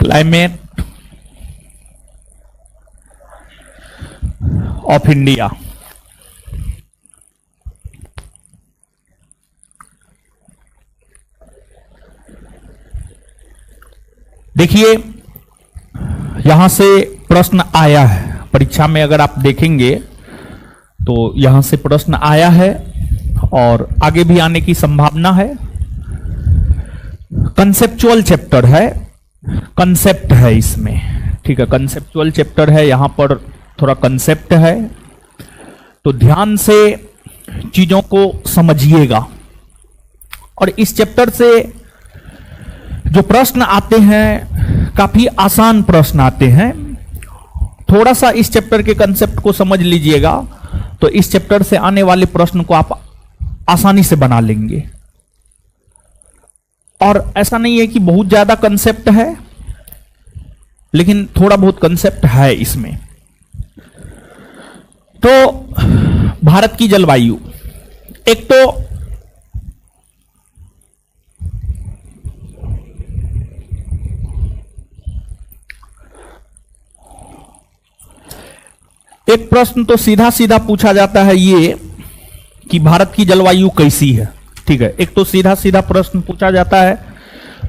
Climate of India. देखिए यहां से प्रश्न आया है परीक्षा में, अगर आप देखेंगे तो यहां से प्रश्न आया है और आगे भी आने की संभावना है। कंसेप्चुअल चैप्टर है, कंसेप्ट है इसमें, ठीक है, कंसेप्चुअल चैप्टर है, यहां पर थोड़ा कंसेप्ट है, तो ध्यान से चीजों को समझिएगा। और इस चैप्टर से जो प्रश्न आते हैं काफी आसान प्रश्न आते हैं। थोड़ा सा इस चैप्टर के कंसेप्ट को समझ लीजिएगा तो इस चैप्टर से आने वाले प्रश्न को आप आसानी से बना लेंगे। और ऐसा नहीं है कि बहुत ज्यादा कंसेप्ट है, लेकिन थोड़ा बहुत कंसेप्ट है इसमें। तो भारत की जलवायु, एक तो एक प्रश्न तो सीधा सीधा पूछा जाता है ये कि भारत की जलवायु कैसी है, ठीक है, एक तो सीधा सीधा प्रश्न पूछा जाता है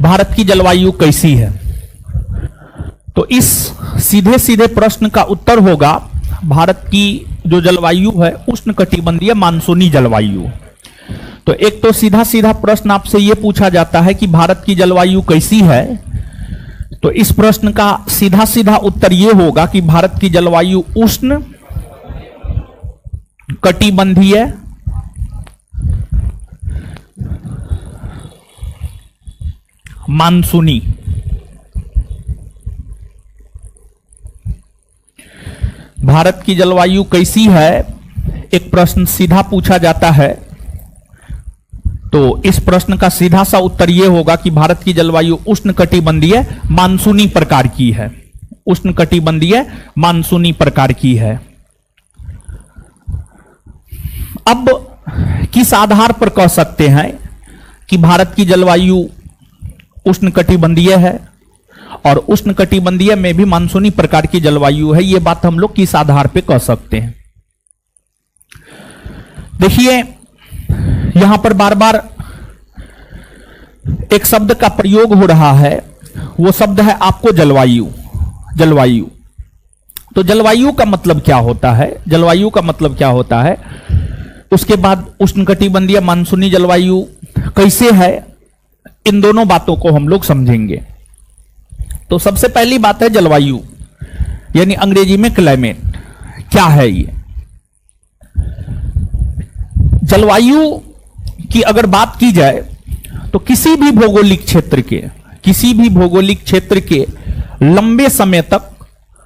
भारत की जलवायु कैसी है। तो इस सीधे सीधे प्रश्न का उत्तर होगा भारत की जो जलवायु है उष्णकटिबंधीय मानसूनी जलवायु। तो एक तो सीधा सीधा प्रश्न आपसे यह पूछा जाता है कि भारत की जलवायु कैसी है, तो इस प्रश्न का सीधा सीधा उत्तर यह होगा कि भारत की जलवायु उष्ण कटिबंधीय मानसूनी। भारत की जलवायु कैसी है एक प्रश्न सीधा पूछा जाता है, तो इस प्रश्न का सीधा सा उत्तर यह होगा कि भारत की जलवायु उष्णकटिबंधीय मानसूनी प्रकार की है, उष्णकटिबंधीय मानसूनी प्रकार की है। अब किस आधार पर कह सकते हैं कि भारत की जलवायु उष्णकटिबंधीय है और उष्णकटिबंधीय में भी मानसूनी प्रकार की जलवायु है, यह बात हम लोग किस आधार पर कह सकते हैं? देखिए यहां पर बार बार एक शब्द का प्रयोग हो रहा है, वो शब्द है आपको जलवायु। जलवायु, तो जलवायु का मतलब क्या होता है, जलवायु का मतलब क्या होता है, उसके बाद उष्णकटिबंधीय मानसूनी जलवायु कैसे है, इन दोनों बातों को हम लोग समझेंगे। तो सबसे पहली बात है जलवायु, यानी अंग्रेजी में क्लाइमेट। क्या है ये जलवायु की अगर बात की जाए तो किसी भी भौगोलिक क्षेत्र के लंबे समय तक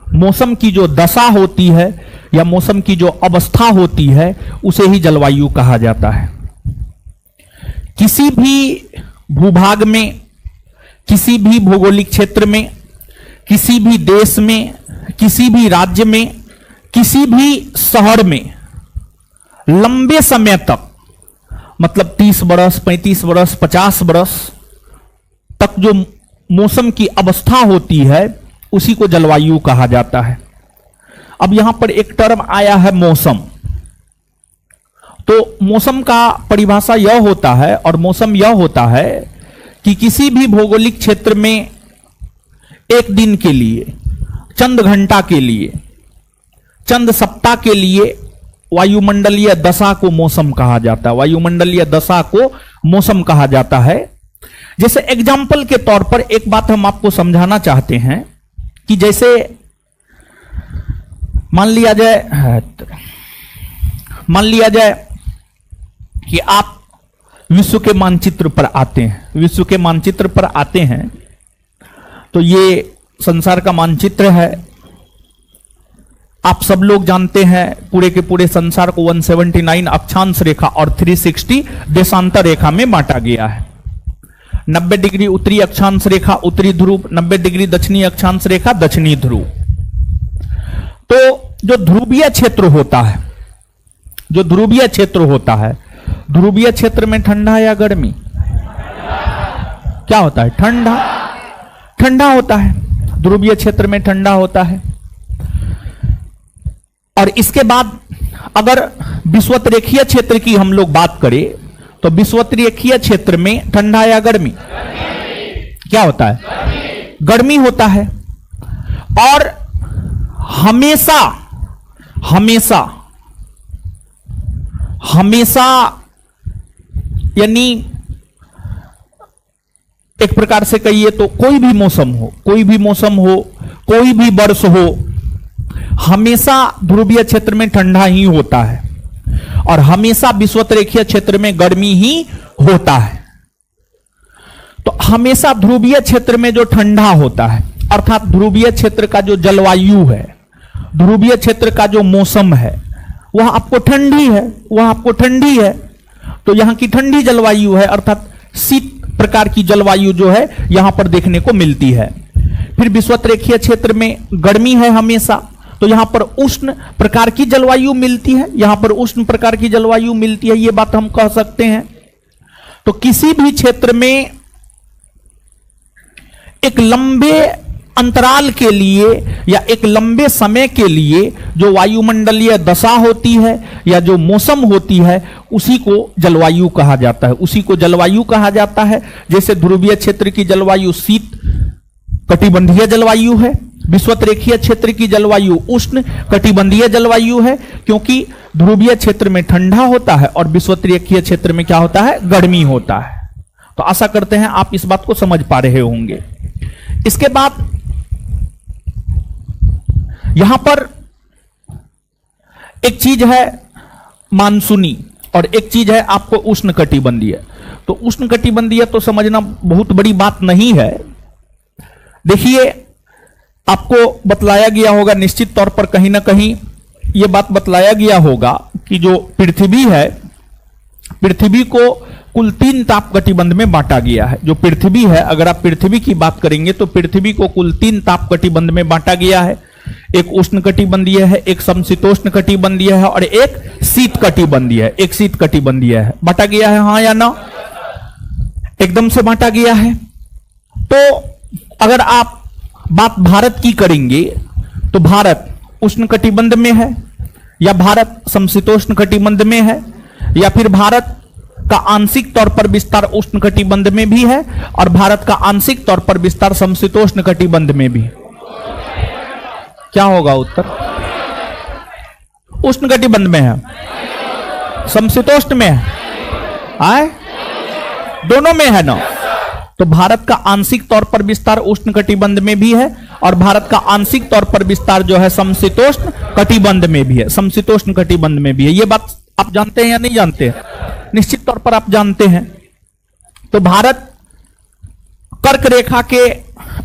मौसम की जो दशा होती है या मौसम की जो अवस्था होती है उसे ही जलवायु कहा जाता है। किसी भी भूभाग में, किसी भी भौगोलिक क्षेत्र में, किसी भी देश में, किसी भी राज्य में, किसी भी शहर में लंबे समय तक, मतलब 30 बरस, 35 बरस, 50 बरस तक जो मौसम की अवस्था होती है उसी को जलवायु कहा जाता है। अब यहां पर एक टर्म आया है मौसम, तो मौसम का परिभाषा यह होता है और मौसम यह होता है कि किसी भी भौगोलिक क्षेत्र में एक दिन के लिए, चंद घंटा के लिए, चंद सप्ताह के लिए वायुमंडलीय दशा को मौसम कहा जाता है। वायुमंडलीय दशा को मौसम कहा जाता है। जैसे एग्जाम्पल के तौर पर एक बात हम आपको समझाना चाहते हैं कि जैसे मान लिया जाए कि आप विश्व के मानचित्र पर आते हैं, विश्व के मानचित्र पर आते हैं तो ये संसार का मानचित्र है। आप सब लोग जानते हैं पूरे के पूरे संसार को 179 अक्षांश रेखा और 360 देशांतर रेखा में बांटा गया है। 90 डिग्री उत्तरी अक्षांश रेखा उत्तरी ध्रुव, 90 डिग्री दक्षिणी अक्षांश रेखा दक्षिणी ध्रुव। तो जो ध्रुवीय क्षेत्र होता है, जो ध्रुवीय क्षेत्र होता है, ध्रुवीय क्षेत्र में ठंडा या गर्मी क्या होता है? ठंडा, ठंडा होता है। ध्रुवीय क्षेत्र में ठंडा होता है। और इसके बाद अगर विषुवतरेखीय क्षेत्र की हम लोग बात करें तो विषुवतरेखीय क्षेत्र में ठंडा या गर्मी, क्या होता है? गर्मी होता है। और हमेशा हमेशा हमेशा यानी एक प्रकार से कहिए तो कोई भी मौसम हो, कोई भी मौसम हो, कोई भी वर्ष हो, हमेशा ध्रुवीय क्षेत्र में ठंडा ही होता है और हमेशा विषुवतरेखीय क्षेत्र में गर्मी ही होता है। तो हमेशा ध्रुवीय क्षेत्र में जो ठंडा होता है, अर्थात ध्रुवीय क्षेत्र का जो जलवायु है, ध्रुवीय क्षेत्र का जो मौसम है, वह आपको ठंडी है, वह आपको ठंडी है। तो यहां की ठंडी जलवायु है, अर्थात शीत प्रकार की जलवायु जो है यहां पर देखने को मिलती है। फिर विषुवतरेखीय क्षेत्र में गर्मी है हमेशा, तो यहां पर उष्ण प्रकार की जलवायु मिलती है, यहां पर उष्ण प्रकार की जलवायु मिलती है, यह बात हम कह सकते हैं। तो किसी भी क्षेत्र में एक लंबे अंतराल के लिए या एक लंबे समय के लिए जो वायुमंडलीय दशा होती है या जो मौसम होती है, उसी को जलवायु कहा जाता है, उसी को जलवायु कहा जाता है। जैसे ध्रुवीय क्षेत्र की जलवायु शीत कटिबंधीय जलवायु है, विषुवतरेखीय क्षेत्र की जलवायु उष्ण कटिबंधीय जलवायु है, क्योंकि ध्रुवीय क्षेत्र में ठंडा होता है और विषुवतरेखीय क्षेत्र में क्या होता है? गर्मी होता है। तो आशा करते हैं आप इस बात को समझ पा रहे होंगे। इसके बाद यहां पर एक चीज है मानसूनी और एक चीज है आपको उष्ण कटिबंधीय। तो उष्ण कटिबंधीय तो समझना बहुत बड़ी बात नहीं है। देखिए, आपको बतलाया गया होगा निश्चित तौर पर, कहीं ना कहीं यह बात बतलाया गया होगा कि जो पृथ्वी है, पृथ्वी को कुल 3 ताप कटिबंध में बांटा गया है। जो पृथ्वी है, अगर आप पृथ्वी की बात करेंगे तो पृथ्वी को कुल 3 ताप कटिबंध में बांटा गया है। एक उष्ण कटिबंधीय है, एक समशीतोष्ण कटिबंधीय है और एक शीत कटिबंधीय है। एक शीत कटिबंधीय है। बांटा गया है, हाँ या ना? एकदम से बांटा गया है। तो अगर आप बात भारत की करेंगे तो भारत उष्ण कटिबंध में है, या भारत समशीतोष्ण कटिबंध में है, या फिर भारत का आंशिक तौर पर विस्तार उष्ण कटिबंध में भी है और भारत का आंशिक तौर पर विस्तार समशीतोष्ण कटिबंध में भी। क्या होगा उत्तर? उष्ण कटिबंध में है, समशीतोष्ण में है, आए दोनों में है ना? तो भारत का आंशिक तौर पर विस्तार उष्ण कटिबंध में भी है और भारत का आंशिक तौर पर विस्तार जो है समशीतोष्ण कटिबंध में भी है, समशीतोष्ण कटिबंध में भी है। यह बात आप जानते हैं या नहीं जानते हैं? निश्चित तौर पर आप जानते हैं। तो भारत कर्क रेखा के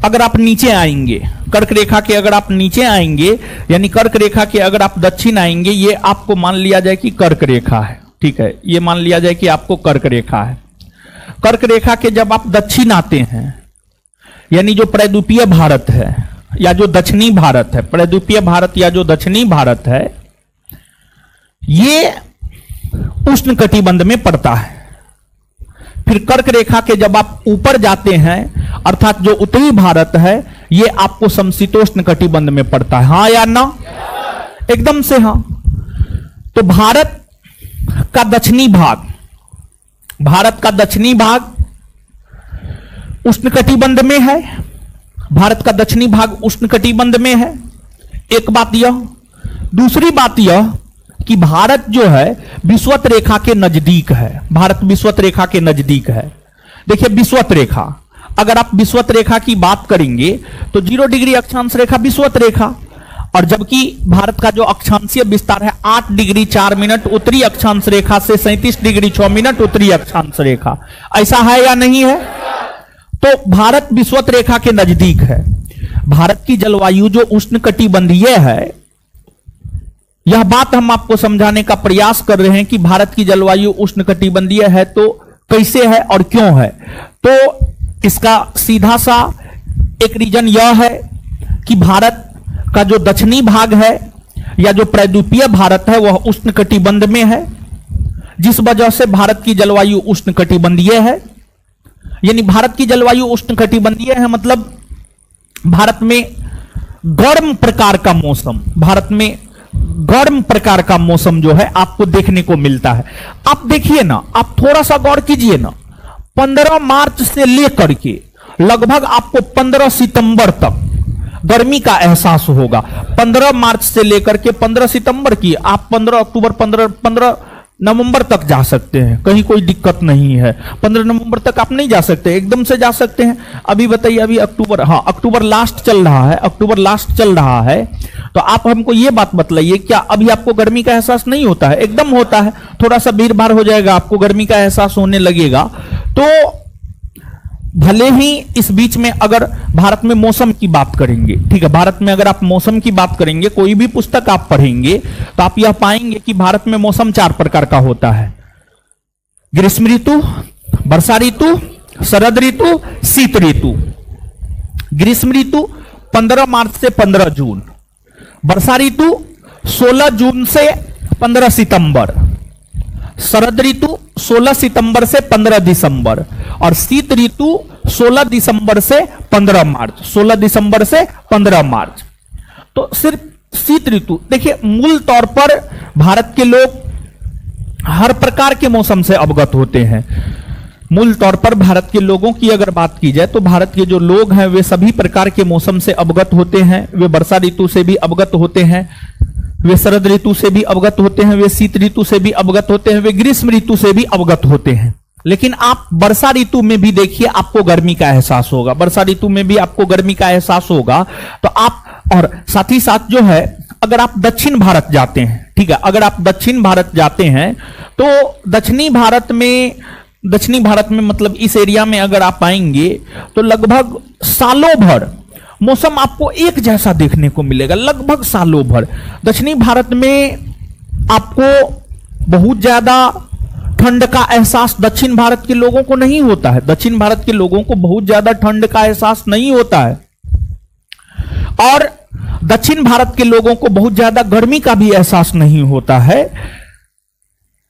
अगर आप नीचे आएंगे, कर्क रेखा के अगर आप नीचे आएंगे, यानी कर्क रेखा के अगर आप दक्षिण आएंगे, ये आपको मान लिया जाए कि कर्क रेखा है, ठीक है, ये मान लिया जाए कि आपको कर्क रेखा है। कर्क रेखा के जब आप दक्षिण आते हैं, यानी जो प्रद्वीपीय भारत है या जो दक्षिणी भारत है, प्रद्वीपीय भारत या जो दक्षिणी भारत है, ये उष्ण कटिबंध में पड़ता है। फिर कर्क रेखा के जब आप ऊपर जाते हैं, अर्थात जो उत्तरी भारत है, ये आपको समशीतोष्ण कटिबंध में पड़ता है, हाँ या ना? एकदम से हाँ। तो भारत का दक्षिणी भाग, भारत का दक्षिणी भाग उष्ण कटिबंध में है, भारत का दक्षिणी भाग उष्ण कटिबंध में है। एक बात यह। दूसरी बात यह कि भारत जो है विषुवत रेखा के नजदीक है, भारत विषुवत रेखा के नजदीक है। देखिए, विषुवत रेखा, अगर आप विषुवत रेखा की बात करेंगे तो 0 डिग्री अक्षांश रेखा विषुवत रेखा, और जबकि भारत का जो अक्षांशीय विस्तार है 8 डिग्री 4 मिनट उत्तरी अक्षांश रेखा से 37 डिग्री 6 मिनट उत्तरी अक्षांश रेखा, ऐसा है या नहीं है? तो भारत विषुवत रेखा के नजदीक है। भारत की जलवायु जो उष्ण कटिबंधीय है, यह बात हम आपको समझाने का प्रयास कर रहे हैं कि भारत की जलवायु उष्ण कटिबंधीय है तो कैसे है और क्यों है। तो इसका सीधा सा एक रीजन यह है कि भारत का जो दक्षिणी भाग है या जो प्रद्वीपीय भारत है वह उष्ण कटिबंध में है, जिस वजह से भारत की जलवायु उष्ण कटिबंधीय है। यानी भारत की जलवायु उष्ण कटिबंधीय है, मतलब भारत में गर्म प्रकार का मौसम, भारत में गर्म प्रकार का मौसम जो है आपको देखने को मिलता है। आप देखिए ना, आप थोड़ा सा गौर कीजिए ना, 15 मार्च से लेकर के लगभग आपको 15 सितंबर तक गर्मी का एहसास होगा। 15 मार्च से लेकर के 15 सितंबर की आप 15 अक्टूबर 15 नवंबर तक जा सकते हैं, कहीं कोई दिक्कत नहीं है। 15 नवंबर तक आप नहीं जा सकते, एकदम से जा सकते हैं। अभी बताइए, अभी अक्टूबर, हाँ अक्टूबर लास्ट चल रहा है, अक्टूबर लास्ट चल रहा है, तो आप हमको ये बात बतलाइए, क्या अभी आपको गर्मी का एहसास नहीं होता है? एकदम होता है, थोड़ा सा भीड़ भाड़ हो जाएगा, आपको गर्मी का एहसास होने लगेगा। तो भले ही इस बीच में अगर भारत में मौसम की बात करेंगे, ठीक है, भारत में अगर आप मौसम की बात करेंगे, कोई भी पुस्तक आप पढ़ेंगे तो आप यह पाएंगे कि भारत में मौसम 4 प्रकार का होता है। ग्रीष्म ऋतु, वर्षा ऋतु, शरद ऋतु, शीत ऋतु। ग्रीष्म ऋतु 15 मार्च से 15 जून, वर्षा ऋतु 16 जून से 15 सितंबर, शरद ऋतु 16 सितंबर से 15 दिसंबर, और शीत ऋतु 16 दिसंबर से 15 मार्च, 16 दिसंबर से 15 मार्च। तो सिर्फ शीत ऋतु देखिए, मूल तौर पर भारत के लोग हर प्रकार के मौसम से अवगत होते हैं। मूल तौर पर भारत के लोगों की अगर बात की जाए तो भारत के जो लोग हैं वे सभी प्रकार के मौसम से अवगत होते हैं। वे वर्षा ऋतु से भी अवगत होते हैं, वे शरद ऋतु से भी अवगत होते हैं, वे शीत ऋतु से भी अवगत होते हैं, वे ग्रीष्म ऋतु से भी अवगत होते हैं। लेकिन आप वर्षा ऋतु में भी देखिए, आपको गर्मी का एहसास होगा, वर्षा ऋतु में भी आपको गर्मी का एहसास होगा। तो आप, और साथ ही साथ जो है, अगर आप दक्षिण भारत जाते हैं, ठीक है, अगर आप दक्षिण भारत जाते हैं तो दक्षिणी भारत में मतलब इस एरिया में अगर आप आएंगे तो लगभग सालों भर मौसम आपको एक जैसा देखने को मिलेगा, लगभग सालों भर। दक्षिणी भारत में आपको बहुत ज्यादा ठंड का एहसास दक्षिण भारत के लोगों को नहीं होता है, दक्षिण भारत के लोगों को बहुत ज्यादा ठंड का एहसास नहीं होता है, और दक्षिण भारत के लोगों को बहुत ज्यादा गर्मी का भी एहसास नहीं होता है।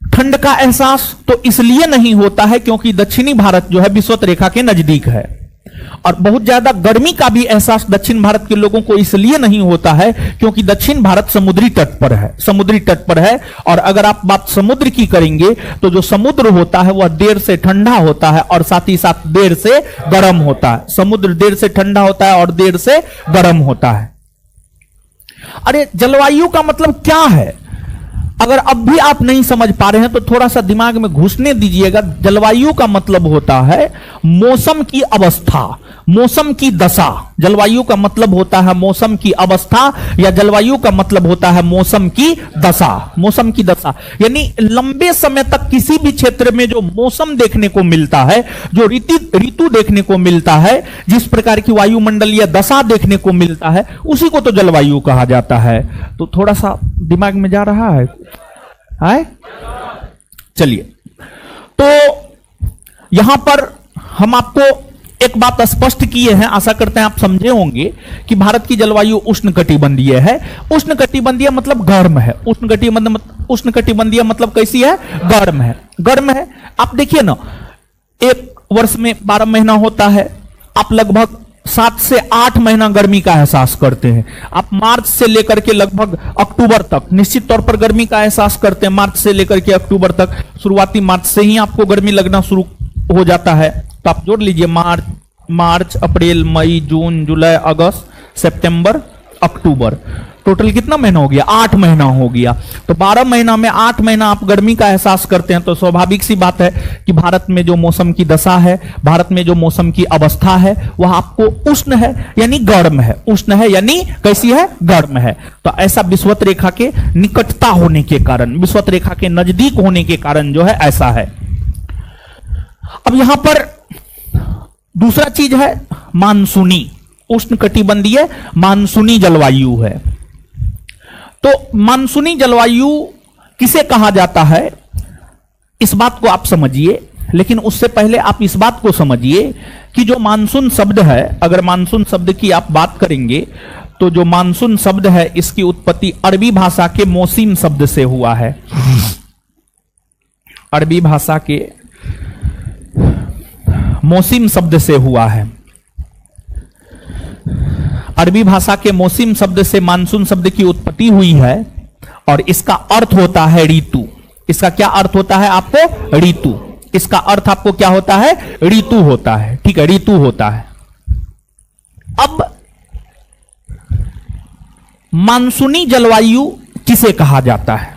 ठंड का एहसास तो इसलिए नहीं होता है क्योंकि दक्षिणी भारत जो है विषुवत रेखा के नजदीक है, और बहुत ज्यादा गर्मी का भी एहसास दक्षिण भारत के लोगों को इसलिए नहीं होता है क्योंकि दक्षिण भारत समुद्री तट पर है, समुद्री तट पर है। और अगर आप बात समुद्र की करेंगे तो जो समुद्र होता है वह देर से ठंडा होता है और साथ ही साथ देर से गर्म होता है। समुद्र देर से ठंडा होता है और देर से गर्म होता है। अरे जलवायु का मतलब क्या है? अगर अब भी आप नहीं समझ पा रहे हैं तो थोड़ा सा दिमाग में घुसने दीजिएगा। जलवायु का मतलब होता है मौसम की अवस्था, मौसम की दशा। जलवायु का मतलब होता है मौसम की अवस्था, या जलवायु का मतलब होता है मौसम की दशा, मौसम की दशा। यानी लंबे समय तक किसी भी क्षेत्र में जो मौसम देखने को मिलता है, जो ऋतु देखने को मिलता है, जिस प्रकार की वायुमंडलीय दशा देखने को मिलता है, उसी को तो जलवायु कहा जाता है। तो थोड़ा सा दिमाग में जा रहा है? चलिए, तो यहां पर हम आपको एक बात स्पष्ट किए हैं, आशा करते हैं आप समझे होंगे कि भारत की जलवायु उष्णकटिबंधीय है। उष्णकटिबंधीय मतलब गर्म है, उष्णकटिबंधीय मतलब कैसी है? गर्म है, गर्म है। आप देखिए ना, एक वर्ष में 12 महीना होता है, आप लगभग 7 से 8 महीना गर्मी का एहसास करते हैं। आप मार्च से लेकर के लगभग अक्टूबर तक निश्चित तौर पर गर्मी का एहसास करते हैं। मार्च से लेकर के अक्टूबर तक, शुरुआती मार्च से ही आपको गर्मी लगना शुरू हो जाता है। तो आप जोड़ लीजिए, मार्च, अप्रैल, मई, जून, जुलाई, अगस्त, सितंबर, अक्टूबर, टोटल कितना महीना हो गया? 8 महीना हो गया। तो 12 महीना में 8 महीना आप गर्मी का एहसास करते हैं। तो स्वाभाविक सी बात है कि भारत में जो मौसम की दशा है, भारत में जो मौसम की अवस्था है, वह आपको उष्ण है यानी गर्म है। उष्ण है यानी कैसी है? गर्म है। तो ऐसा विषुवत रेखा के निकटता होने के कारण, विषुवत रेखा के नजदीक होने के कारण जो है ऐसा है। अब यहां पर दूसरा चीज है मानसूनी, उष्णकटिबंधीय मानसूनी जलवायु है। तो मानसूनी जलवायु किसे कहा जाता है, इस बात को आप समझिए। लेकिन उससे पहले आप इस बात को समझिए कि जो मानसून शब्द है, अगर मानसून शब्द की आप बात करेंगे तो जो मानसून शब्द है इसकी उत्पत्ति अरबी भाषा के मौसिम शब्द से हुआ है। अरबी भाषा के मौसिम शब्द से हुआ है। अरबी भाषा के मौसम शब्द से मानसून शब्द की उत्पत्ति हुई है और इसका अर्थ होता है ऋतु। इसका क्या अर्थ होता है आपको? ऋतु। इसका अर्थ आपको क्या होता है? ऋतु होता है। ठीक है, ऋतु होता है। अब मानसूनी जलवायु किसे कहा जाता है?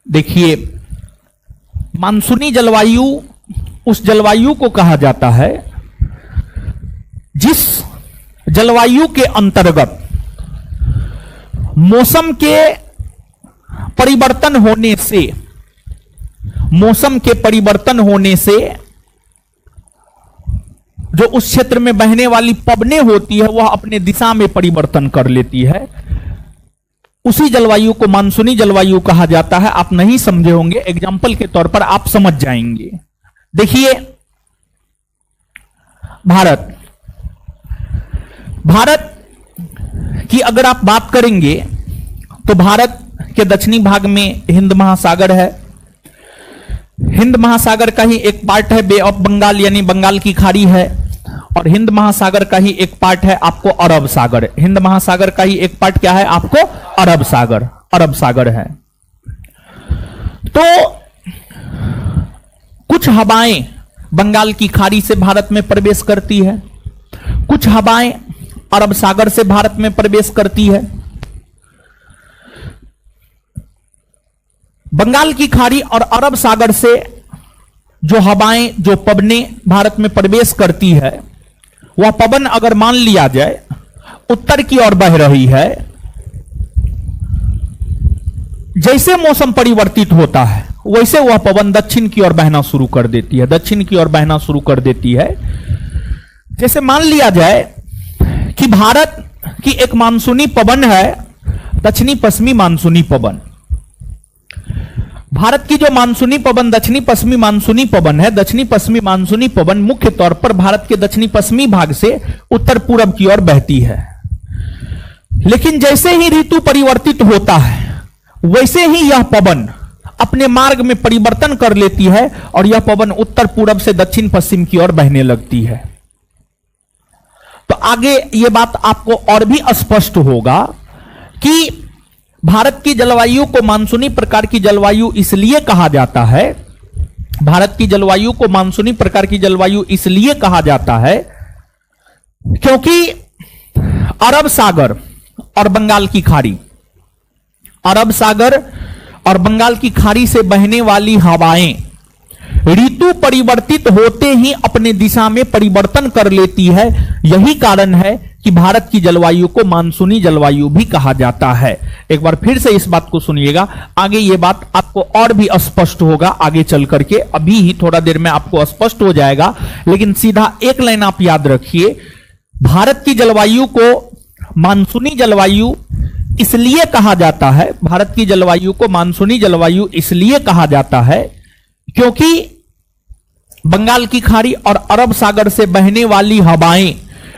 देखिए, मानसूनी जलवायु उस जलवायु को कहा जाता है जिस जलवायु के अंतर्गत मौसम के परिवर्तन होने से, मौसम के परिवर्तन होने से जो उस क्षेत्र में बहने वाली पवनें होती है वह अपने दिशा में परिवर्तन कर लेती है, उसी जलवायु को मानसूनी जलवायु कहा जाता है। आप नहीं समझे होंगे, एग्जाम्पल के तौर पर आप समझ जाएंगे। देखिए, भारत की अगर आप बात करेंगे तो भारत के दक्षिणी भाग में हिंद महासागर है। हिंद महासागर का ही एक पार्ट है बे ऑफ बंगाल, यानी बंगाल की खाड़ी है, और हिंद महासागर का ही एक पार्ट है आपको अरब सागर। हिंद महासागर का ही एक पार्ट क्या है आपको? अरब सागर। अरब सागर है। तो कुछ हवाएं बंगाल की खाड़ी से भारत में प्रवेश करती है, कुछ हवाएं अरब सागर से भारत में प्रवेश करती है। बंगाल की खाड़ी और अरब सागर से जो हवाएं, जो पवनें भारत में प्रवेश करती है, वह पवन अगर मान लिया जाए उत्तर की ओर बह रही है, जैसे मौसम परिवर्तित होता है वैसे वह पवन दक्षिण की ओर बहना शुरू कर देती है, दक्षिण की ओर बहना शुरू कर देती है। जैसे मान लिया जाए कि भारत की एक मानसूनी पवन है दक्षिणी पश्चिमी मानसूनी पवन। भारत की जो मानसूनी पवन दक्षिणी पश्चिमी मानसूनी पवन है, दक्षिणी पश्चिमी मानसूनी पवन मुख्य तौर पर भारत के दक्षिणी पश्चिमी भाग से उत्तर पूर्व की ओर बहती है। लेकिन जैसे ही ऋतु परिवर्तित होता है वैसे ही यह पवन अपने मार्ग में परिवर्तन कर लेती है और यह पवन उत्तर पूर्व से दक्षिण पश्चिम की ओर बहने लगती है। तो आगे यह बात आपको और भी स्पष्ट होगा कि भारत की जलवायु को मानसूनी प्रकार की जलवायु इसलिए कहा जाता है, भारत की जलवायु को मानसूनी प्रकार की जलवायु इसलिए कहा जाता है क्योंकि अरब सागर और बंगाल की खाड़ी, अरब सागर और बंगाल की खाड़ी से बहने वाली हवाएं ऋतु परिवर्तित होते ही अपने दिशा में परिवर्तन कर लेती है। यही कारण है कि भारत की जलवायु को मानसूनी जलवायु भी कहा जाता है। एक बार फिर से इस बात को सुनिएगा, आगे ये बात आपको और भी स्पष्ट होगा आगे चल करके, अभी ही थोड़ा देर में आपको स्पष्ट हो जाएगा। लेकिन सीधा एक लाइन आप याद रखिए, भारत की जलवायु को मानसूनी जलवायु इसलिए कहा जाता है, भारत की जलवायु को मानसूनी जलवायु इसलिए कहा जाता है क्योंकि बंगाल की खाड़ी और अरब सागर से बहने वाली हवाएं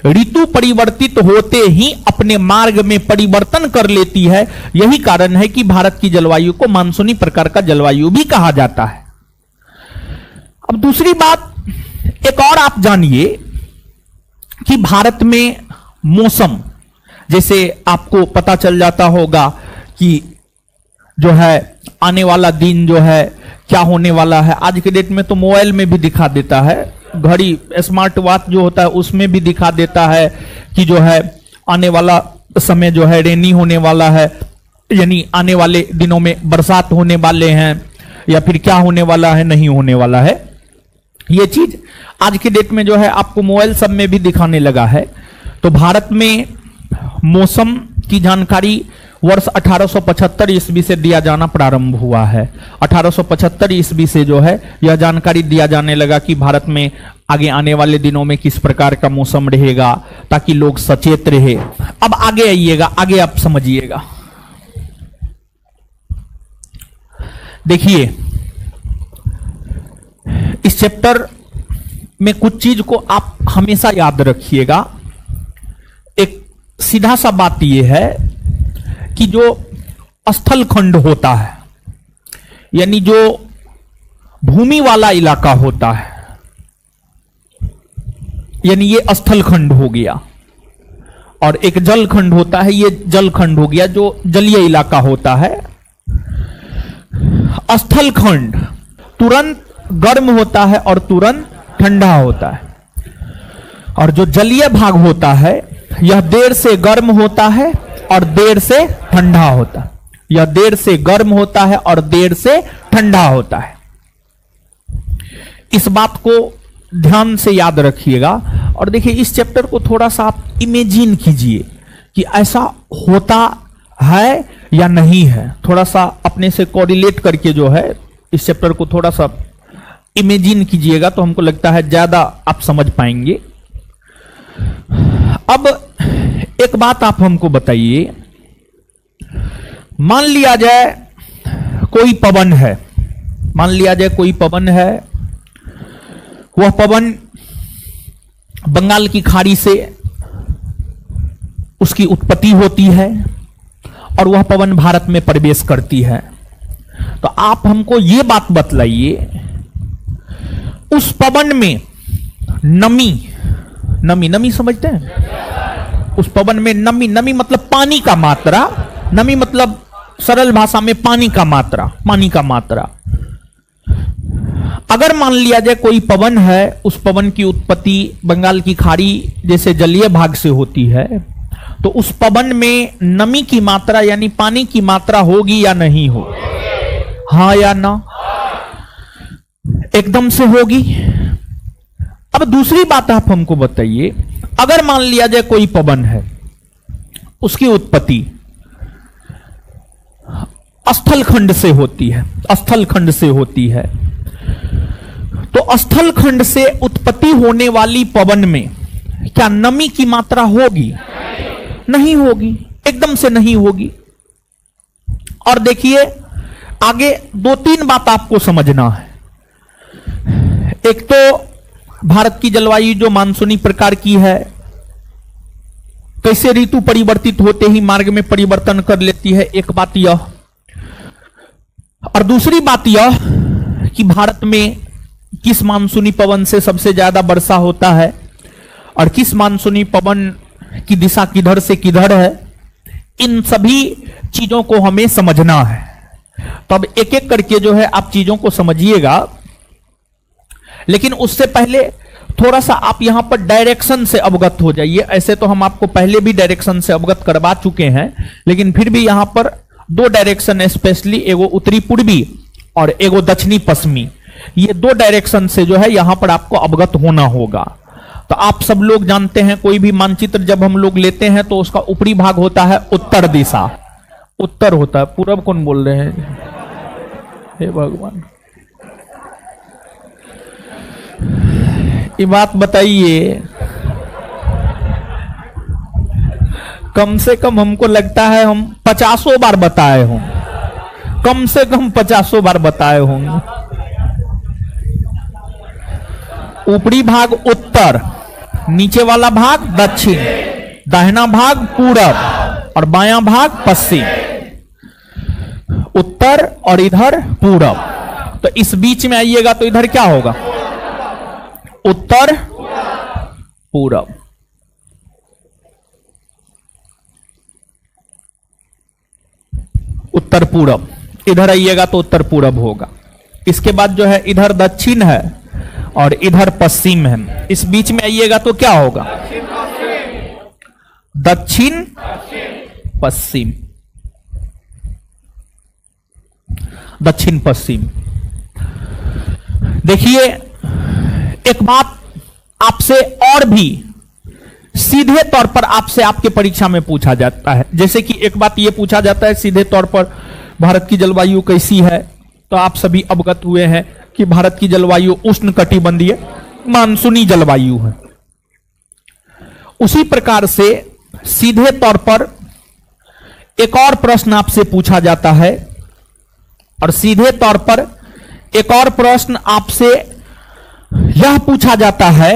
ऋतु परिवर्तित होते ही अपने मार्ग में परिवर्तन कर लेती है। यही कारण है कि भारत की जलवायु को मानसूनी प्रकार का जलवायु भी कहा जाता है। अब दूसरी बात एक और आप जानिए कि भारत में मौसम, जैसे आपको पता चल जाता होगा कि जो है आने वाला दिन जो है क्या होने वाला है। आज के डेट में तो मोबाइल में भी दिखा देता है, घड़ी स्मार्ट वॉच जो होता है उसमें भी दिखा देता है कि जो है आने वाला समय जो है रेनी होने वाला है, यानी आने वाले दिनों में बरसात होने वाले हैं या फिर क्या होने वाला है, नहीं होने वाला है। ये चीज आज के डेट में जो है आपको मोबाइल सब में भी दिखाने लगा है। तो भारत में मौसम की जानकारी वर्ष 1875 ईस्वी से दिया जाना प्रारंभ हुआ है। 1875 ईस्वी से जो है यह जानकारी दिया जाने लगा कि भारत में आगे आने वाले दिनों में किस प्रकार का मौसम रहेगा, ताकि लोग सचेत रहे। अब आगे आइएगा, आगे आप समझिएगा। देखिए, इस चैप्टर में कुछ चीज को आप हमेशा याद रखिएगा। एक सीधा सा बात यह है कि जो स्थल खंड होता है, यानी जो भूमि वाला इलाका होता है, यानी ये स्थल खंड हो गया। और एक जलखंड होता है, ये जलखंड हो गया जो जलीय इलाका होता है। स्थलखंड तुरंत गर्म होता है और तुरंत ठंडा होता है, और जो जलीय भाग होता है यह देर से गर्म होता है और देर से ठंडा होता है। यह देर से गर्म होता है और देर से ठंडा होता है। इस बात को ध्यान से याद रखिएगा। और देखिए, इस चैप्टर को थोड़ा सा आप इमेजिन कीजिए कि ऐसा होता है या नहीं है। थोड़ा सा अपने से कोरिलेट करके जो है इस चैप्टर को थोड़ा सा इमेजिन कीजिएगा, तो हमको लगता है ज्यादा आप समझ पाएंगे। अब एक बात आप हमको बताइए, मान लिया जाए कोई पवन है, मान लिया जाए कोई पवन है, वह पवन बंगाल की खाड़ी से उसकी उत्पत्ति होती है और वह पवन भारत में प्रवेश करती है। तो आप हमको यह बात बतलाइए, उस पवन में नमी, नमी नमी समझते हैं? उस पवन में नमी, नमी मतलब पानी का मात्रा, नमी मतलब सरल भाषा में पानी का मात्रा, पानी का मात्रा। अगर मान लिया जाए कोई पवन है, उस पवन की उत्पत्ति बंगाल की खाड़ी जैसे जलीय भाग से होती है, तो उस पवन में नमी की मात्रा यानी पानी की मात्रा होगी या नहीं हो? हाँ या ना? एकदम से होगी। अब दूसरी बात आप हमको बताइए, अगर मान लिया जाए कोई पवन है, उसकी उत्पत्ति स्थलखंड से होती है, स्थलखंड से होती है, तो स्थलखंड से उत्पत्ति होने वाली पवन में क्या नमी की मात्रा होगी? नहीं होगी, एकदम से नहीं होगी। और देखिए आगे दो तीन बात आपको समझना है। एक तो भारत की जलवायु जो मानसूनी प्रकार की है, कैसे ऋतु परिवर्तित होते ही मार्ग में परिवर्तन कर लेती है, एक बात यह। और दूसरी बात यह कि भारत में किस मानसूनी पवन से सबसे ज्यादा वर्षा होता है और किस मानसूनी पवन की दिशा किधर से किधर है, इन सभी चीजों को हमें समझना है। तो अब एक एक करके जो है आप चीजों को समझिएगा, लेकिन उससे पहले थोड़ा सा आप यहां पर डायरेक्शन से अवगत हो जाइए। ऐसे तो हम आपको पहले भी डायरेक्शन से अवगत करवा चुके हैं, लेकिन फिर भी यहां पर दो डायरेक्शन स्पेशली, एगो उत्तरी पूर्वी और एगो दक्षिणी पश्चिमी, ये दो डायरेक्शन से जो है यहां पर आपको अवगत होना होगा। तो आप सब लोग जानते हैं, कोई भी मानचित्र जब हम लोग लेते हैं तो उसका ऊपरी भाग होता है उत्तर दिशा, उत्तर होता है। पूरब कौन बोल रहे हैं? हे भगवान, ये बात बताइए। कम से कम हमको लगता है हम 50 बार बताए हों, कम से कम 50 बार बताए होंगे। ऊपरी भाग उत्तर, नीचे वाला भाग दक्षिण, दाहिना भाग पूरब और बायां भाग पश्चिम। उत्तर और इधर पूरब। तो इस बीच में आइएगा तो इधर क्या होगा? उत्तर पूरब। उत्तर पूरब, इधर आइएगा तो उत्तर पूरब होगा। इसके बाद जो है इधर दक्षिण है और इधर पश्चिम है। इस बीच में आइएगा तो क्या होगा? दक्षिण पश्चिम, दक्षिण पश्चिम। देखिए एक बात आपसे और भी सीधे तौर पर आपसे आपके परीक्षा में पूछा जाता है। जैसे कि एक बात यह पूछा जाता है सीधे तौर पर, भारत की जलवायु कैसी है? तो आप सभी अवगत हुए हैं कि भारत की जलवायु उष्णकटिबंधीय मानसूनी जलवायु है। उसी प्रकार से सीधे तौर पर एक और प्रश्न आपसे पूछा जाता है, और सीधे तौर पर एक और प्रश्न आपसे यह पूछा जाता है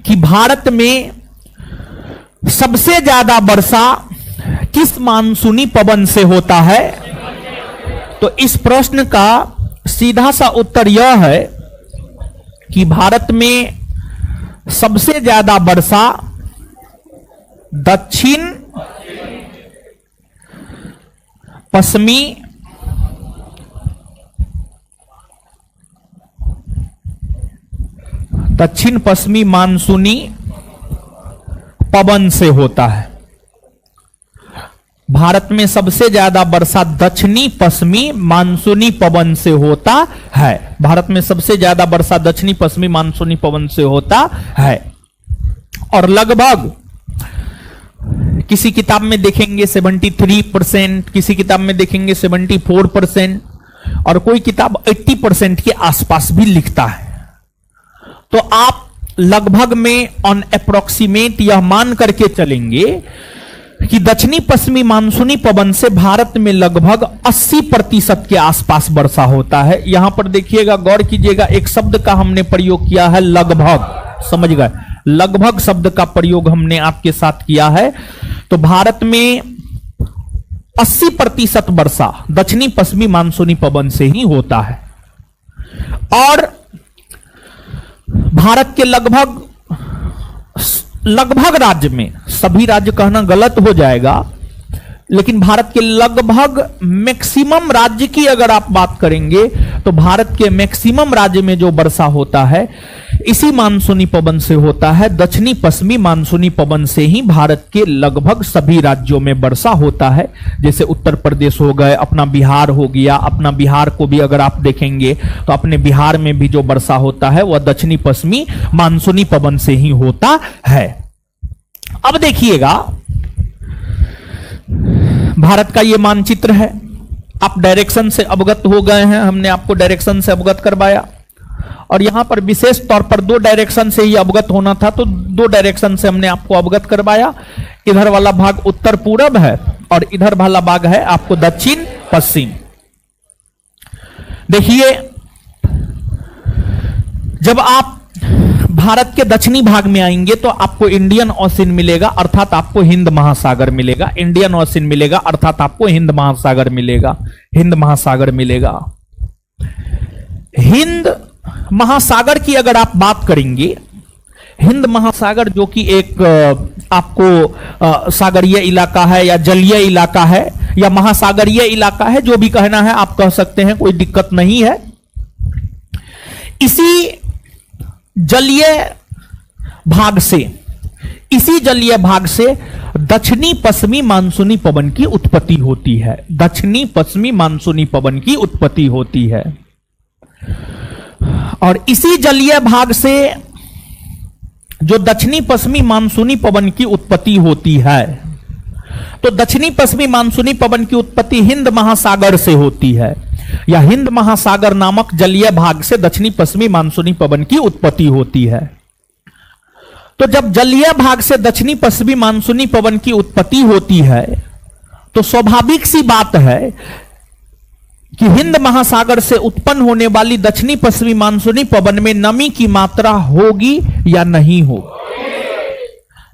कि भारत में सबसे ज्यादा वर्षा किस मानसूनी पवन से होता है? तो इस प्रश्न का सीधा सा उत्तर यह है कि भारत में सबसे ज्यादा वर्षा दक्षिण पश्चिमी मानसूनी पवन से होता है। भारत में सबसे ज्यादा वर्षा दक्षिणी पश्चिमी मानसूनी पवन से होता है। भारत में सबसे ज्यादा वर्षा दक्षिणी पश्चिमी मानसूनी पवन से होता है। और लगभग किसी किताब में देखेंगे 73%, किसी किताब में देखेंगे 74%, और कोई किताब 80% के आसपास भी लिखता है। तो आप लगभग में ऑन अप्रोक्सीमेट यह मान करके चलेंगे कि दक्षिणी पश्चिमी मानसूनी पवन से भारत में लगभग 80% के आसपास वर्षा होता है। यहां पर देखिएगा, गौर कीजिएगा, एक शब्द का हमने प्रयोग किया है लगभग, समझ गए, लगभग शब्द का प्रयोग हमने आपके साथ किया है। तो भारत में 80% वर्षा दक्षिणी पश्चिमी मानसूनी पवन से ही होता है। और भारत के लगभग राज्य में, सभी राज्य कहना गलत हो जाएगा, लेकिन भारत के लगभग मैक्सिमम राज्य की अगर आप बात करेंगे तो भारत के मैक्सिमम राज्य में जो वर्षा होता है इसी मानसूनी पवन से होता है। दक्षिणी पश्चिमी मानसूनी पवन से ही भारत के लगभग सभी राज्यों में वर्षा होता है। जैसे उत्तर प्रदेश हो गए, अपना बिहार हो गया, अपना बिहार को भी अगर आप देखेंगे तो अपने बिहार में भी जो वर्षा होता है वह दक्षिणी पश्चिमी मानसूनी पवन से ही होता है। अब देखिएगा, भारत का यह मानचित्र है। आप डायरेक्शन से अवगत हो गए हैं, हमने आपको डायरेक्शन से अवगत करवाया। और यहां पर विशेष तौर पर 2 डायरेक्शन से ही अवगत होना था, तो 2 डायरेक्शन से हमने आपको अवगत करवाया। इधर वाला भाग उत्तर पूरब है और इधर वाला भाग है आपको दक्षिण पश्चिम। देखिए, जब आप भारत के दक्षिणी भाग में आएंगे तो आपको इंडियन ओशन मिलेगा, अर्थात आपको हिंद महासागर मिलेगा। इंडियन ओशन मिलेगा अर्थात आपको हिंद महासागर मिलेगा। हिंद महासागर मिलेगा। हिंद महासागर की अगर आप बात करेंगे, हिंद महासागर जो कि एक आपको सागरीय इलाका है या जलीय इलाका है या महासागरीय इलाका है, जो भी कहना है आप कह सकते हैं, कोई दिक्कत नहीं है। इसी जलीय भाग से दक्षिणी पश्चिमी मानसूनी पवन की उत्पत्ति होती है। दक्षिणी पश्चिमी मानसूनी पवन की उत्पत्ति होती है। और इसी जलीय भाग से जो दक्षिणी पश्चिमी मानसूनी पवन की उत्पत्ति होती है, तो दक्षिणी पश्चिमी मानसूनी पवन की उत्पत्ति हिंद महासागर से होती है, या हिंद महासागर नामक जलीय भाग से दक्षिणी पश्चिमी मानसूनी पवन की उत्पत्ति होती है। तो जब जलीय भाग से दक्षिणी पश्चिमी मानसूनी पवन की उत्पत्ति होती है तो स्वाभाविक सी बात है कि हिंद महासागर से उत्पन्न होने वाली दक्षिणी पश्चिमी मानसूनी पवन में नमी की मात्रा होगी या नहीं होगी?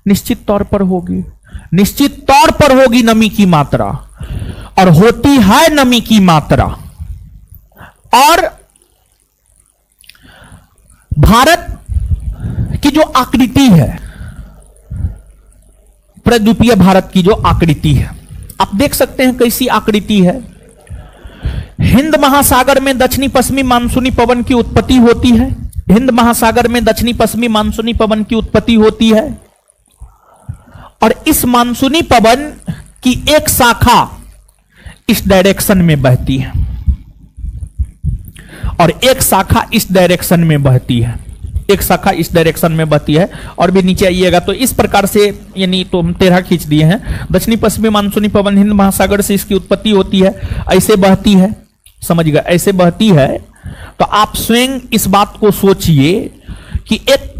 निश्चित तौर पर होगी। निश्चित तौर पर होगी नमी की मात्रा, और होती है नमी की मात्रा। और भारत की जो आकृति है, प्रद्वीपीय भारत की जो आकृति है, आप देख सकते हैं कैसी आकृति है। हिंद महासागर में दक्षिणी पश्चिमी मानसूनी पवन की उत्पत्ति होती है। हिंद महासागर में दक्षिणी पश्चिमी मानसूनी पवन की उत्पत्ति होती है, और इस मानसूनी पवन की एक शाखा इस डायरेक्शन में बहती है और एक शाखा इस डायरेक्शन में बहती है। एक शाखा इस डायरेक्शन में बहती है। और भी नीचे आइएगा तो इस प्रकार से, यानी तो हम टेढ़ा खींच दिए हैं। दक्षिणी पश्चिमी मानसूनी पवन हिंद महासागर से इसकी उत्पत्ति होती है, ऐसे बहती है, समझ गए, ऐसे बहती है। तो आप स्वयं इस बात को सोचिए कि एक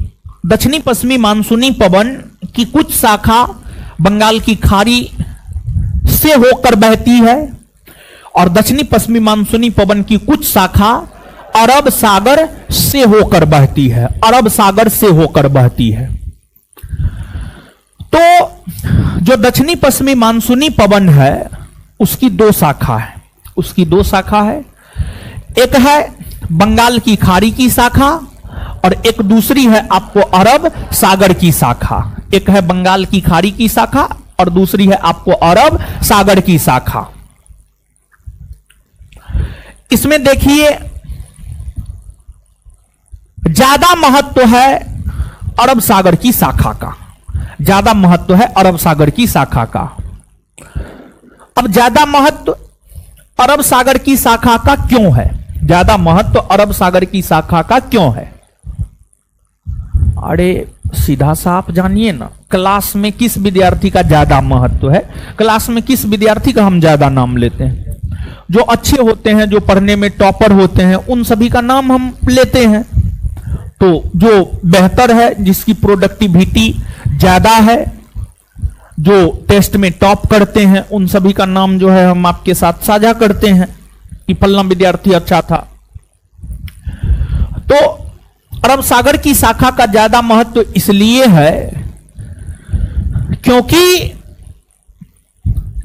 दक्षिणी पश्चिमी मानसूनी पवन की कुछ शाखा बंगाल की खाड़ी से होकर बहती है और दक्षिणी पश्चिमी मानसूनी पवन की कुछ शाखा अरब सागर से होकर बहती है। अरब सागर से होकर बहती है। तो जो दक्षिणी पश्चिमी मानसूनी पवन है उसकी 2 शाखा है। उसकी 2 शाखा है। एक है बंगाल की खाड़ी की शाखा और एक दूसरी है आपको अरब सागर की शाखा। एक है बंगाल की खाड़ी की शाखा और दूसरी है आपको अरब सागर की शाखा। इसमें देखिए ज्यादा महत्व है अरब सागर की शाखा का, ज्यादा महत्व है अरब सागर की शाखा का। अब ज्यादा महत्व अरब सागर की शाखा का क्यों है? ज्यादा महत्व अरब सागर की शाखा का क्यों है? अरे सीधा सा आप जानिए ना, क्लास में किस विद्यार्थी का ज्यादा महत्व है, क्लास में किस विद्यार्थी का हम ज्यादा नाम लेते हैं? जो अच्छे होते हैं, जो पढ़ने में टॉपर होते हैं, उन सभी का नाम हम लेते हैं। तो जो बेहतर है, जिसकी प्रोडक्टिविटी ज्यादा है, जो टेस्ट में टॉप करते हैं, उन सभी का नाम जो है हम आपके साथ साझा करते हैं कि फलना विद्यार्थी अच्छा था। तो अरब सागर की शाखा का ज्यादा महत्व इसलिए है क्योंकि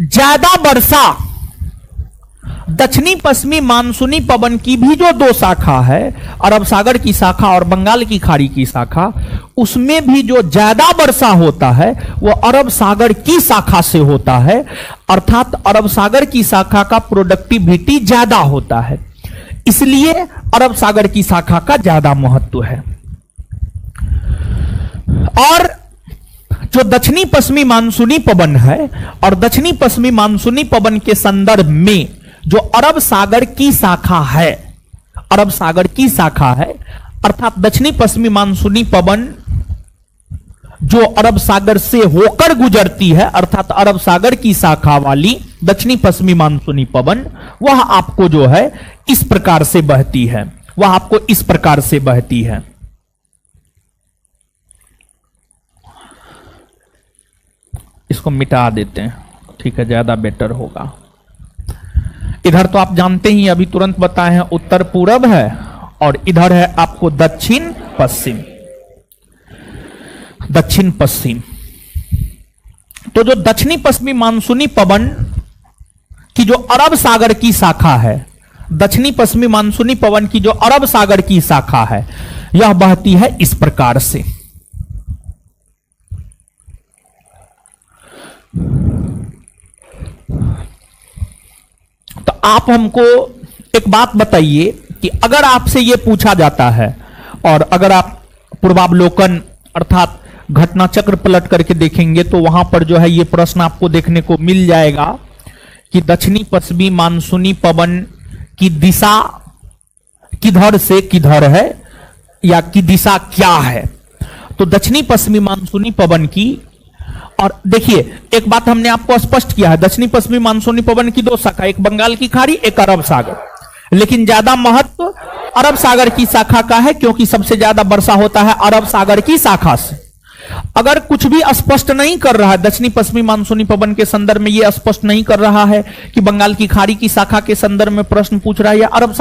ज्यादा वर्षा दक्षिणी पश्चिमी मानसूनी पवन की भी जो दो शाखा है, अरब सागर की शाखा और बंगाल की खाड़ी की शाखा, उसमें भी जो ज्यादा वर्षा होता है वो अरब सागर की शाखा से होता है। अर्थात अरब सागर की शाखा का प्रोडक्टिविटी ज्यादा होता है, इसलिए अरब सागर की शाखा का ज्यादा महत्व है। और जो दक्षिणी पश्चिमी मानसूनी पवन है और दक्षिणी पश्चिमी मानसूनी पवन के संदर्भ में जो अरब सागर की शाखा है, अरब सागर की शाखा है, अर्थात दक्षिणी पश्चिमी मानसूनी पवन जो अरब सागर से होकर गुजरती है, अर्थात अरब सागर की शाखा वाली दक्षिणी पश्चिमी मानसूनी पवन, वह आपको जो है इस प्रकार से बहती है, वह आपको इस प्रकार से बहती है। इसको मिटा देते हैं, ठीक है, ज्यादा बेटर होगा। इधर तो आप जानते ही, अभी तुरंत बताए हैं, उत्तर पूरब है और इधर है आपको दक्षिण पश्चिम, दक्षिण पश्चिम। तो जो दक्षिणी पश्चिमी मानसूनी पवन की जो अरब सागर की शाखा है, दक्षिणी पश्चिमी मानसूनी पवन की जो अरब सागर की शाखा है, यह बहती है इस प्रकार से। तो आप हमको एक बात बताइए कि अगर आपसे यह पूछा जाता है और अगर आप पूर्वावलोकन अर्थात घटना चक्र पलट करके देखेंगे तो वहां पर जो है यह प्रश्न आपको देखने को मिल जाएगा कि दक्षिणी पश्चिमी मानसूनी पवन की दिशा किधर से किधर है या की दिशा क्या है। तो दक्षिणी पश्चिमी मानसूनी पवन की, और देखिए एक बात हमने आपको स्पष्ट किया है, दक्षिणी पश्चिमी मानसूनी पवन की दो शाखा, एक बंगाल की खाड़ी, एक अरब सागर, लेकिन ज्यादा महत्व अरब सागर की शाखा का है क्योंकि सबसे ज्यादा वर्षा होता है अरब सागर की शाखा से। अगर कुछ भी स्पष्ट नहीं कर रहा है, दक्षिणी पश्चिमी मानसूनी पवन के संदर्भ में यह स्पष्ट नहीं कर रहा है कि बंगाल की खाड़ी की शाखा के संदर्भ में प्रश्न पूछ रहा है या अरब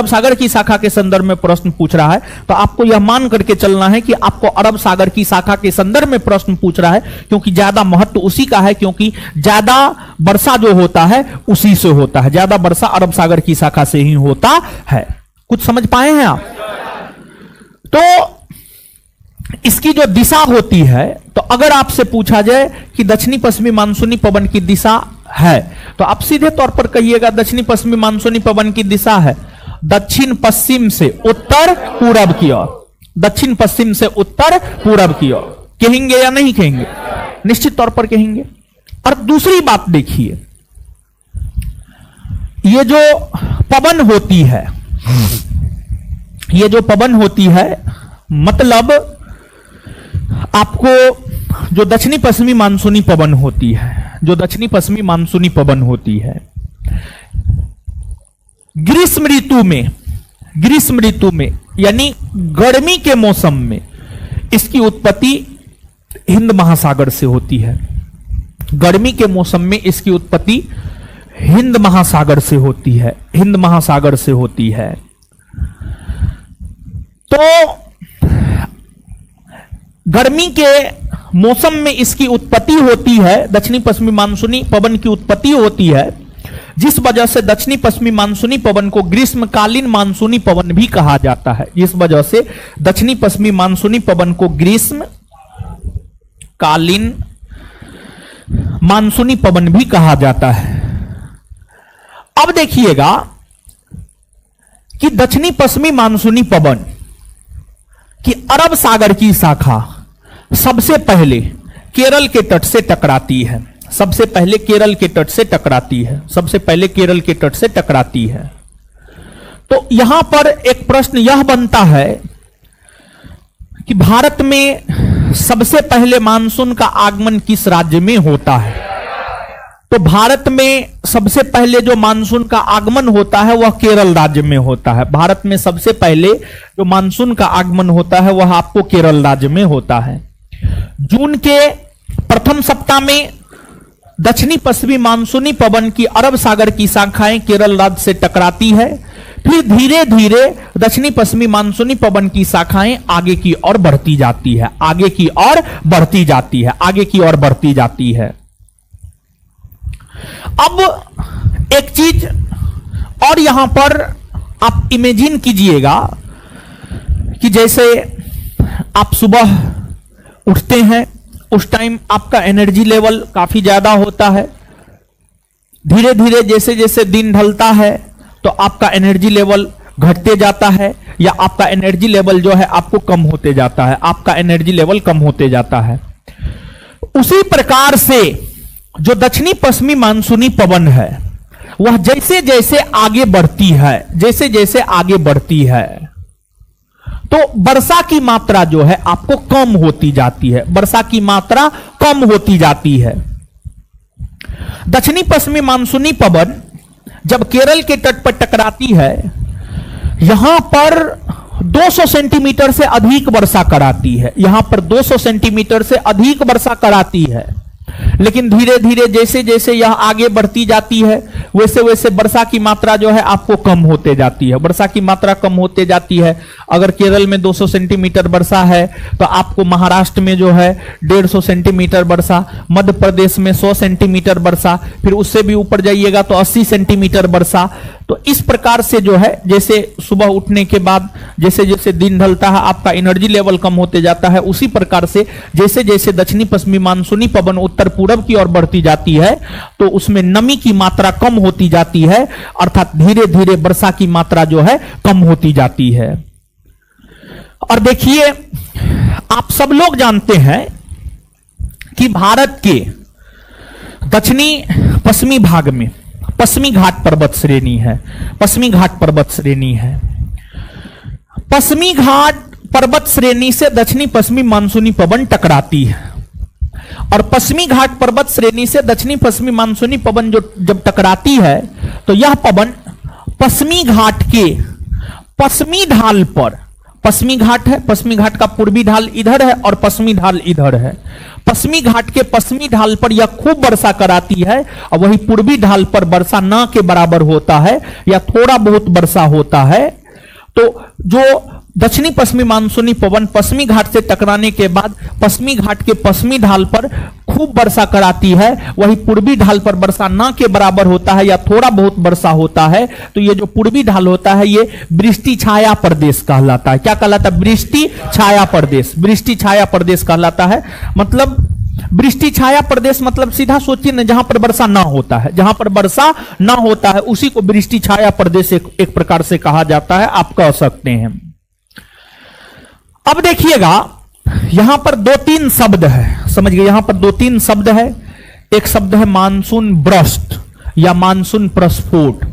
सागर की शाखा के संदर्भ में प्रश्न पूछ रहा है, तो आपको यह मान करके चलना है कि आपको अरब सागर की शाखा के संदर्भ में प्रश्न पूछ रहा है क्योंकि ज्यादा महत्व उसी का है, क्योंकि ज्यादा वर्षा जो होता है उसी से होता है, ज्यादा वर्षा अरब सागर की शाखा से ही होता है। कुछ समझ पाए हैं आप? तो इसकी जो दिशा होती है, तो अगर आपसे पूछा जाए कि दक्षिणी पश्चिमी मानसूनी पवन की दिशा है, तो आप सीधे तौर पर कहिएगा दक्षिणी पश्चिमी मानसूनी पवन की दिशा है दक्षिण पश्चिम से उत्तर पूरब की ओर, दक्षिण पश्चिम से उत्तर पूरब की ओर। कहेंगे या नहीं कहेंगे? निश्चित तौर पर कहेंगे। और दूसरी बात देखिए, ये जो पवन होती है, ये जो पवन होती है, मतलब आपको जो दक्षिणी पश्चिमी मानसूनी पवन होती है, जो दक्षिणी पश्चिमी मानसूनी पवन होती है, ग्रीष्म ऋतु में यानी गर्मी के मौसम में इसकी उत्पत्ति हिंद महासागर से होती है। गर्मी के मौसम में इसकी उत्पत्ति हिंद महासागर से होती है, हिंद महासागर से होती है। तो गर्मी के मौसम में इसकी उत्पत्ति होती है, दक्षिणी पश्चिमी मानसूनी पवन की उत्पत्ति होती है, जिस वजह से दक्षिणी पश्चिमी मानसूनी पवन को ग्रीष्मकालीन मानसूनी पवन भी कहा जाता है। इस वजह से दक्षिणी पश्चिमी मानसूनी पवन को ग्रीष्मकालीन मानसूनी पवन भी कहा जाता है। अब देखिएगा कि दक्षिणी पश्चिमी मानसूनी पवन की अरब सागर की शाखा सबसे पहले केरल के तट से टकराती है। सबसे पहले केरल के तट से टकराती है। सबसे पहले केरल के तट से टकराती है। तो यहां पर एक प्रश्न यह बनता है कि भारत में सबसे पहले मानसून का आगमन किस राज्य में होता है? तो भारत में सबसे पहले जो मानसून का आगमन होता है वह केरल राज्य में होता है। भारत में सबसे पहले जो मानसून का आगमन होता है वह आपको केरल राज्य में होता है। जून के प्रथम सप्ताह में दक्षिणी पश्चिमी मानसूनी पवन की अरब सागर की शाखाएं केरल राज्य से टकराती है। फिर धीरे धीरे दक्षिणी पश्चिमी मानसूनी पवन की शाखाएं आगे की ओर बढ़ती जाती है, आगे की ओर बढ़ती जाती है, आगे की ओर बढ़ती जाती है। अब एक चीज और यहां पर आप इमेजिन कीजिएगा कि जैसे आप सुबह उठते हैं, उस टाइम आपका एनर्जी लेवल काफी ज्यादा होता है। धीरे धीरे जैसे जैसे दिन ढलता है तो आपका एनर्जी लेवल घटते जाता है, या आपका एनर्जी लेवल जो है आपको कम होते जाता है, आपका एनर्जी लेवल कम होते जाता है। उसी प्रकार से जो दक्षिणी पश्चिमी मानसूनी पवन है वह जैसे जैसे आगे बढ़ती है, जैसे जैसे आगे बढ़ती है तो वर्षा की मात्रा जो है आपको कम होती जाती है, वर्षा की मात्रा कम होती जाती है। दक्षिणी पश्चिमी मानसूनी पवन जब केरल के तट पर टकराती है, यहां पर 200 सेंटीमीटर से अधिक वर्षा कराती है, यहां पर 200 सेंटीमीटर से अधिक वर्षा कराती है। लेकिन धीरे धीरे जैसे जैसे यह आगे बढ़ती जाती है वैसे वैसे वर्षा की मात्रा जो है आपको कम होते जाती है, वर्षा की मात्रा कम होते जाती है। अगर केरल में 200 सेंटीमीटर वर्षा है तो आपको महाराष्ट्र में जो है 150 सेंटीमीटर वर्षा, मध्य प्रदेश में 100 सेंटीमीटर वर्षा, फिर उससे भी ऊपर जाइएगा तो 80 सेंटीमीटर वर्षा। तो इस प्रकार से जो है जैसे सुबह उठने के बाद जैसे जैसे दिन ढलता है आपका एनर्जी लेवल कम होते जाता है, उसी प्रकार से जैसे जैसे दक्षिणी पश्चिमी मानसूनी पवन उत्तर पूर्व की ओर बढ़ती जाती है तो उसमें नमी की मात्रा कम होती जाती है, अर्थात धीरे धीरे वर्षा की मात्रा जो है कम होती जाती है। और देखिए आप सब लोग जानते हैं कि भारत के दक्षिणी पश्चिमी भाग में पश्चिमी घाट पर्वत श्रेणी है, पश्चिमी घाट पर्वत श्रेणी है। पश्चिमी घाट पर्वत श्रेणी से दक्षिणी पश्चिमी मानसूनी पवन टकराती है, और पश्चिमी घाट पर्वत श्रेणी से दक्षिणी पश्चिमी मानसूनी पवन जो जब टकराती है तो यह पवन पश्चिमी घाट के पश्चिमी ढाल पर, पश्चिमी घाट है, पश्चिमी घाट का पूर्वी ढाल इधर है और पश्चिमी ढाल इधर है, पश्चिमी घाट के पश्चिमी ढाल पर यह खूब वर्षा कराती है, और वही पूर्वी ढाल पर वर्षा न के बराबर होता है या थोड़ा बहुत वर्षा होता है। तो जो दक्षिणी पश्चिमी मानसूनी पवन पश्चिमी घाट से टकराने के बाद पश्चिमी घाट के पश्चिमी ढाल पर खूब वर्षा कराती है, वही पूर्वी ढाल पर वर्षा न के बराबर होता है या थोड़ा बहुत वर्षा होता है। तो ये जो पूर्वी ढाल होता है ये वृष्टि छाया प्रदेश कहलाता है। क्या कहलाता है? वृष्टि छाया प्रदेश, वृष्टि छाया प्रदेश कहलाता है। मतलब वृष्टि छाया प्रदेश मतलब सीधा सोचिए ना, जहां पर वर्षा ना होता है, जहां पर वर्षा ना होता है उसी को वृष्टि छाया प्रदेश एक प्रकार से कहा जाता है, आप कह सकते हैं। अब देखिएगा यहां पर 2-3 शब्द है, समझ गए, यहां पर 2-3 शब्द है। एक शब्द है मानसून ब्रस्ट या मानसून प्रस्फोट।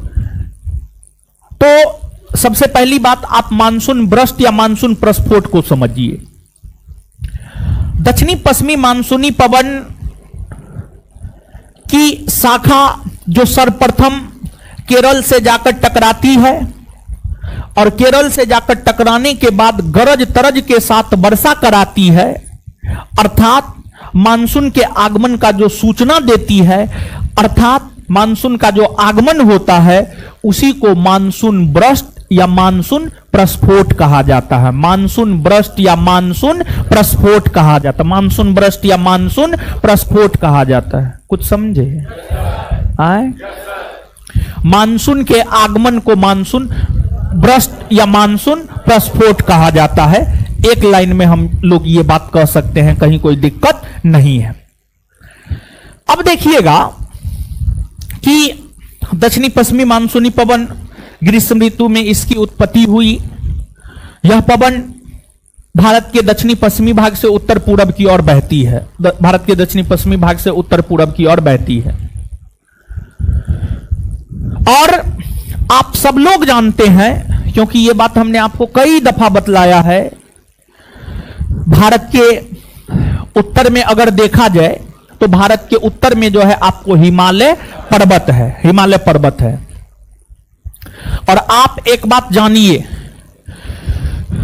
तो सबसे पहली बात आप मानसून ब्रस्ट या मानसून प्रस्फोट को समझिए। दक्षिणी पश्चिमी मानसूनी पवन की शाखा जो सर्वप्रथम केरल से जाकर टकराती है, और केरल से जाकर टकराने के बाद गरज तरज के साथ वर्षा कराती है, अर्थात मानसून के आगमन का जो सूचना देती है, अर्थात मानसून का जो आगमन होता है उसी को मानसून ब्रस्ट या मानसून प्रस्फोट कहा जाता है। मानसून ब्रस्ट या मानसून प्रस्फोट कहा जाता है, मानसून ब्रस्ट या मानसून प्रस्फोट कहा जाता है। कुछ समझे आए? मानसून के आगमन को मानसून ब्रस्ट या मानसून प्रस्फोट कहा जाता है। एक लाइन में हम लोग ये बात कह सकते हैं, कहीं कोई दिक्कत नहीं है। अब देखिएगा कि दक्षिणी पश्चिमी मानसूनी पवन ग्रीष्म ऋतु में इसकी उत्पत्ति हुई। यह पवन भारत के दक्षिणी पश्चिमी भाग से उत्तर पूरब की ओर बहती है। भारत के दक्षिणी पश्चिमी भाग से उत्तर पूरब की ओर बहती है। और आप सब लोग जानते हैं, क्योंकि यह बात हमने आपको कई दफा बतलाया है, भारत के उत्तर में अगर देखा जाए तो भारत के उत्तर में जो है आपको हिमालय पर्वत है, हिमालय पर्वत है। और आप एक बात जानिए,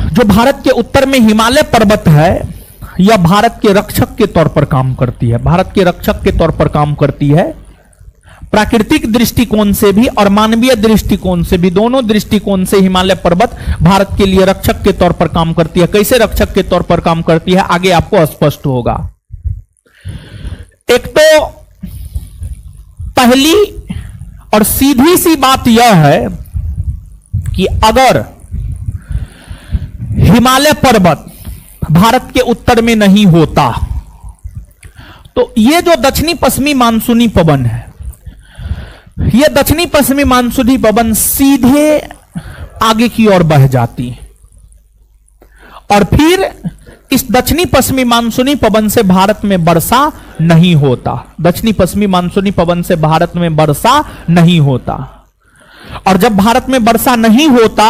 जो भारत के उत्तर में हिमालय पर्वत है, यह भारत के रक्षक के तौर पर काम करती है। भारत के रक्षक के तौर पर काम करती है। प्राकृतिक दृष्टिकोण से भी और मानवीय दृष्टिकोण से भी, दोनों दृष्टिकोण से हिमालय पर्वत भारत के लिए रक्षक के तौर पर काम करती है। कैसे रक्षक के तौर पर काम करती है, आगे आपको स्पष्ट होगा। एक तो पहली और सीधी सी बात यह है कि अगर हिमालय पर्वत भारत के उत्तर में नहीं होता तो ये जो दक्षिणी पश्चिमी मानसूनी पवन है, यह दक्षिणी पश्चिमी मानसूनी पवन सीधे आगे की ओर बह जाती और फिर इस दक्षिणी पश्चिमी मानसूनी पवन से भारत में वर्षा नहीं होता। दक्षिणी पश्चिमी मानसूनी पवन से भारत में वर्षा नहीं होता। और जब भारत में वर्षा नहीं होता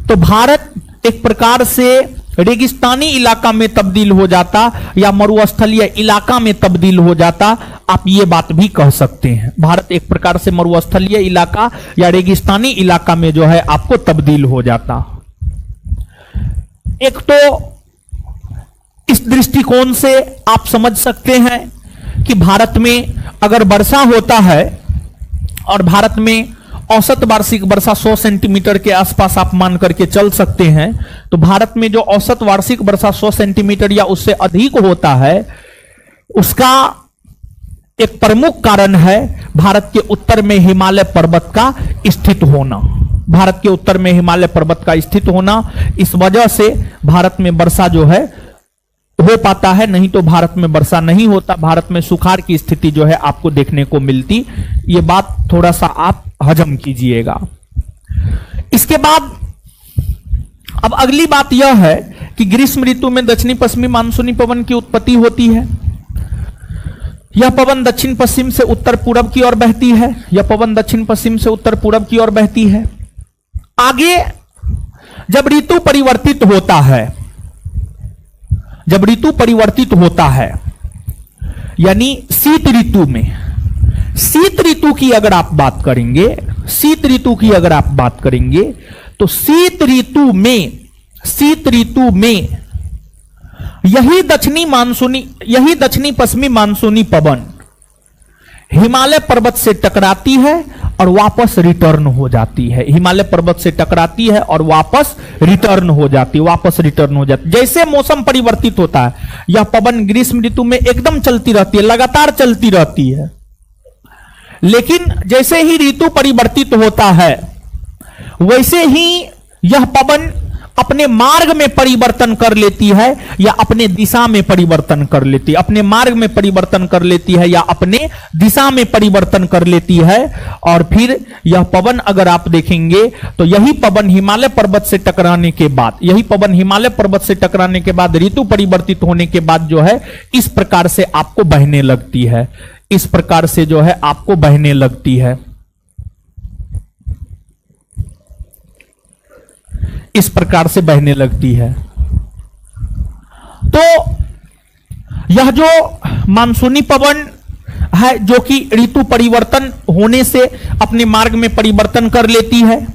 तो भारत एक प्रकार से रेगिस्तानी इलाका में तब्दील हो जाता या मरुस्थलीय इलाका में तब्दील हो जाता। आप ये बात भी कह सकते हैं, भारत एक प्रकार से मरुस्थलीय इलाका या रेगिस्तानी इलाका में जो है आपको तब्दील हो जाता। एक तो इस दृष्टिकोण से आप समझ सकते हैं कि भारत में अगर वर्षा होता है और भारत में औसत वार्षिक वर्षा 100 सेंटीमीटर के आसपास आप मान करके चल सकते हैं, तो भारत में जो औसत वार्षिक वर्षा 100 सेंटीमीटर या उससे अधिक होता है, उसका एक प्रमुख कारण है भारत के उत्तर में हिमालय पर्वत का स्थित होना। भारत के उत्तर में हिमालय पर्वत का स्थित होना, इस वजह से भारत में वर्षा जो है हो पाता है, नहीं तो भारत में वर्षा नहीं होता। भारत में सुखाड़ की स्थिति जो है आपको देखने को मिलती। ये बात थोड़ा सा आप हजम कीजिएगा। इसके बाद अब अगली बात यह है कि ग्रीष्म ऋतु में दक्षिणी पश्चिमी मानसूनी पवन की उत्पत्ति होती है। यह पवन दक्षिण पश्चिम से उत्तर पूरब की ओर बहती है। यह पवन दक्षिण पश्चिम से उत्तर पूरब की ओर बहती है। आगे जब ऋतु परिवर्तित होता है, जब ऋतु परिवर्तित होता है यानी शीत ऋतु में, शीत ऋतु की अगर आप बात करेंगे, शीत ऋतु की अगर आप बात करेंगे तो शीत ऋतु में यही दक्षिणी पश्चिमी मानसूनी पवन हिमालय पर्वत से टकराती है और वापस रिटर्न हो जाती है। हिमालय पर्वत से टकराती है और वापस रिटर्न हो जाती है, जैसे मौसम परिवर्तित होता है। यह पवन ग्रीष्म ऋतु में एकदम चलती रहती है, लगातार चलती रहती है। लेकिन जैसे ही ऋतु परिवर्तित होता है, वैसे ही यह पवन अपने मार्ग में परिवर्तन कर लेती है या अपने दिशा में परिवर्तन कर लेती है, अपने मार्ग में परिवर्तन कर लेती है या अपने दिशा में परिवर्तन कर लेती है। और फिर यह पवन अगर आप देखेंगे तो यही पवन हिमालय पर्वत से टकराने के बाद, यही पवन हिमालय पर्वत से टकराने के बाद, ऋतु परिवर्तित होने के बाद जो है इस प्रकार से आपको बहने लगती है, इस प्रकार से जो है आपको बहने लगती है, इस प्रकार से बहने लगती है। तो यह जो मानसूनी पवन है, जो कि ऋतु परिवर्तन होने से अपने मार्ग में परिवर्तन कर लेती है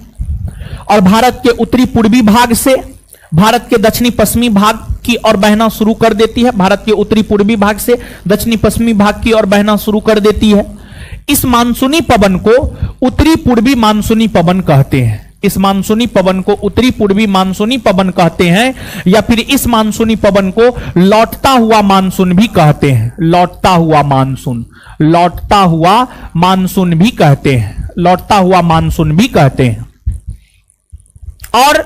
और भारत के उत्तरी पूर्वी भाग से भारत के दक्षिणी पश्चिमी भाग की ओर बहना शुरू कर देती है, भारत के उत्तरी पूर्वी भाग से दक्षिणी पश्चिमी भाग की ओर बहना शुरू कर देती है। इस मानसूनी पवन को उत्तरी पूर्वी मानसूनी पवन कहते हैं। इस मानसूनी पवन को उत्तरी पूर्वी मानसूनी पवन कहते हैं, या फिर इस मानसूनी पवन को लौटता हुआ मानसून भी कहते हैं। लौटता हुआ मानसून भी कहते हैं, लौटता हुआ मानसून भी कहते हैं। और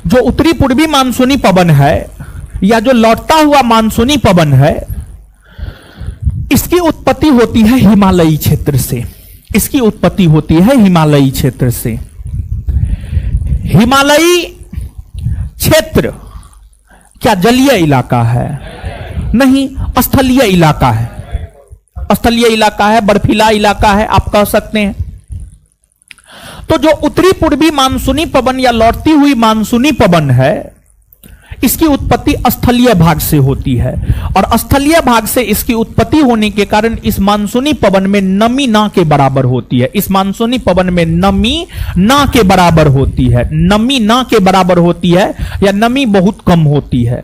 जो उत्तरी पूर्वी मानसूनी पवन है या जो लौटता हुआ मानसूनी पवन है, इसकी उत्पत्ति होती है हिमालयी क्षेत्र से। इसकी उत्पत्ति होती है हिमालयी क्षेत्र से। हिमालयी क्षेत्र क्या जलीय इलाका है? नहीं, स्थलीय इलाका है। स्थलीय इलाका है, बर्फीला इलाका है, आप कह सकते हैं। तो जो उत्तरी पूर्वी मानसूनी पवन या लौटती हुई मानसूनी पवन है, इसकी उत्पत्ति स्थलीय भाग से होती है। और स्थलीय भाग से इसकी उत्पत्ति होने के कारण इस मानसूनी पवन में नमी ना के बराबर होती है। इस मानसूनी पवन में नमी ना के बराबर होती है। नमी ना के बराबर होती है या नमी बहुत कम होती है।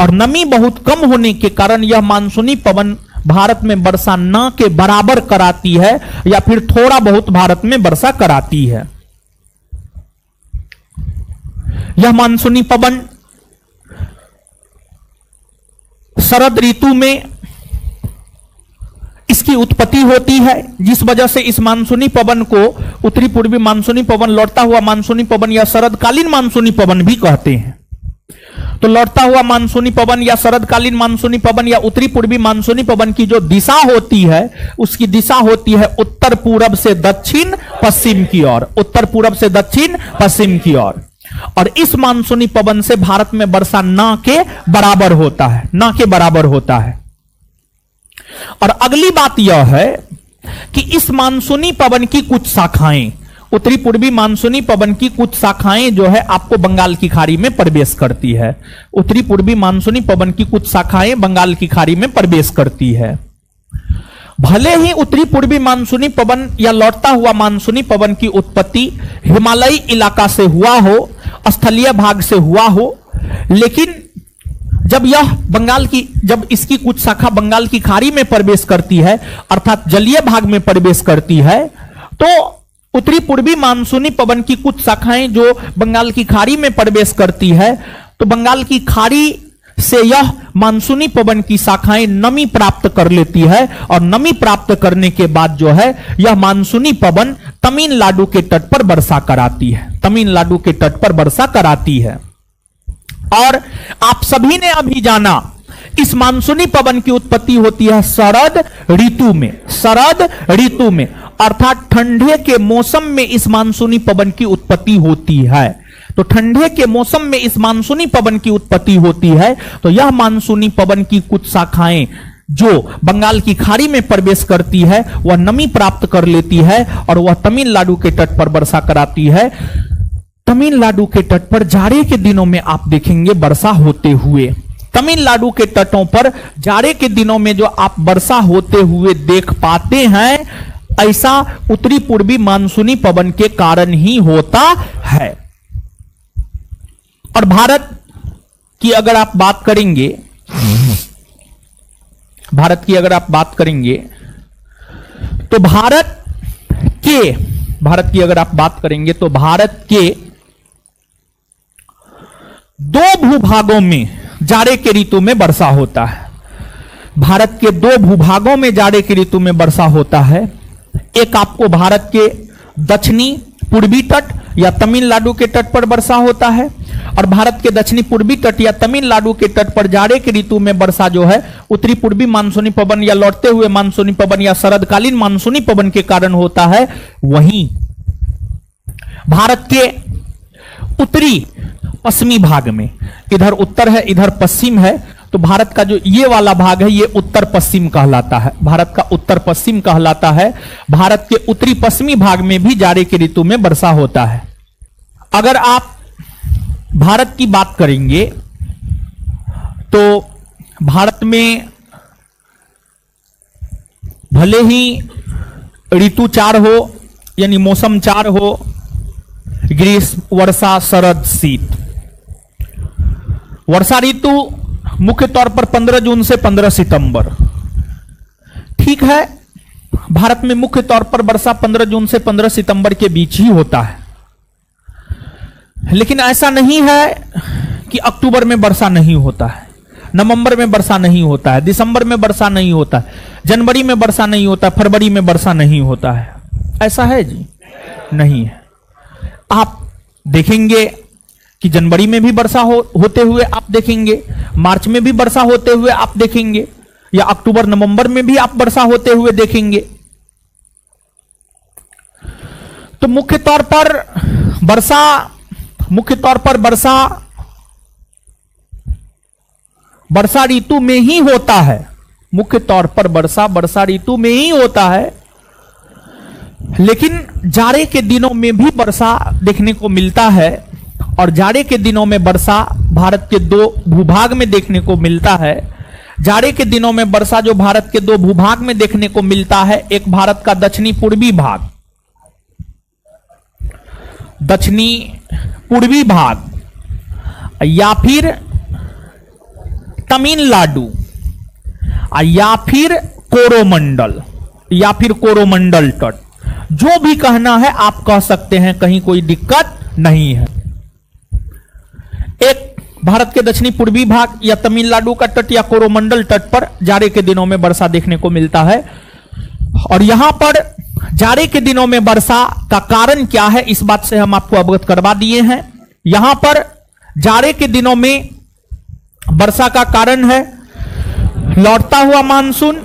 और नमी बहुत कम होने के कारण यह मानसूनी पवन भारत में वर्षा ना के बराबर कराती है या फिर थोड़ा बहुत भारत में वर्षा कराती है। यह मानसूनी पवन शरद ऋतु में इसकी उत्पत्ति होती है, जिस वजह से इस मानसूनी पवन को उत्तरी पूर्वी मानसूनी पवन, लौटता हुआ मानसूनी पवन या शरदकालीन मानसूनी पवन भी कहते हैं। तो लौटता हुआ मानसूनी पवन या शरदकालीन मानसूनी पवन या उत्तरी पूर्वी मानसूनी पवन की जो दिशा होती है, उसकी दिशा होती है उत्तर पूरब से दक्षिण पश्चिम की ओर। उत्तर पूरब से दक्षिण पश्चिम की ओर। और इस मानसूनी पवन से भारत में वर्षा ना के बराबर होता है। ना के बराबर होता है। और अगली बात यह है कि इस मानसूनी पवन की कुछ शाखाएं, उत्तरी पूर्वी मानसूनी पवन की कुछ शाखाएं जो है आपको बंगाल की खाड़ी में प्रवेश करती है। उत्तरी पूर्वी मानसूनी पवन की कुछ शाखाएं बंगाल की खाड़ी में प्रवेश करती है। भले ही उत्तरी पूर्वी मानसूनी पवन या लौटता हुआ मानसूनी पवन की उत्पत्ति हिमालयी इलाका से हुआ हो, स्थलीय भाग से हुआ हो, लेकिन जब इसकी कुछ शाखा बंगाल की खाड़ी में प्रवेश करती है, अर्थात जलीय भाग में प्रवेश करती है, तो उत्तरी पूर्वी मानसूनी पवन की कुछ शाखाएं जो बंगाल की खाड़ी में प्रवेश करती है, तो बंगाल की खाड़ी से यह मानसूनी पवन की शाखाएं नमी प्राप्त कर लेती है। और नमी प्राप्त करने के बाद जो है यह मानसूनी पवन तमिलनाडु के तट पर वर्षा कराती है। तमिलनाडु के तट पर वर्षा कराती है। और आप सभी ने अभी जाना, इस मानसूनी पवन की उत्पत्ति होती है शरद ऋतु में। शरद ऋतु में अर्थात ठंडे के मौसम में इस मानसूनी पवन की उत्पत्ति होती है। तो ठंडे के मौसम में इस मानसूनी पवन की उत्पत्ति होती है। तो यह मानसूनी पवन की कुछ शाखाएं जो बंगाल की खाड़ी में प्रवेश करती है, वह नमी प्राप्त कर लेती है और वह तमिलनाडु के तट पर वर्षा कराती है। तमिलनाडु के तट पर जाड़े के दिनों में आप देखेंगे वर्षा होते हुए। तमिलनाडु के तटों पर जाड़े के दिनों में जो आप वर्षा होते हुए देख पाते हैं, ऐसा उत्तरी पूर्वी मानसूनी पवन के कारण ही होता है। और भारत की अगर आप बात करेंगे, भारत की अगर आप बात करेंगे तो भारत की अगर आप बात करेंगे तो भारत के दो भूभागों में जाड़े के ऋतु में वर्षा होता है। भारत के दो भूभागों में जाड़े की ऋतु में वर्षा होता है। एक आपको भारत के दक्षिणी पूर्वी तट या तमिलनाडु के तट पर वर्षा होता है, और भारत के दक्षिणी पूर्वी तट या तमिलनाडु के तट पर जाड़े की ऋतु में वर्षा जो है उत्तरी पूर्वी मानसूनी पवन या लौटते हुए मानसूनी पवन या शरदकालीन मानसूनी पवन के कारण होता है। वहीं भारत के उत्तरी पश्चिमी भाग में, इधर उत्तर है इधर पश्चिम है, तो भारत का जो ये वाला भाग है ये उत्तर पश्चिम कहलाता है। भारत का उत्तर पश्चिम कहलाता है। भारत के उत्तरी पश्चिमी भाग में भी जाड़े की ऋतु में वर्षा होता है। अगर आप भारत की बात करेंगे तो भारत में भले ही ऋतु 4 हो, यानी मौसम 4 हो, ग्रीष्म, वर्षा, शरद, शीत। वर्षा ऋतु मुख्य तौर पर 15 जून से 15 सितंबर। ठीक है, भारत में मुख्य तौर पर वर्षा 15 जून से 15 सितंबर के बीच ही होता है। लेकिन ऐसा नहीं है कि अक्टूबर में वर्षा नहीं होता है, नवंबर में वर्षा नहीं होता है, दिसंबर में वर्षा नहीं होता है, जनवरी में वर्षा नहीं होता, फरवरी में वर्षा नहीं होता है। ऐसा है जी? नहीं है। आप देखेंगे कि जनवरी में भी वर्षा होते हुए आप देखेंगे, मार्च में भी वर्षा होते हुए आप देखेंगे, या अक्टूबर नवंबर में भी आप वर्षा होते हुए देखेंगे। तो मुख्य तौर पर वर्षा ऋतु में ही होता है। मुख्य तौर पर वर्षा ऋतु में ही होता है, लेकिन जाड़े के दिनों में भी वर्षा देखने को मिलता है। और जाड़े के दिनों में वर्षा भारत के दो भूभाग में देखने को मिलता है। जाड़े के दिनों में वर्षा जो भारत के दो भूभाग में देखने को मिलता है, एक भारत का दक्षिणी पूर्वी भाग, दक्षिणी पूर्वी भाग, या फिर तमिलनाडु, या फिर कोरोमंडल, या फिर कोरोमंडल तट, जो भी कहना है आप कह सकते हैं, कहीं कोई दिक्कत नहीं है। एक भारत के दक्षिणी पूर्वी भाग या तमिलनाडु का तट या कोरोमंडल तट पर जाड़े के दिनों में वर्षा देखने को मिलता है। और यहां पर जाड़े के दिनों में वर्षा का कारण क्या है, इस बात से हम आपको अवगत करवा दिए हैं। यहां पर जाड़े के दिनों में वर्षा का कारण है लौटता हुआ मानसून,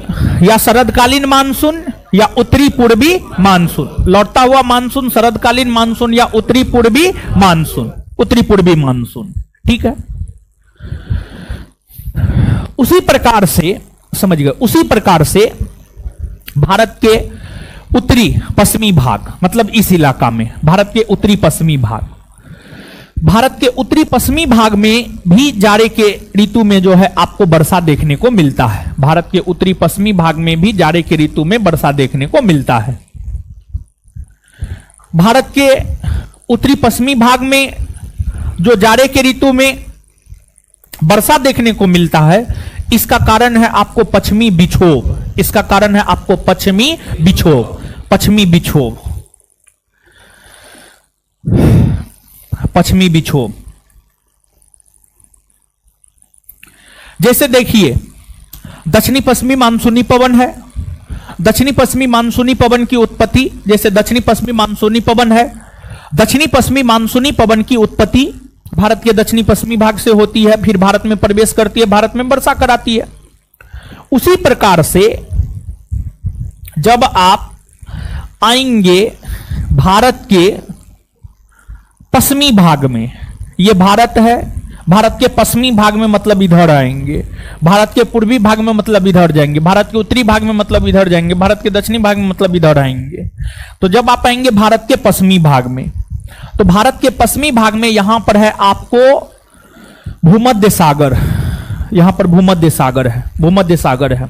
या शरदकालीन मानसून, या उत्तरी पूर्वी मानसून। लौटता हुआ मानसून, शरदकालीन मानसून, या उत्तरी पूर्वी मानसून, उत्तरी पूर्वी मानसून। ठीक है। उसी प्रकार से समझ गए, उसी प्रकार से भारत के उत्तरी पश्चिमी भाग, मतलब इस इलाका में भारत के उत्तरी पश्चिमी भाग, भारत के उत्तरी पश्चिमी भाग में भी जाड़े के ऋतु में जो है आपको वर्षा देखने को मिलता है। भारत के उत्तरी पश्चिमी भाग में भी जाड़े के ऋतु में वर्षा देखने को मिलता है। भारत के उत्तरी पश्चिमी भाग में जो जाड़े के ऋतु में वर्षा देखने को मिलता है, इसका कारण है आपको पश्चिमी विक्षोभ। इसका कारण है आपको पश्चिमी विक्षोभ, पश्चिमी विक्षोभ, पश्चिमी विक्षोभ। जैसे देखिए, दक्षिणी पश्चिमी मानसूनी पवन है। दक्षिणी पश्चिमी मानसूनी पवन की उत्पत्ति, जैसे दक्षिणी पश्चिमी मानसूनी पवन है, दक्षिणी पश्चिमी मानसूनी पवन की उत्पत्ति भारत के दक्षिणी पश्चिमी भाग से होती है, फिर भारत में प्रवेश करती है, भारत में वर्षा कराती है। उसी प्रकार से जब आप आएंगे भारत के पश्चिमी भाग में, ये भारत है, भारत के पश्चिमी भाग में मतलब इधर आएंगे, भारत के पूर्वी भाग में मतलब इधर जाएंगे, भारत के उत्तरी भाग में मतलब इधर जाएंगे, भारत के दक्षिणी भाग में मतलब इधर आएंगे। तो जब आप आएंगे भारत के पश्चिमी भाग में, तो भारत के पश्चिमी भाग में यहां पर है आपको भूमध्य सागर, यहां पर भूमध्य सागर है, भूमध्य सागर है।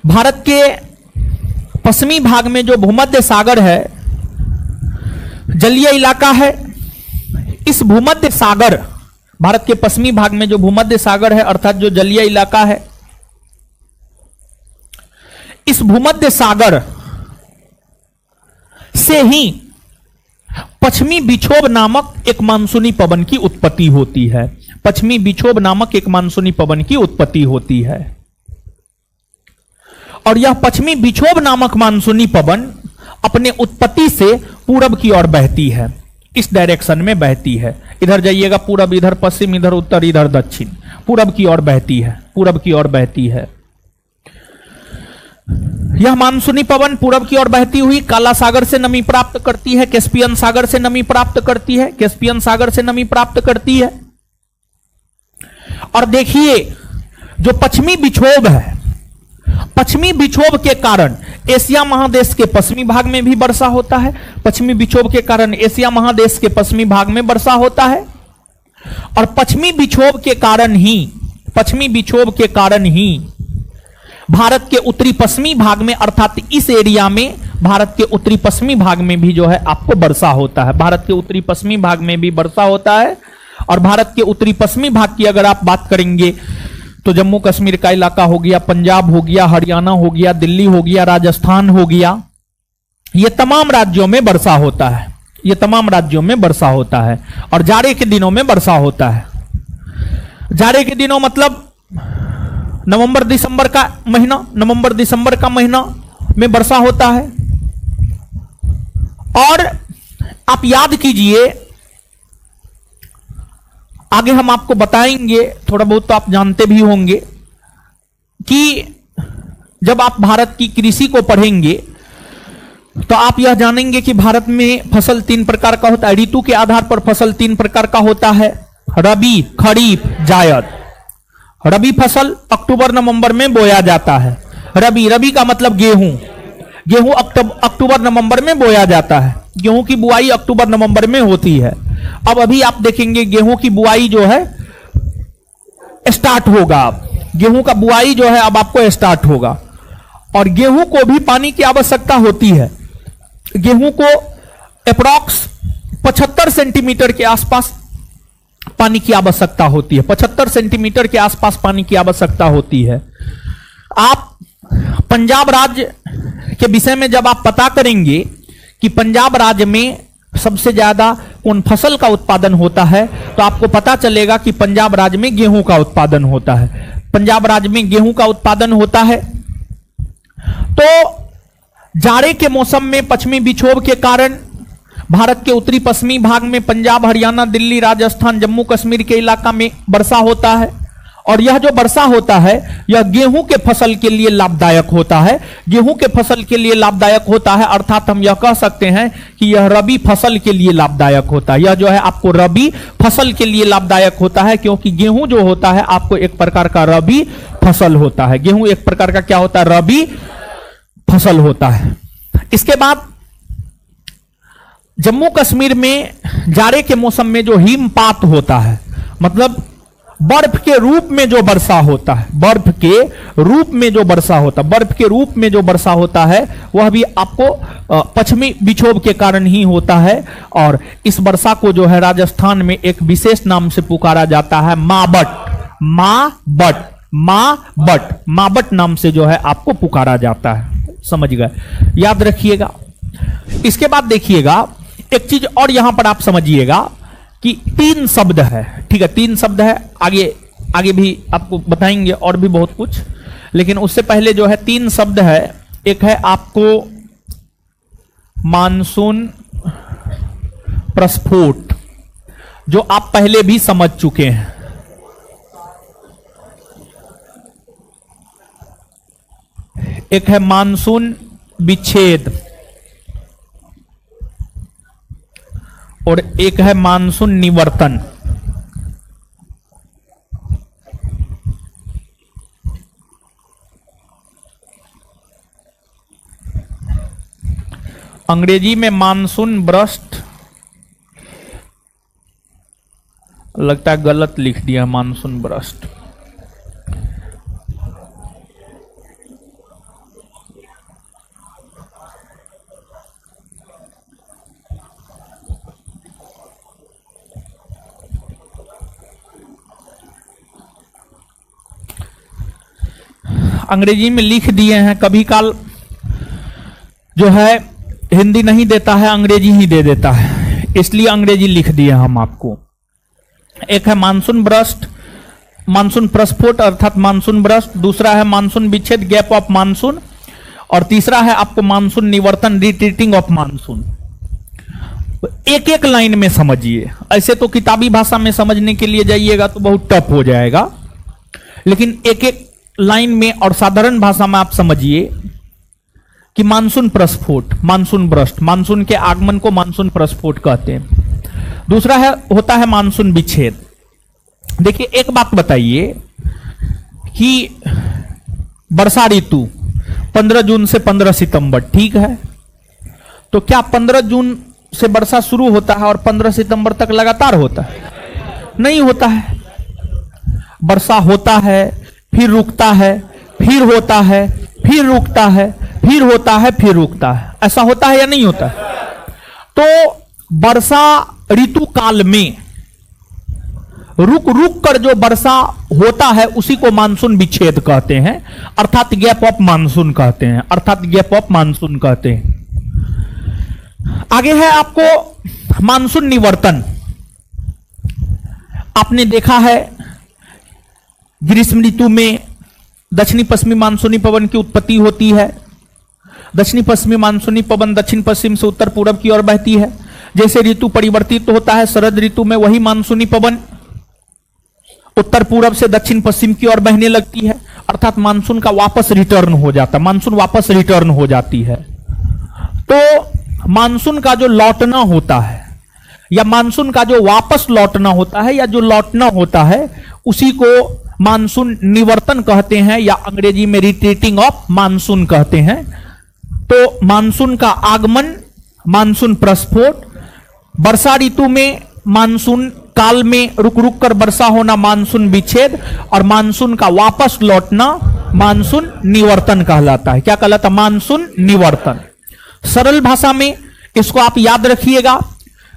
भारत के पश्चिमी भाग में जो भूमध्य सागर है, जलीय इलाका है। इस भूमध्य सागर, भारत के पश्चिमी भाग में जो भूमध्य सागर है, अर्थात जो जलीय इलाका है, इस भूमध्य सागर से ही पश्चिमी विक्षोभ नामक एक मानसूनी पवन की उत्पत्ति होती है। पश्चिमी विक्षोभ नामक एक मानसूनी पवन की उत्पत्ति होती है। और यह पश्चिमी विक्षोभ नामक मानसूनी पवन अपने उत्पत्ति से पूरब की ओर बहती है, इस डायरेक्शन में बहती है। इधर जाइएगा, पूरब, इधर पश्चिम, इधर उत्तर, इधर दक्षिण, पूरब की ओर बहती है, पूरब की ओर बहती है। यह मानसूनी पवन पूरब की ओर बहती हुई काला सागर से नमी प्राप्त करती है, कैस्पियन सागर से नमी प्राप्त करती है, कैस्पियन सागर से नमी प्राप्त करती है। और देखिए, जो पश्चिमी विक्षोभ है, पश्चिमी विक्षोभ के कारण एशिया महादेश के पश्चिमी भाग में भी वर्षा होता है। पश्चिमी विक्षोभ के कारण एशिया महादेश के पश्चिमी भाग में वर्षा होता है। और पश्चिमी विक्षोभ के कारण ही, पश्चिमी विक्षोभ के कारण ही भारत के उत्तरी पश्चिमी भाग में, अर्थात इस एरिया में, भारत के उत्तरी पश्चिमी भाग में भी जो है आपको वर्षा होता है। भारत के उत्तरी पश्चिमी भाग में भी वर्षा होता है। और भारत के उत्तरी पश्चिमी भाग की अगर आप बात करेंगे तो जम्मू कश्मीर का इलाका हो गया, पंजाब हो गया, हरियाणा हो गया, दिल्ली हो गया, राजस्थान हो गया, ये तमाम राज्यों में वर्षा होता है। ये तमाम राज्यों में वर्षा होता है। और जाड़े के दिनों में वर्षा होता है। जाड़े के दिनों मतलब नवंबर दिसंबर का महीना, नवंबर दिसंबर का महीना, में वर्षा होता है। और आप याद कीजिए, आगे हम आपको बताएंगे, थोड़ा बहुत तो आप जानते भी होंगे कि जब आप भारत की कृषि को पढ़ेंगे तो आप यह जानेंगे कि भारत में फसल 3 प्रकार का होता है। ऋतु के आधार पर फसल 3 प्रकार का होता है, रबी, खरीफ, जायद। रबी फसल अक्टूबर नवंबर में बोया जाता है। रबी का मतलब गेहूं। गेहूं अक्टूबर नवंबर में बोया जाता है। गेहूं की बुआई अक्टूबर नवंबर में होती है। अब अभी आप देखेंगे गेहूं की बुआई जो है स्टार्ट होगा। गेहूं का बुआई जो है अब आपको स्टार्ट होगा। और गेहूं को भी पानी की आवश्यकता होती है। गेहूं को अप्रॉक्स 75 सेंटीमीटर के आसपास पानी की आवश्यकता होती है। 75 सेंटीमीटर के आसपास पानी की आवश्यकता होती है। आप पंजाब राज्य के विषय में जब आप पता करेंगे कि पंजाब राज्य में सबसे ज्यादा कौन फसल का उत्पादन होता है, तो आपको पता चलेगा कि पंजाब राज्य में गेहूं का उत्पादन होता है। पंजाब राज्य में गेहूं का उत्पादन होता है। तो जाड़े के मौसम में पश्चिमी विक्षोभ के कारण भारत के उत्तरी पश्चिमी भाग में पंजाब, हरियाणा, दिल्ली, राजस्थान, जम्मू कश्मीर के इलाका में वर्षा होता है। और यह जो वर्षा होता है यह गेहूं के फसल के लिए लाभदायक होता है। गेहूं के फसल के लिए लाभदायक होता है, अर्थात हम यह कह सकते हैं कि यह रबी फसल के लिए लाभदायक होता है। यह जो है आपको रबी फसल के लिए लाभदायक होता है, क्योंकि गेहूं जो होता है आपको एक प्रकार का रबी फसल होता है। गेहूं एक प्रकार का क्या होता है? रबी फसल होता है। इसके बाद जम्मू कश्मीर में जाड़े के मौसम में जो हिमपात होता है, मतलब बर्फ के रूप में जो वर्षा होता है, बर्फ के रूप में जो वर्षा होता है, बर्फ के रूप में जो वर्षा होता है, वह भी आपको पश्चिमी विक्षोभ के कारण ही होता है। और इस वर्षा को जो है राजस्थान में एक विशेष नाम से पुकारा जाता है, माबट नाम से जो है आपको पुकारा जाता है। समझ गए? याद रखिएगा। इसके बाद देखिएगा एक चीज और यहां पर आप समझिएगा कि 3 शब्द है। ठीक है, 3 शब्द है। आगे भी आपको बताएंगे और भी बहुत कुछ, लेकिन उससे पहले जो है 3 शब्द है। एक है आपको मानसून प्रस्फोट, जो आप पहले भी समझ चुके हैं। एक है मानसून विच्छेद और एक है मानसून निवर्तन। अंग्रेजी में मानसून बर्स्ट, लगता है गलत लिख दिया, मानसून बर्स्ट। अंग्रेजी में लिख दिए हैं, कभी काल जो है हिंदी नहीं देता है, अंग्रेजी ही दे देता है, इसलिए अंग्रेजी लिख दिए हम आपको। एक है मानसून बर्स्ट, मानसून प्रस्फोट अर्थात मानसून बर्स्ट। दूसरा है मानसून विच्छेद, गैप ऑफ मानसून। और तीसरा है आपको मानसून निवर्तन, रिट्रीटिंग ऑफ मानसून। एक एक लाइन में समझिए। ऐसे तो किताबी भाषा में समझने के लिए जाइएगा तो बहुत टफ हो जाएगा, लेकिन एक एक लाइन में और साधारण भाषा में आप समझिए कि मानसून प्रस्फोट, मानसून बर्स्ट, मानसून के आगमन को मानसून प्रस्फोट कहते हैं। दूसरा है होता है मानसून विच्छेद। देखिए एक बात बताइए कि वर्षा ऋतु 15 जून से 15 सितंबर, ठीक है, तो क्या 15 जून से वर्षा शुरू होता है और 15 सितंबर तक लगातार होता है? नहीं होता है। वर्षा होता है, फिर रुकता है, फिर होता है, फिर रुकता है, फिर होता है, फिर रुकता है। ऐसा होता है या नहीं होता है? तो वर्षा ऋतु काल में रुक रुक कर जो वर्षा होता है उसी को मानसून विच्छेद कहते हैं, अर्थात गैप ऑफ मानसून कहते हैं, अर्थात गैप ऑफ मानसून कहते हैं। आगे है आपको मानसून निवर्तन। आपने देखा है ग्रीष्म ऋतु में दक्षिणी पश्चिमी मानसूनी पवन की उत्पत्ति होती है। दक्षिणी पश्चिमी मानसूनी पवन दक्षिण पश्चिम से उत्तर पूर्व की ओर बहती है। जैसे ऋतु परिवर्तित होता है, शरद ऋतु में वही मानसूनी पवन उत्तर पूर्व से दक्षिण पश्चिम की ओर बहने लगती है, अर्थात मानसून का वापस रिटर्न हो जाता है, मानसून वापस रिटर्न हो जाती है। तो मानसून का जो लौटना होता है या मानसून का जो वापस लौटना होता है या जो लौटना होता है उसी को मानसून निवर्तन कहते हैं या अंग्रेजी में रिट्रीटिंग ऑफ मानसून कहते हैं। तो मानसून का आगमन, मानसून प्रस्फोट, वर्षा ऋतु में मानसून काल में रुक रुक कर वर्षा होना मानसून विच्छेद, और मानसून का वापस लौटना मानसून निवर्तन कहलाता है। क्या कहलाता है? मानसून निवर्तन। सरल भाषा में इसको आप याद रखिएगा।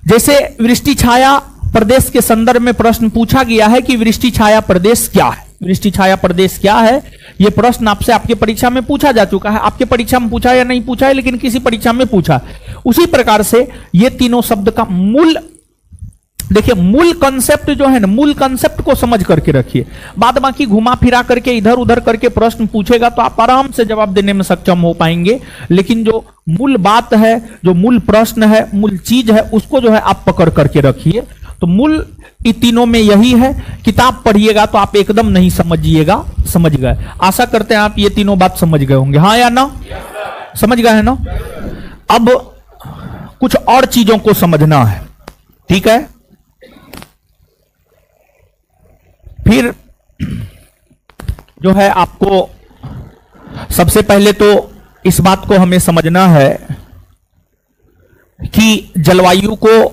जैसे वृष्टि छाया प्रदेश के संदर्भ में प्रश्न पूछा गया है कि वृष्टि छाया प्रदेश क्या है, वृष्टि छाया प्रदेश क्या है, यह प्रश्न आपसे आपके परीक्षा में पूछा जा चुका है। आपके परीक्षा में पूछा या नहीं पूछा है, लेकिन किसी परीक्षा में पूछा। उसी प्रकार से ये तीनों शब्द का मूल, देखिए मूल कंसेप्ट जो है ना, मूल कंसेप्ट को समझ करके रखिए। बाद बाकी घुमा फिरा करके इधर उधर करके प्रश्न पूछेगा तो आप आराम से जवाब देने में सक्षम हो पाएंगे, लेकिन जो मूल बात है, जो मूल प्रश्न है, मूल चीज है, उसको जो है आप पकड़ करके रखिए। तो मूल इन तीनों में यही है। किताब पढ़िएगा तो आप एकदम नहीं समझिएगा, समझ गए। आशा करते हैं आप ये तीनों बात समझ गए होंगे, हाँ या ना? समझ गए हैं ना? अब कुछ और चीजों को समझना है, ठीक है? फिर जो है आपको सबसे पहले तो इस बात को हमें समझना है कि जलवायु को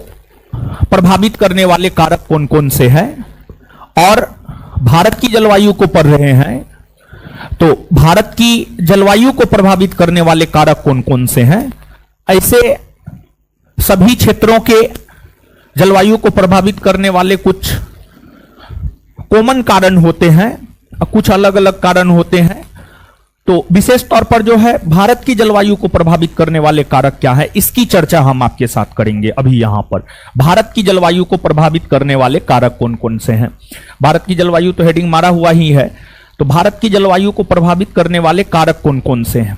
प्रभावित करने वाले कारक कौन कौन से हैं, और भारत की जलवायु को पढ़ रहे हैं तो भारत की जलवायु को प्रभावित करने वाले कारक कौन कौन से हैं। ऐसे सभी क्षेत्रों के जलवायु को प्रभावित करने वाले कुछ कॉमन कारण होते हैं, कुछ अलग अलग कारण होते हैं। तो विशेष तौर पर जो है भारत की जलवायु को प्रभावित करने वाले कारक क्या है, इसकी चर्चा हम आपके साथ करेंगे अभी यहां पर। भारत की जलवायु को प्रभावित करने वाले कारक कौन कौन से हैं। भारत की जलवायु तो हेडिंग मारा हुआ ही है, तो भारत की जलवायु को प्रभावित करने वाले कारक कौन कौन से हैं,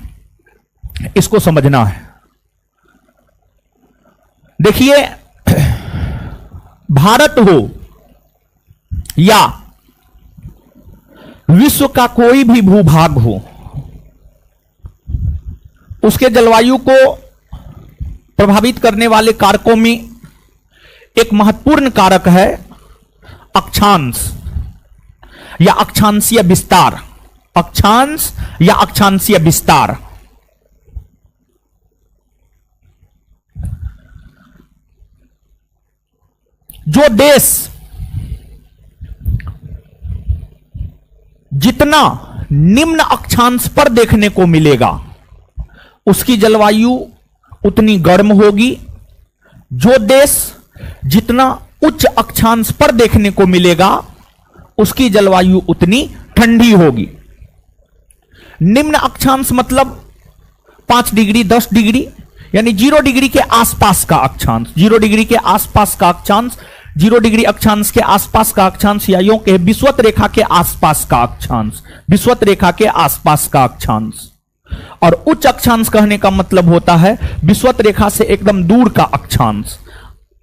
इसको समझना है। देखिए, भारत हो या विश्व का कोई भी भूभाग हो, उसके जलवायु को प्रभावित करने वाले कारकों में एक महत्वपूर्ण कारक है अक्षांश या अक्षांशीय विस्तार। अक्षांश या अक्षांशीय विस्तार। जो देश जितना निम्न अक्षांश पर देखने को मिलेगा उसकी जलवायु उतनी गर्म होगी। जो देश जितना उच्च अक्षांश पर देखने को मिलेगा उसकी जलवायु उतनी ठंडी होगी। निम्न अक्षांश मतलब 5 डिग्री 10 डिग्री, यानी 0 डिग्री के आसपास का अक्षांश, 0 डिग्री के आसपास का अक्षांश, 0 डिग्री अक्षांश के आसपास का अक्षांश, या यूं कहे विषुवत रेखा के आसपास का अक्षांश, विषुवत रेखा के आसपास का अक्षांश। और उच्च अक्षांश कहने का मतलब होता है विषुवत रेखा से एकदम दूर का अक्षांश,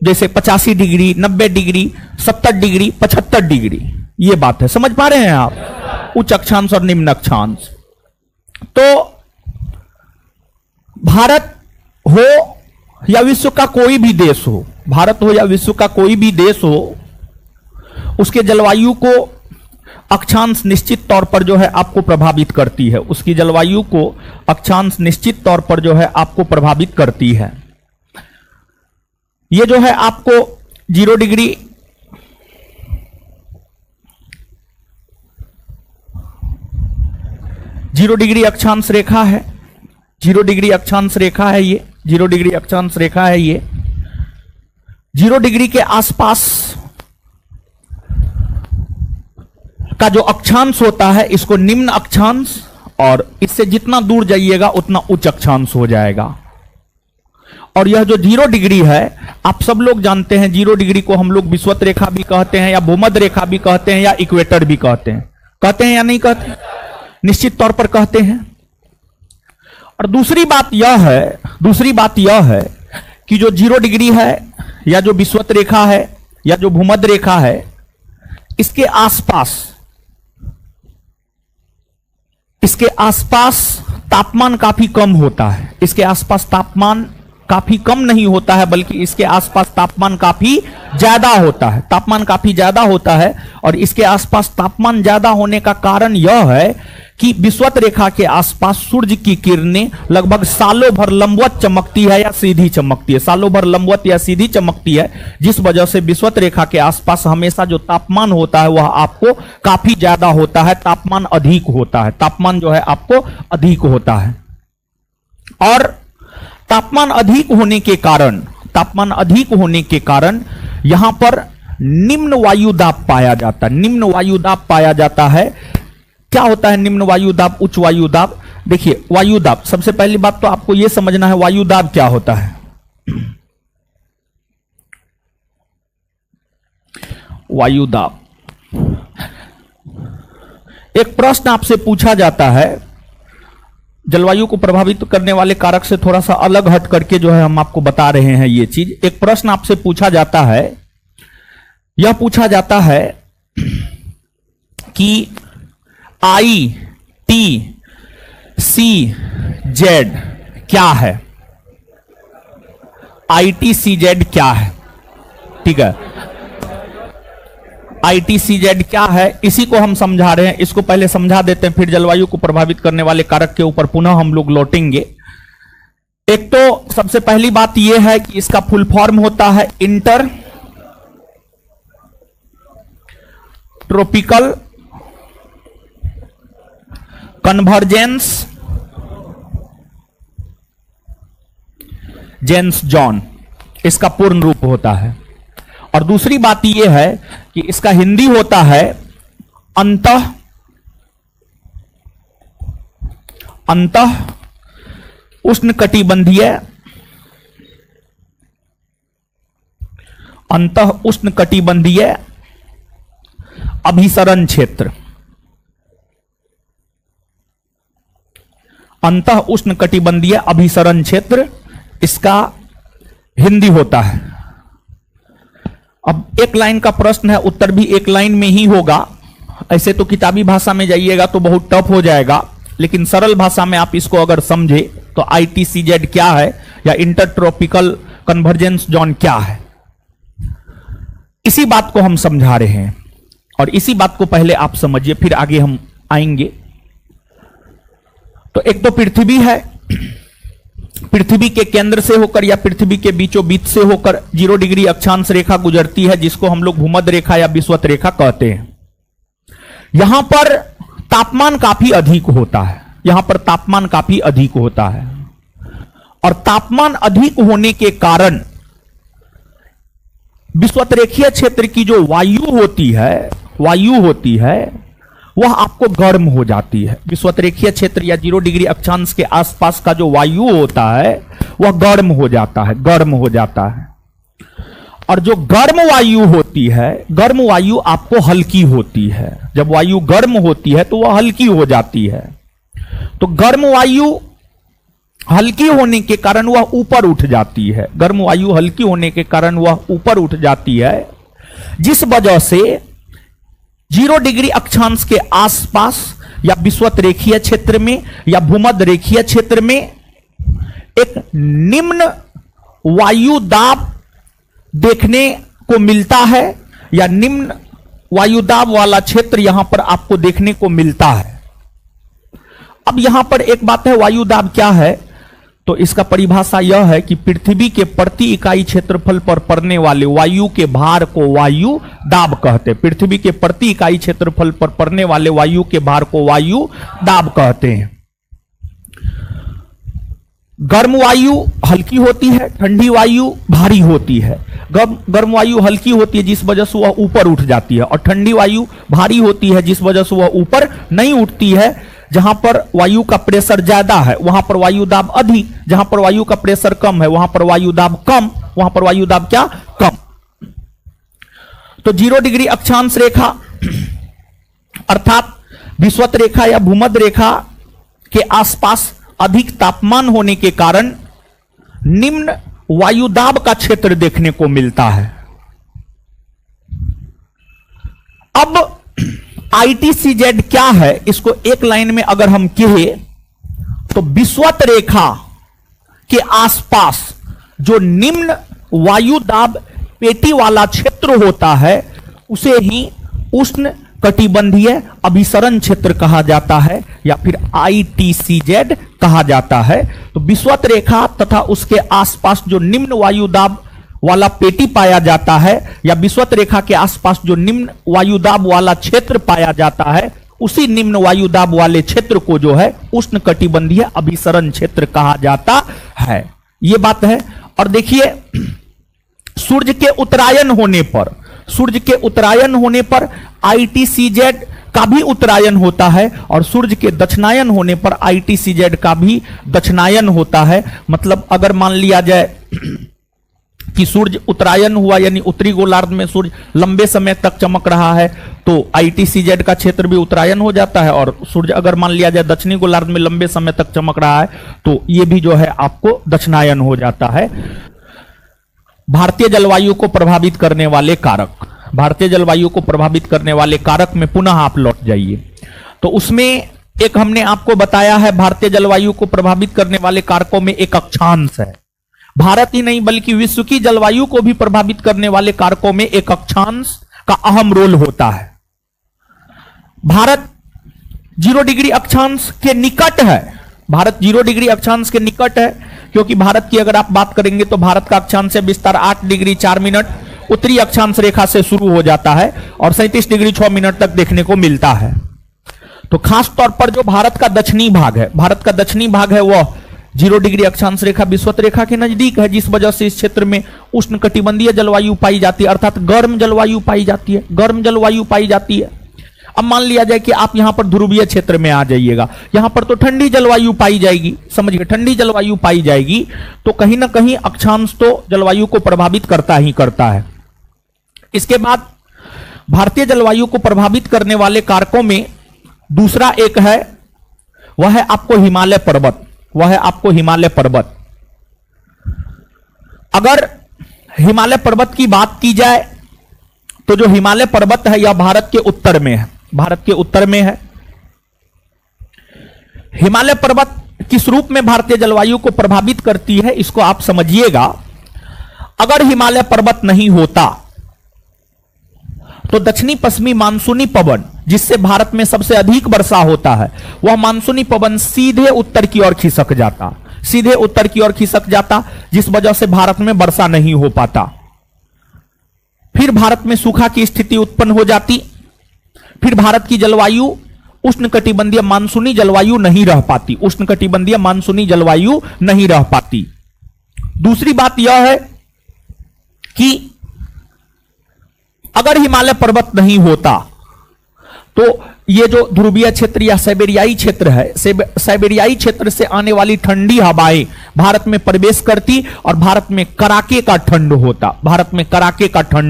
जैसे 85 डिग्री 90 डिग्री 70 डिग्री 75 डिग्री। ये बात है, समझ पा रहे हैं आप? उच्च अक्षांश और निम्न अक्षांश। तो भारत हो या विश्व का कोई भी देश हो, भारत हो या विश्व का कोई भी देश हो, उसके जलवायु को अक्षांश निश्चित तौर पर जो है आपको प्रभावित करती है। उसकी जलवायु को अक्षांश निश्चित तौर पर जो है आपको प्रभावित करती है। ये जो है आपको 0 डिग्री अक्षांश रेखा है, 0 डिग्री अक्षांश रेखा है ये, 0 डिग्री अक्षांश रेखा है ये। 0 डिग्री के आसपास का जो अक्षांश होता है इसको निम्न अक्षांश, और इससे जितना दूर जाइएगा उतना उच्च अक्षांश हो जाएगा। और यह जो 0 डिग्री है, आप सब लोग जानते हैं 0 डिग्री को हम लोग विषुवत रेखा भी कहते हैं, या भूमध्य रेखा भी कहते हैं, या इक्वेटर भी कहते हैं। कहते हैं या नहीं कहते? निश्चित तौर पर कहते हैं। और दूसरी बात यह है कि जो 0 डिग्री है या जो विषुवत रेखा है या जो भूमध्य रेखा है, इसके आसपास तापमान काफी कम होता है। इसके आसपास तापमान काफी कम नहीं होता है, बल्कि इसके आसपास तापमान काफी ज्यादा होता है। तापमान काफी ज्यादा होता है और इसके आसपास तापमान ज्यादा होने का कारण यह है कि विषुवत रेखा के आसपास सूर्य की किरणें लगभग सालों भर लंबवत चमकती है या सीधी चमकती है, सालों भर लंबवत या सीधी चमकती है, जिस वजह से विषुवत रेखा के आसपास हमेशा जो तापमान होता है वह आपको काफी ज्यादा होता है, तापमान अधिक होता है, तापमान जो है आपको अधिक होता है। और तापमान अधिक होने के कारण यहां पर निम्न वायु दाब पाया जाता है। क्या होता है निम्न वायु दाब, उच्च वायु दाब? देखिए, वायु दाब, सबसे पहली बात तो आपको यह समझना है वायु दाब क्या होता है। वायु दाब, एक प्रश्न आपसे पूछा जाता है, जलवायु को प्रभावित करने वाले कारक से थोड़ा सा अलग हट करके जो है हम आपको बता रहे हैं ये चीज। एक प्रश्न आपसे पूछा जाता है, यह पूछा जाता है कि ITCZ क्या है? ITCZ क्या है? ठीक है, ITCZ क्या है, इसी को हम समझा रहे हैं। इसको पहले समझा देते हैं, फिर जलवायु को प्रभावित करने वाले कारक के ऊपर पुनः हम लोग लौटेंगे। एक तो सबसे पहली बात यह है कि इसका फुल फॉर्म होता है इंटर ट्रॉपिकल कन्वर्जेंस जेंस जॉन, इसका पूर्ण रूप होता है। और दूसरी बात यह है कि इसका हिंदी होता है अंतः उष्णकटिबंधीय अभिसरण क्षेत्र। अंतः उष्णकटिबंधीय अभिसरण क्षेत्र इसका हिंदी होता है। अब एक लाइन का प्रश्न है, उत्तर भी एक लाइन में ही होगा। ऐसे तो किताबी भाषा में जाइएगा तो बहुत टफ हो जाएगा, लेकिन सरल भाषा में आप इसको अगर समझे तो ITCZ क्या है या इंटरट्रॉपिकल कन्वर्जेंस जोन क्या है, इसी बात को हम समझा रहे हैं। और इसी बात को पहले आप समझिए, फिर आगे हम आएंगे। तो एक तो पृथ्वी है, पृथ्वी के केंद्र से होकर या पृथ्वी के बीचों बीच से होकर 0 डिग्री अक्षांश रेखा गुजरती है, जिसको हम लोग भूमध्य रेखा या विषुवत रेखा कहते हैं। यहां पर तापमान काफी अधिक होता है, यहां पर तापमान काफी अधिक होता है। और तापमान अधिक होने के कारण विषुवत रेखीय क्षेत्र की जो वायु होती है वह आपको गर्म हो जाती है। विषुवत रेखीय क्षेत्र या 0 डिग्री अक्षांश के आसपास का जो वायु होता है वह गर्म हो जाता है। और जो गर्म वायु होती है, गर्म वायु आपको हल्की होती है। जब वायु गर्म होती है तो वह हल्की हो जाती है। तो गर्म वायु हल्की होने के कारण वह ऊपर उठ जाती है। गर्म वायु हल्की होने के कारण वह ऊपर उठ जाती है, जिस वजह से 0 डिग्री अक्षांश के आसपास या विषुवत रेखीय क्षेत्र में या भूमध्य रेखीय क्षेत्र में एक निम्न वायु दाब देखने को मिलता है, या निम्न वायु दाब वाला क्षेत्र यहां पर आपको देखने को मिलता है। अब यहां पर एक बात है, वायु दाब क्या है? तो इसका परिभाषा यह है कि पृथ्वी के प्रति इकाई क्षेत्रफल पर पड़ने वाले वायु के भार को वायु दाब कहते हैं। पृथ्वी के प्रति इकाई क्षेत्रफल पर पड़ने वाले वायु के भार को वायु दाब कहते हैं। गर्म वायु हल्की होती है, ठंडी वायु भारी होती है। गर्म वायु हल्की होती है जिस वजह से वह ऊपर उठ जाती है, और ठंडी वायु भारी होती है जिस वजह से वह ऊपर नहीं उठती है। जहां पर वायु का प्रेशर ज्यादा है वहां पर वायु दाब अधिक, जहां पर वायु का प्रेशर कम है वहां पर वायु दाब कम, वहां पर वायु दाब क्या कम। तो 0 डिग्री अक्षांश रेखा अर्थात विषुवत रेखा या भूमध्य रेखा के आसपास अधिक तापमान होने के कारण निम्न वायुदाब का क्षेत्र देखने को मिलता है। अब ITCZ क्या है, इसको एक लाइन में अगर हम कहें तो विषुवत रेखा के आसपास जो निम्न वायुदाब पेटी वाला क्षेत्र होता है उसे ही उष्ण कटिबंधीय अभिसरण क्षेत्र कहा जाता है या फिर ITCZ कहा जाता है। तो विषुवत रेखा तथा उसके आसपास जो निम्न वायुदाब वाला पेटी पाया जाता है या विषुवत रेखा के आसपास जो निम्न वायुदाब वाला क्षेत्र पाया जाता है, उसी निम्न वायुदाब वाले क्षेत्र को जो है उष्ण कटिबंधीय अभिसरण क्षेत्र कहा जाता है। यह बात है। और देखिए, सूर्य के उत्तरायण होने पर ITCZ का भी उत्तरायण होता है और सूर्य के दक्षिणायन होने पर ITCZ का भी दक्षिणायन होता है। मतलब अगर मान लिया जाए कि सूर्य उत्तरायण हुआ यानी उत्तरी गोलार्ध में सूर्य लंबे समय तक चमक रहा है तो ITCZ का क्षेत्र भी उत्तरायण हो जाता है, और सूर्य अगर मान लिया जाए दक्षिणी गोलार्ध में लंबे समय तक चमक रहा है तो यह भी जो है आपको दक्षिणायन हो जाता है। भारतीय जलवायु को प्रभावित करने वाले कारक, भारतीय जलवायु को प्रभावित करने वाले कारक में पुनः आप लौट जाइए। तो उसमें एक हमने आपको बताया है, भारतीय जलवायु को प्रभावित करने वाले कारकों में एक अक्षांश है। भारत ही नहीं बल्कि विश्व की जलवायु को भी प्रभावित करने वाले कारकों में एक अक्षांश का अहम रोल होता है। भारत 0 डिग्री अक्षांश के निकट है, भारत 0 डिग्री अक्षांश के निकट है, क्योंकि भारत की अगर आप बात करेंगे तो भारत का अक्षांश विस्तार 8 डिग्री 4 मिनट उत्तरी अक्षांश रेखा से शुरू हो जाता है और 37 डिग्री 6 मिनट तक देखने को मिलता है। तो खास तौर पर जो भारत का दक्षिणी भाग है वह 0 डिग्री अक्षांश रेखा विषुवत रेखा के नजदीक है, जिस वजह से इस क्षेत्र में उष्ण कटिबंधीय जलवायु पाई जाती है, अर्थात गर्म जलवायु पाई जाती है। अब मान लिया जाए कि आप यहां पर ध्रुवीय क्षेत्र में आ जाइएगा, यहां पर तो ठंडी जलवायु पाई जाएगी, समझिए ठंडी जलवायु पाई जाएगी, तो कहीं ना कहीं अक्षांश तो जलवायु को प्रभावित करता ही करता है। इसके बाद भारतीय जलवायु को प्रभावित करने वाले कारकों में दूसरा एक है, वह है आपको हिमालय पर्वत। अगर हिमालय पर्वत की बात की जाए तो जो हिमालय पर्वत है यह भारत के उत्तर में है। हिमालय पर्वत किस रूप में भारतीय जलवायु को प्रभावित करती है इसको आप समझिएगा। अगर हिमालय पर्वत नहीं होता तो दक्षिणी पश्चिमी मानसूनी पवन जिससे भारत में सबसे अधिक वर्षा होता है, वह मानसूनी पवन सीधे उत्तर की ओर खिसक जाता, जिस वजह से भारत में वर्षा नहीं हो पाता। फिर भारत में सूखा की स्थिति उत्पन्न हो जाती, फिर भारत की जलवायु उष्णकटिबंधीय मानसूनी जलवायु नहीं रह पाती। दूसरी बात यह है कि अगर हिमालय पर्वत नहीं होता तो ये जो ध्रुवीय क्षेत्र या साइबेरियाई क्षेत्र है, साइबेरियाई क्षेत्र से आने वाली ठंडी हवाएं भारत में प्रवेश करती और भारत में कड़ाके का ठंड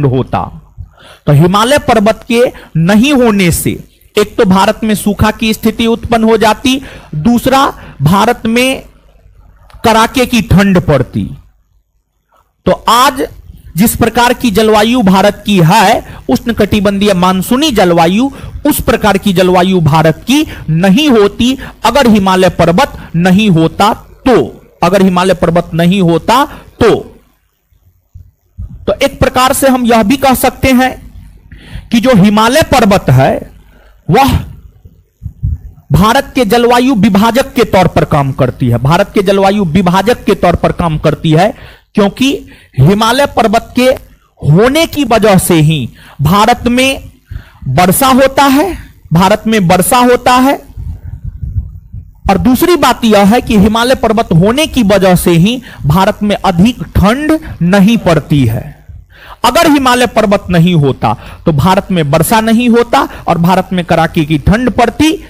होता। तो हिमालय पर्वत के नहीं होने से एक तो भारत में सूखा की स्थिति उत्पन्न हो जाती, दूसरा भारत में कड़ाके की ठंड पड़ती। तो आज जिस प्रकार की जलवायु भारत की है उष्णकटिबंधीय मानसूनी जलवायु, उस प्रकार की जलवायु भारत की नहीं होती अगर हिमालय पर्वत नहीं होता तो एक प्रकार से हम यह भी कह सकते हैं कि जो हिमालय पर्वत है वह भारत के जलवायु विभाजक के तौर पर काम करती है, क्योंकि हिमालय पर्वत के होने की वजह से ही भारत में वर्षा होता है। और दूसरी बात यह है कि हिमालय पर्वत होने की वजह से ही भारत में अधिक ठंड नहीं पड़ती है। अगर हिमालय पर्वत नहीं होता तो भारत में वर्षा नहीं होता और भारत में कड़ाके की ठंड पड़ती।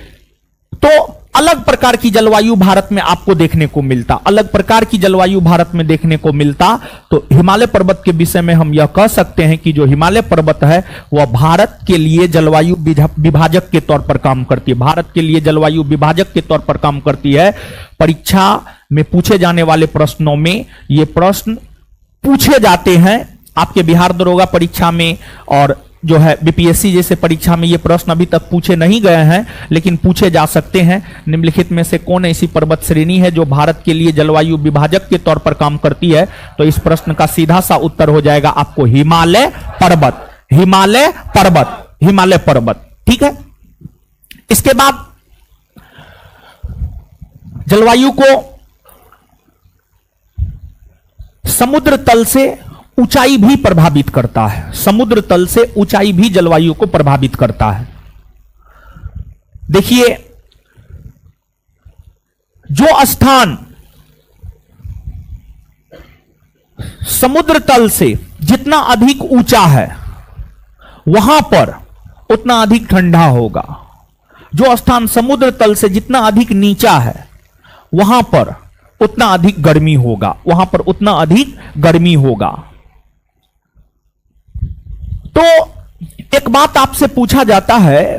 तो अलग प्रकार की जलवायु भारत में आपको देखने को मिलता, अलग प्रकार की जलवायु भारत में देखने को मिलता। तो हिमालय पर्वत के विषय में हम यह कह सकते हैं कि जो हिमालय पर्वत है वह भारत के लिए जलवायु विभाजक के तौर पर काम करती है, भारत के लिए जलवायु विभाजक के तौर पर काम करती है। परीक्षा में पूछे जाने वाले प्रश्नों में ये प्रश्न पूछे जाते हैं, आपके बिहार दरोगा परीक्षा में और जो है बीपीएससी जैसे परीक्षा में ये प्रश्न अभी तक पूछे नहीं गए हैं, लेकिन पूछे जा सकते हैं। निम्नलिखित में से कौन ऐसी पर्वत श्रेणी है जो भारत के लिए जलवायु विभाजक के तौर पर काम करती है? तो इस प्रश्न का सीधा सा उत्तर हो जाएगा आपको हिमालय पर्वत, हिमालय पर्वत, हिमालय पर्वत। ठीक है। इसके बाद जलवायु को समुद्र तल से ऊंचाई भी प्रभावित करता है, समुद्र तल से ऊंचाई भी जलवायु को प्रभावित करता है। देखिए, जो स्थान समुद्र तल से जितना अधिक ऊंचा है वहां पर उतना अधिक ठंडा होगा, जो स्थान समुद्र तल से जितना अधिक नीचा है वहां पर उतना अधिक गर्मी होगा, वहां पर उतना अधिक गर्मी होगा। तो एक बात आपसे पूछा जाता है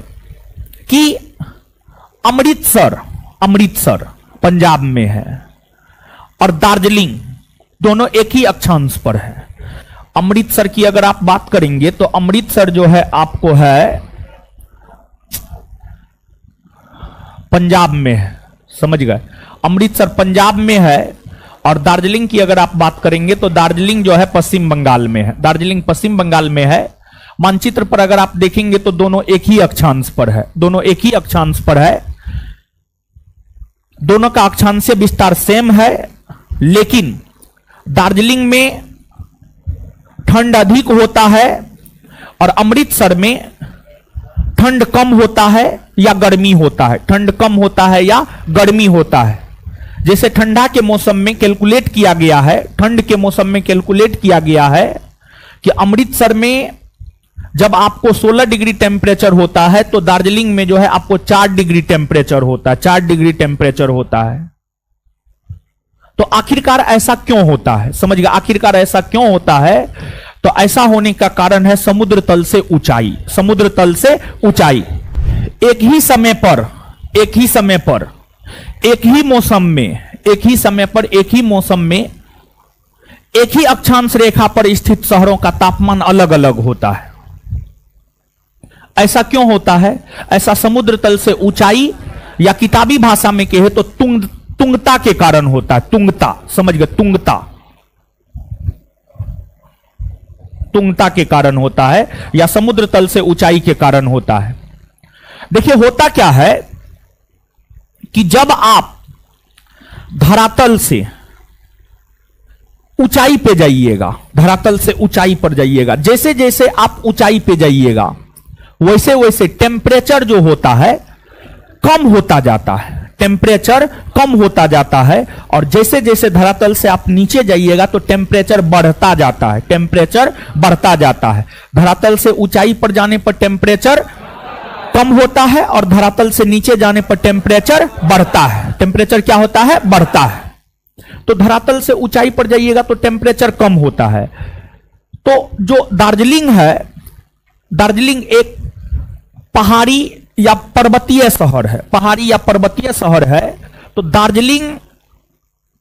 कि अमृतसर, अमृतसर पंजाब में है और दार्जिलिंग दोनों एक ही अक्षांश पर है। अमृतसर की अगर आप बात करेंगे तो अमृतसर जो है आपको है पंजाब में है, समझ गए? अमृतसर पंजाब में है और दार्जिलिंग की अगर आप बात करेंगे तो दार्जिलिंग जो है पश्चिम बंगाल में है, दार्जिलिंग पश्चिम बंगाल में है। मानचित्र पर अगर आप देखेंगे तो दोनों एक ही अक्षांश पर है, दोनों एक ही अक्षांश पर है, दोनों का अक्षांशीय विस्तार सेम है, लेकिन दार्जिलिंग में ठंड अधिक होता है और अमृतसर में ठंड कम होता है या गर्मी होता है, ठंड कम होता है या गर्मी होता है। जैसे ठंडा के मौसम में कैलकुलेट किया गया है, ठंड के मौसम में कैलकुलेट किया गया है कि अमृतसर में जब आपको 16 डिग्री टेम्परेचर होता है तो दार्जिलिंग में जो है आपको 4 डिग्री टेम्परेचर होता है, 4 डिग्री टेम्परेचर होता है। तो आखिरकार ऐसा क्यों होता है? समझ गए? आखिरकार ऐसा क्यों होता है? तो ऐसा होने का कारण है समुद्र तल से ऊंचाई, समुद्र तल से ऊंचाई। एक ही समय पर, एक ही समय पर, एक ही मौसम में, एक ही समय पर, एक ही मौसम में एक ही अक्षांश रेखा पर स्थित शहरों का तापमान अलग अलग होता है। ऐसा क्यों होता है? ऐसा समुद्र तल से ऊंचाई या किताबी भाषा में कहे तो तुंगता के कारण होता है। तुंगता, समझ गए? तुंगता, तुंगता के कारण होता है या समुद्र तल से ऊंचाई के कारण होता है। देखिए, होता क्या है कि जब आप धरातल से ऊंचाई पे जाइएगा, धरातल से ऊंचाई पर जाइएगा, जैसे जैसे आप ऊंचाई पे जाइएगा वैसे वैसे टेम्परेचर जो होता है कम होता जाता है, टेम्परेचर कम होता जाता है। और जैसे जैसे धरातल से आप नीचे जाइएगा तो टेम्परेचर बढ़ता जाता है, टेम्परेचर बढ़ता जाता है। धरातल से ऊंचाई पर जाने पर टेम्परेचर कम होता है और धरातल से नीचे जाने पर टेम्परेचर बढ़ता है। टेम्परेचर क्या होता है? बढ़ता है। तो धरातल से ऊंचाई पर जाइएगा तो टेम्परेचर कम होता है। तो जो दार्जिलिंग है, दार्जिलिंग एक पहाड़ी या पर्वतीय शहर है, पहाड़ी या पर्वतीय शहर है। तो दार्जिलिंग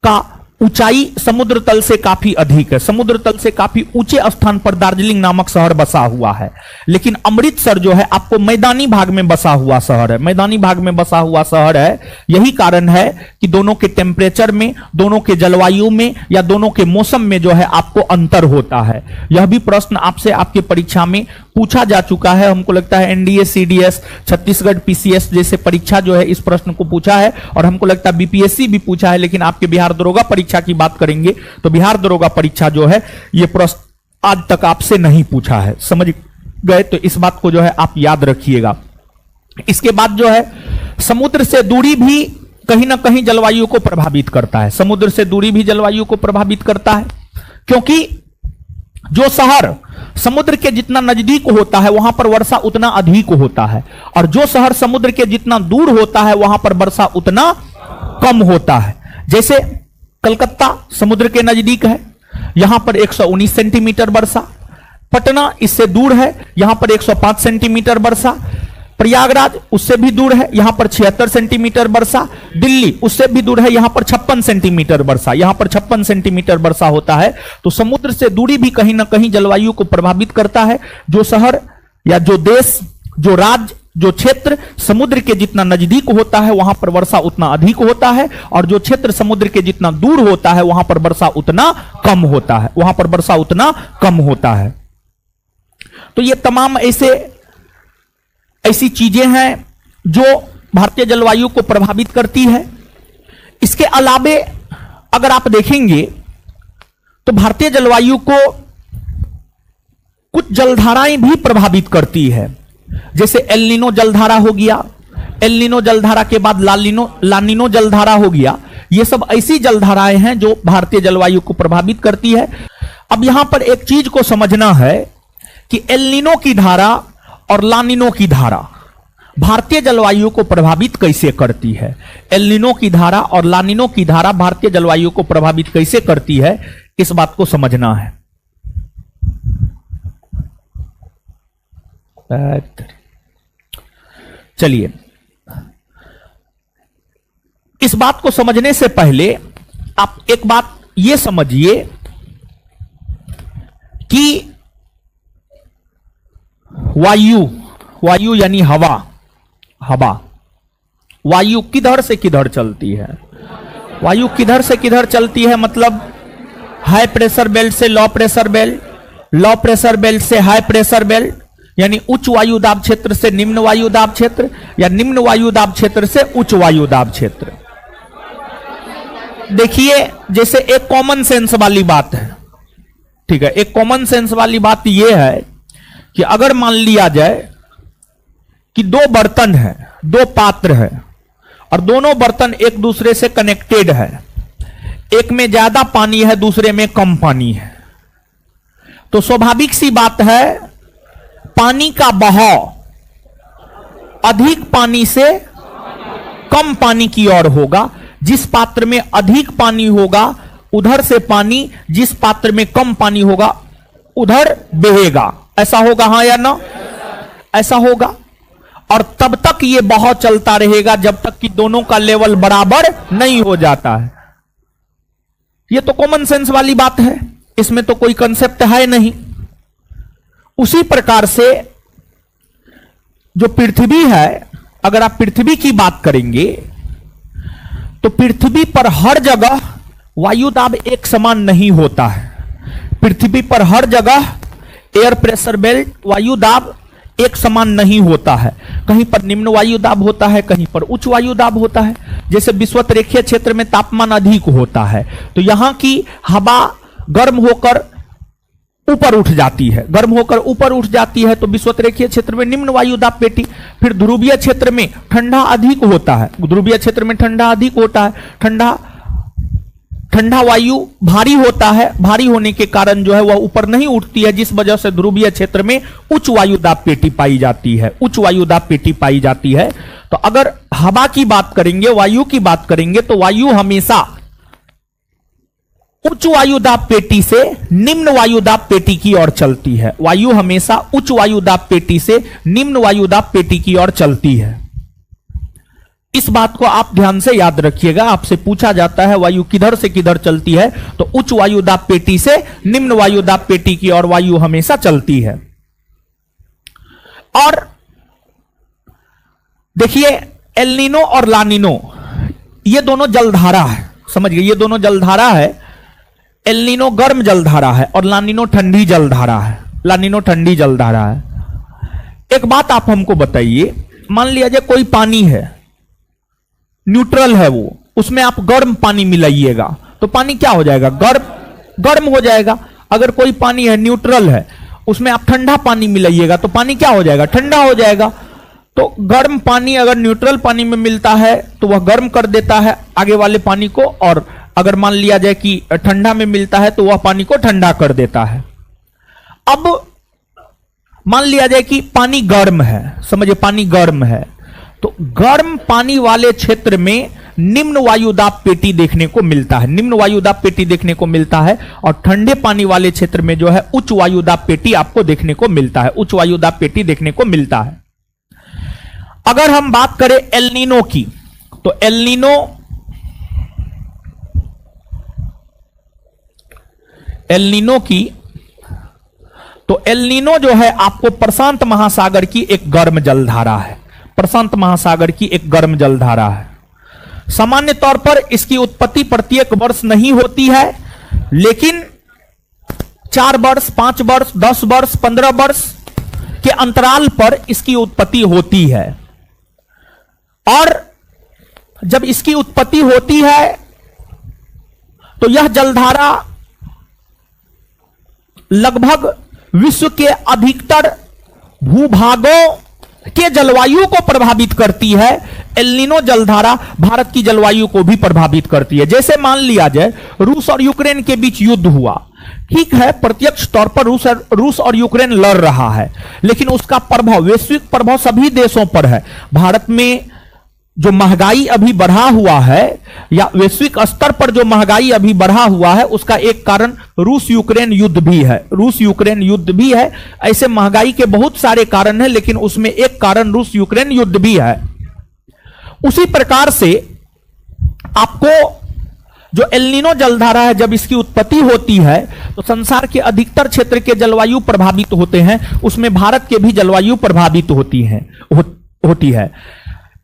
का ऊंचाई समुद्र तल से काफी अधिक है, समुद्र तल से काफी ऊंचे स्थान पर दार्जिलिंग नामक शहर बसा हुआ है। लेकिन अमृतसर जो है आपको मैदानी भाग में बसा हुआ शहर है, मैदानी भाग में बसा हुआ शहर है। यही कारण है कि दोनों के टेम्परेचर में, दोनों के जलवायु में या दोनों के मौसम में जो है आपको अंतर होता है। यह भी प्रश्न आपसे आपके परीक्षा में पूछा जा चुका है। हमको लगता है एनडीए, सीडीएस, छत्तीसगढ़ पीसीएस जैसे परीक्षा जो है इस प्रश्न को पूछा है और हमको लगता है बीपीएससी भी पूछा है। लेकिन आपके बिहार दरोगा परीक्षा की बात करेंगे तो बिहार दरोगा परीक्षा जो है यह प्रश्न आज तक आपसे नहीं पूछा है, समझ गए? तो इस बात को जो है आप याद रखिएगा। इसके बाद जो है समुद्र से दूरी भी कहीं ना कहीं जलवायु को प्रभावित करता है, समुद्र से दूरी भी जलवायु को प्रभावित करता है। क्योंकि जो शहर समुद्र के जितना नजदीक होता है वहां पर वर्षा उतना अधिक होता है, और जो शहर समुद्र के जितना दूर होता है वहां पर वर्षा उतना कम होता है। जैसे कलकत्ता समुद्र के नजदीक है, यहां पर 119 सेंटीमीटर वर्षा। पटना इससे दूर है, यहां पर 105 सेंटीमीटर वर्षा। प्रयागराज उससे भी दूर है, यहां पर 76 सेंटीमीटर वर्षा। दिल्ली उससे भी दूर है, यहां पर 56 सेंटीमीटर वर्षा। यहां पर 56 सेंटीमीटर वर्षा होता है। तो समुद्र से दूरी भी कहीं ना कहीं जलवायु को प्रभावित करता है। जो शहर या जो देश, जो राज्य, जो क्षेत्र समुद्र के जितना नजदीक होता है वहां पर वर्षा उतना अधिक होता है, और जो क्षेत्र समुद्र के जितना दूर होता है वहां पर वर्षा उतना कम होता है, वहां पर वर्षा उतना कम होता है। तो ये तमाम ऐसी चीजें हैं जो भारतीय जलवायु को प्रभावित करती है। इसके अलावे अगर आप देखेंगे तो भारतीय जलवायु को कुछ जलधाराएं भी प्रभावित करती है। जैसे एल नीनो जलधारा हो गया, एल नीनो जलधारा के बाद लानिनो जलधारा हो गया। ये सब ऐसी जलधाराएं हैं जो भारतीय जलवायु को प्रभावित करती है। अब यहां पर एक चीज को समझना है कि एल नीनो की धारा और लानिनो की धारा भारतीय जलवायु को प्रभावित कैसे करती है। एल नीनो की धारा और लानिनो की धारा भारतीय जलवायु को प्रभावित कैसे करती है, इस बात को समझना है। चलिए, इस बात को समझने से पहले आप एक बात यह समझिए कि वायु यानी हवा वायु किधर से किधर चलती है। वायु किधर से किधर चलती है मतलब हाई प्रेशर बेल्ट से low pressure belt, low pressure belt से हाई प्रेशर बेल्ट, यानी उच्च वायु दाब क्षेत्र से निम्न वायु दाब क्षेत्र, या निम्न वायु दाब क्षेत्र से उच्च वायु दाब क्षेत्र। देखिए, जैसे एक कॉमन सेंस वाली बात है, ठीक है, एक कॉमन सेंस वाली बात यह है कि अगर मान लिया जाए कि दो बर्तन है, दो पात्र है, और दोनों बर्तन एक दूसरे से कनेक्टेड है, एक में ज्यादा पानी है दूसरे में कम पानी है, तो स्वाभाविक सी बात है पानी का बहाव अधिक पानी से कम पानी की ओर होगा। जिस पात्र में अधिक पानी होगा उधर से पानी, जिस पात्र में कम पानी होगा उधर बहेगा। ऐसा होगा, हां या ना? ऐसा होगा। और तब तक यह बहाव चलता रहेगा जब तक कि दोनों का लेवल बराबर नहीं हो जाता है। यह तो कॉमन सेंस वाली बात है, इसमें तो कोई कंसेप्ट है नहीं। उसी प्रकार से जो पृथ्वी है, अगर आप पृथ्वी की बात करेंगे तो पृथ्वी पर हर जगह वायु दाब एक समान नहीं होता है। पृथ्वी पर हर जगह एयर प्रेशर बेल्ट वायु दाब एक समान नहीं होता है। कहीं पर निम्न वायु दाब होता है, कहीं पर उच्च वायु दाब होता है। जैसे विषुवत-रेखीय क्षेत्र में तापमान अधिक होता है तो यहां की हवा गर्म होकर ऊपर उठ जाती है, गर्म होकर ऊपर उठ जाती है तो विषुवत-रेखीय क्षेत्र में निम्न वायु दाब पेटी। फिर ध्रुवीय क्षेत्र में ठंडा अधिक होता है, ध्रुवीय क्षेत्र में ठंडा अधिक होता है, ठंडा वायु भारी होता है, भारी होने के कारण जो है वह ऊपर नहीं उठती है, जिस वजह से ध्रुवीय क्षेत्र में उच्च वायु दाब पेटी पाई जाती है, उच्च वायु दाब पेटी पाई जाती है। तो अगर हवा की बात करेंगे, वायु की बात करेंगे तो वायु हमेशा उच्च वायु दाब पेटी से निम्न वायु दाब पेटी की ओर चलती है। वायु हमेशा उच्च वायु दाब पेटी से निम्न वायु दाब पेटी की ओर चलती है। इस बात को आप ध्यान से याद रखिएगा। आपसे पूछा जाता है वायु किधर से किधर चलती है, तो उच्च वायु दाब पेटी से निम्न वायु दाब पेटी की ओर वायु हमेशा चलती है। और देखिए, एल नीनो और लानिनो ये दोनों जलधारा है, समझिए, ये दोनों जलधारा है। एल नीनो गर्म जलधारा है और लानिनो ठंडी जलधारा है, लानिनो ठंडी जलधारा है। एक बात आप हमको बताइए, मान लिया जाए कोई पानी है, न्यूट्रल है वो, उसमें आप गर्म पानी मिलाइएगा तो पानी क्या हो जाएगा? गर्म हो जाएगा। अगर कोई पानी है न्यूट्रल है, उसमें आप ठंडा पानी मिलाइएगा तो पानी क्या हो जाएगा? ठंडा हो जाएगा। तो गर्म पानी अगर न्यूट्रल पानी में मिलता है तो वह गर्म कर देता है आगे वाले पानी को, और अगर मान लिया जाए कि ठंडा में मिलता है तो वह पानी को ठंडा कर देता है। अब मान लिया जाए कि पानी गर्म है, समझिए पानी गर्म है, तो गर्म पानी वाले क्षेत्र में निम्न वायुदाब पेटी देखने को मिलता है, निम्न वायुदाब पेटी देखने को मिलता है, और ठंडे पानी वाले क्षेत्र में जो है उच्च वायुदाब पेटी आपको देखने को मिलता है, उच्च वायुदाब पेटी देखने को मिलता है। अगर हम बात करें एल नीनो की, तो एल नीनो की, तो एल नीनो जो है आपको प्रशांत महासागर की एक गर्म जलधारा है, प्रशांत महासागर की एक गर्म जलधारा है। सामान्य तौर पर इसकी उत्पत्ति प्रत्येक वर्ष नहीं होती है, लेकिन 4 वर्ष, 5 वर्ष, 10 वर्ष, 15 वर्ष के अंतराल पर इसकी उत्पत्ति होती है। और जब इसकी उत्पत्ति होती है तो यह जलधारा लगभग विश्व के अधिकतर भूभागों के जलवायु को प्रभावित करती है। एल नीनो जलधारा भारत की जलवायु को भी प्रभावित करती है। जैसे मान लिया जाए रूस और यूक्रेन के बीच युद्ध हुआ, ठीक है, प्रत्यक्ष तौर पर रूस और यूक्रेन लड़ रहा है, लेकिन उसका प्रभाव, वैश्विक प्रभाव सभी देशों पर है। भारत में जो महंगाई अभी बढ़ा हुआ है, या वैश्विक स्तर पर जो महंगाई अभी बढ़ा हुआ है, उसका एक कारण रूस यूक्रेन युद्ध भी है, रूस यूक्रेन युद्ध भी है। ऐसे महंगाई के बहुत सारे कारण हैं, लेकिन उसमें एक कारण रूस यूक्रेन युद्ध भी है। उसी प्रकार से आपको जो एल नीनो जलधारा है, जब इसकी उत्पत्ति होती है तो संसार के अधिकतर क्षेत्र के जलवायु प्रभावित होते हैं, उसमें भारत के भी जलवायु प्रभावित होती है।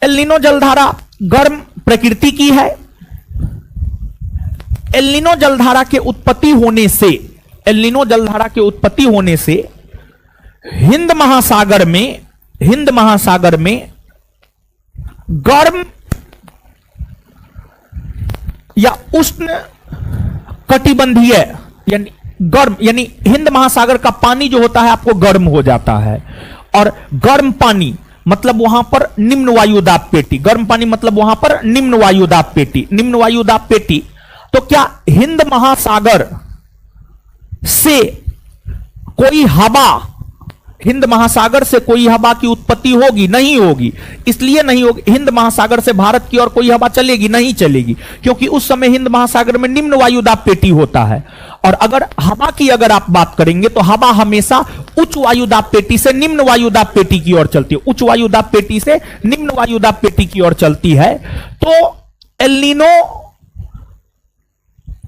एल नीनो जलधारा गर्म प्रकृति की है। एल नीनो जलधारा के उत्पत्ति होने से, एल नीनो जलधारा के उत्पत्ति होने से हिंद महासागर में गर्म या उष्ण कटिबंधीय यानी गर्म, यानी हिंद महासागर का पानी जो होता है आपको गर्म हो जाता है, और गर्म पानी मतलब वहां पर निम्न वायुदाब पेटी, गर्म पानी मतलब वहां पर निम्न वायुदाब पेटी, निम्न वायुदाब पेटी। तो क्या हिंद महासागर से कोई हवा, हिंद महासागर से कोई हवा की उत्पत्ति होगी? नहीं होगी। इसलिए नहीं होगी, हिंद महासागर से भारत की ओर कोई हवा चलेगी? नहीं चलेगी, क्योंकि उस समय हिंद महासागर में निम्न वायुदाब पेटी होता है। और अगर हवा की अगर आप बात करेंगे तो हवा हमेशा उच्च वायुदाब पेटी से निम्न वायुदाब पेटी की ओर चलती है, उच्च वायुदाब पेटी से निम्न वायुदाब पेटी की ओर चलती है। तो एल नीनो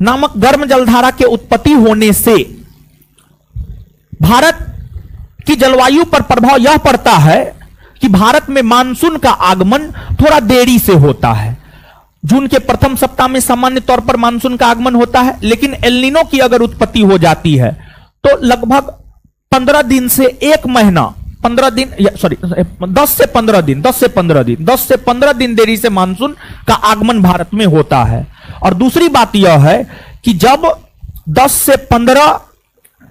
नामक गर्म जलधारा के उत्पत्ति होने से भारत की जलवायु पर प्रभाव यह पड़ता है कि भारत में मानसून का आगमन थोड़ा देरी से होता है। जून के प्रथम सप्ताह में सामान्य तौर पर मानसून का आगमन होता है, लेकिन एल नीनो की अगर उत्पत्ति हो जाती है तो लगभग 15 दिन से 1 महीना, 15 दिन, सॉरी 10 से 15 दिन देरी से मानसून का आगमन भारत में होता है। और दूसरी बात यह है कि जब 10 से 15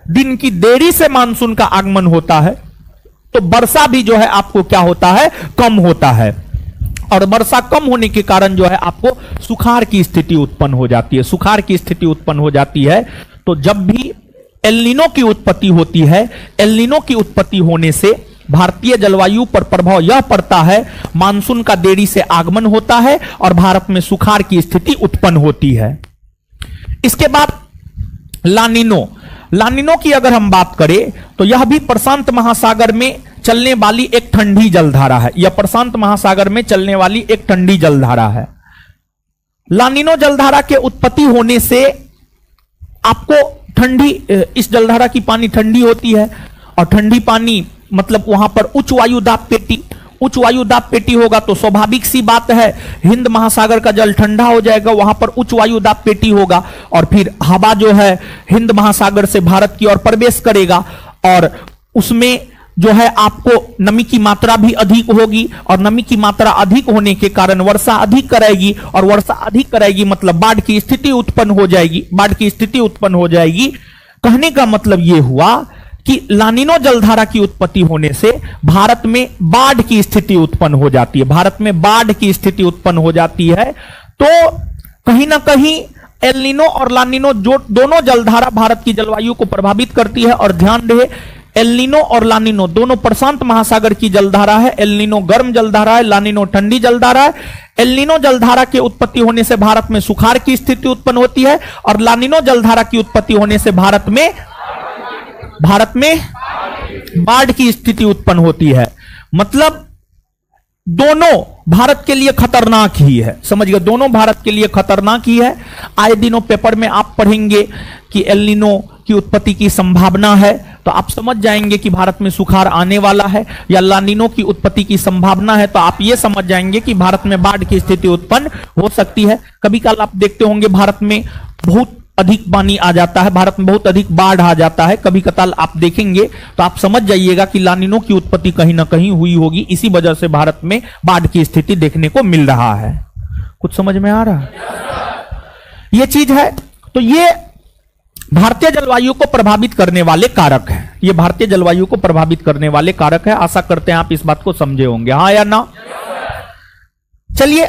दिन की देरी से मानसून का आगमन होता है तो वर्षा भी जो है आपको क्या होता है? कम होता है। और वर्षा कम होने के कारण जो है आपको सुखाड़ की स्थिति उत्पन्न हो जाती है, सुखाड़ की स्थिति उत्पन्न हो जाती है। तो जब भी एल नीनो की उत्पत्ति होती है, एल नीनो की उत्पत्ति होने से भारतीय जलवायु पर प्रभाव यह पड़ता है, मानसून का देरी से आगमन होता है और भारत में सुखाड़ की स्थिति उत्पन्न होती है। इसके बाद लानिनो, लानिनो की अगर हम बात करें तो यह भी प्रशांत महासागर में चलने वाली एक ठंडी जलधारा है, यह प्रशांत महासागर में चलने वाली एक ठंडी जलधारा है। लानिनो जलधारा के उत्पत्ति होने से आपको ठंडी, इस जलधारा की पानी ठंडी होती है, और ठंडी पानी मतलब वहां पर उच्च वायुदाब पेटी, उच्च वायुदाब पेटी होगा तो स्वाभाविक सी बात है हिंद महासागर का जल ठंडा हो जाएगा, वहां पर उच्च वायुदाब पेटी होगा, और फिर हवा जो है हिंद महासागर से भारत की ओर प्रवेश करेगा, और उसमें जो है आपको नमी की मात्रा भी अधिक होगी, और नमी की मात्रा अधिक होने के कारण वर्षा अधिक कराएगी, और वर्षा अधिक कराएगी मतलब बाढ़ की स्थिति उत्पन्न हो जाएगी, बाढ़ की स्थिति उत्पन्न हो जाएगी। कहने का मतलब यह हुआ कि लानिनो जलधारा की उत्पत्ति होने से भारत में बाढ़ की स्थिति उत्पन्न हो जाती है, भारत में बाढ़ की स्थिति उत्पन्न हो जाती है। तो कहीं ना कहीं एल नीनो और लानिनो जो दोनों जलधारा भारत की जलवायु को प्रभावित करती है। और ध्यान रहे एल नीनो और ला नीनो दोनों प्रशांत महासागर की जलधारा है। एल नीनो गर्म जलधारा है, ला नीनो ठंडी जलधारा है। एल नीनो जलधारा की उत्पत्ति होने से भारत में सुखाड़ की स्थिति उत्पन्न होती है और ला नीनो जलधारा की उत्पत्ति होने से भारत में बाढ़ की स्थिति उत्पन्न होती है। मतलब दोनों भारत के लिए खतरनाक ही है, समझिए, दोनों भारत के लिए खतरनाक ही है। आए दिनों पेपर में आप पढ़ेंगे कि एल नीनो की उत्पत्ति की संभावना है, तो आप समझ जाएंगे कि भारत में सुखाड़ आने वाला है, या ला नीनो की उत्पत्ति की संभावना है तो आप ये समझ जाएंगे कि भारत में बाढ़ की स्थिति उत्पन्न हो सकती है। कभी कल आप देखते होंगे भारत में बहुत अधिक पानी आ जाता है, भारत में बहुत अधिक बाढ़ आ जाता है, कभी कताल आप देखेंगे तो आप समझ जाइएगा कि ला नीनो की उत्पत्ति कहीं ना कहीं हुई होगी। इसी वजह से भारत में बाढ़ की स्थिति देखने को मिल रहा है। कुछ समझ में आ रहा है? ये चीज है। तो ये भारतीय जलवायु को प्रभावित करने वाले कारक है, ये भारतीय जलवायु को प्रभावित करने वाले कारक है। आशा करते हैं आप इस बात को समझे होंगे, हाँ या ना? चलिए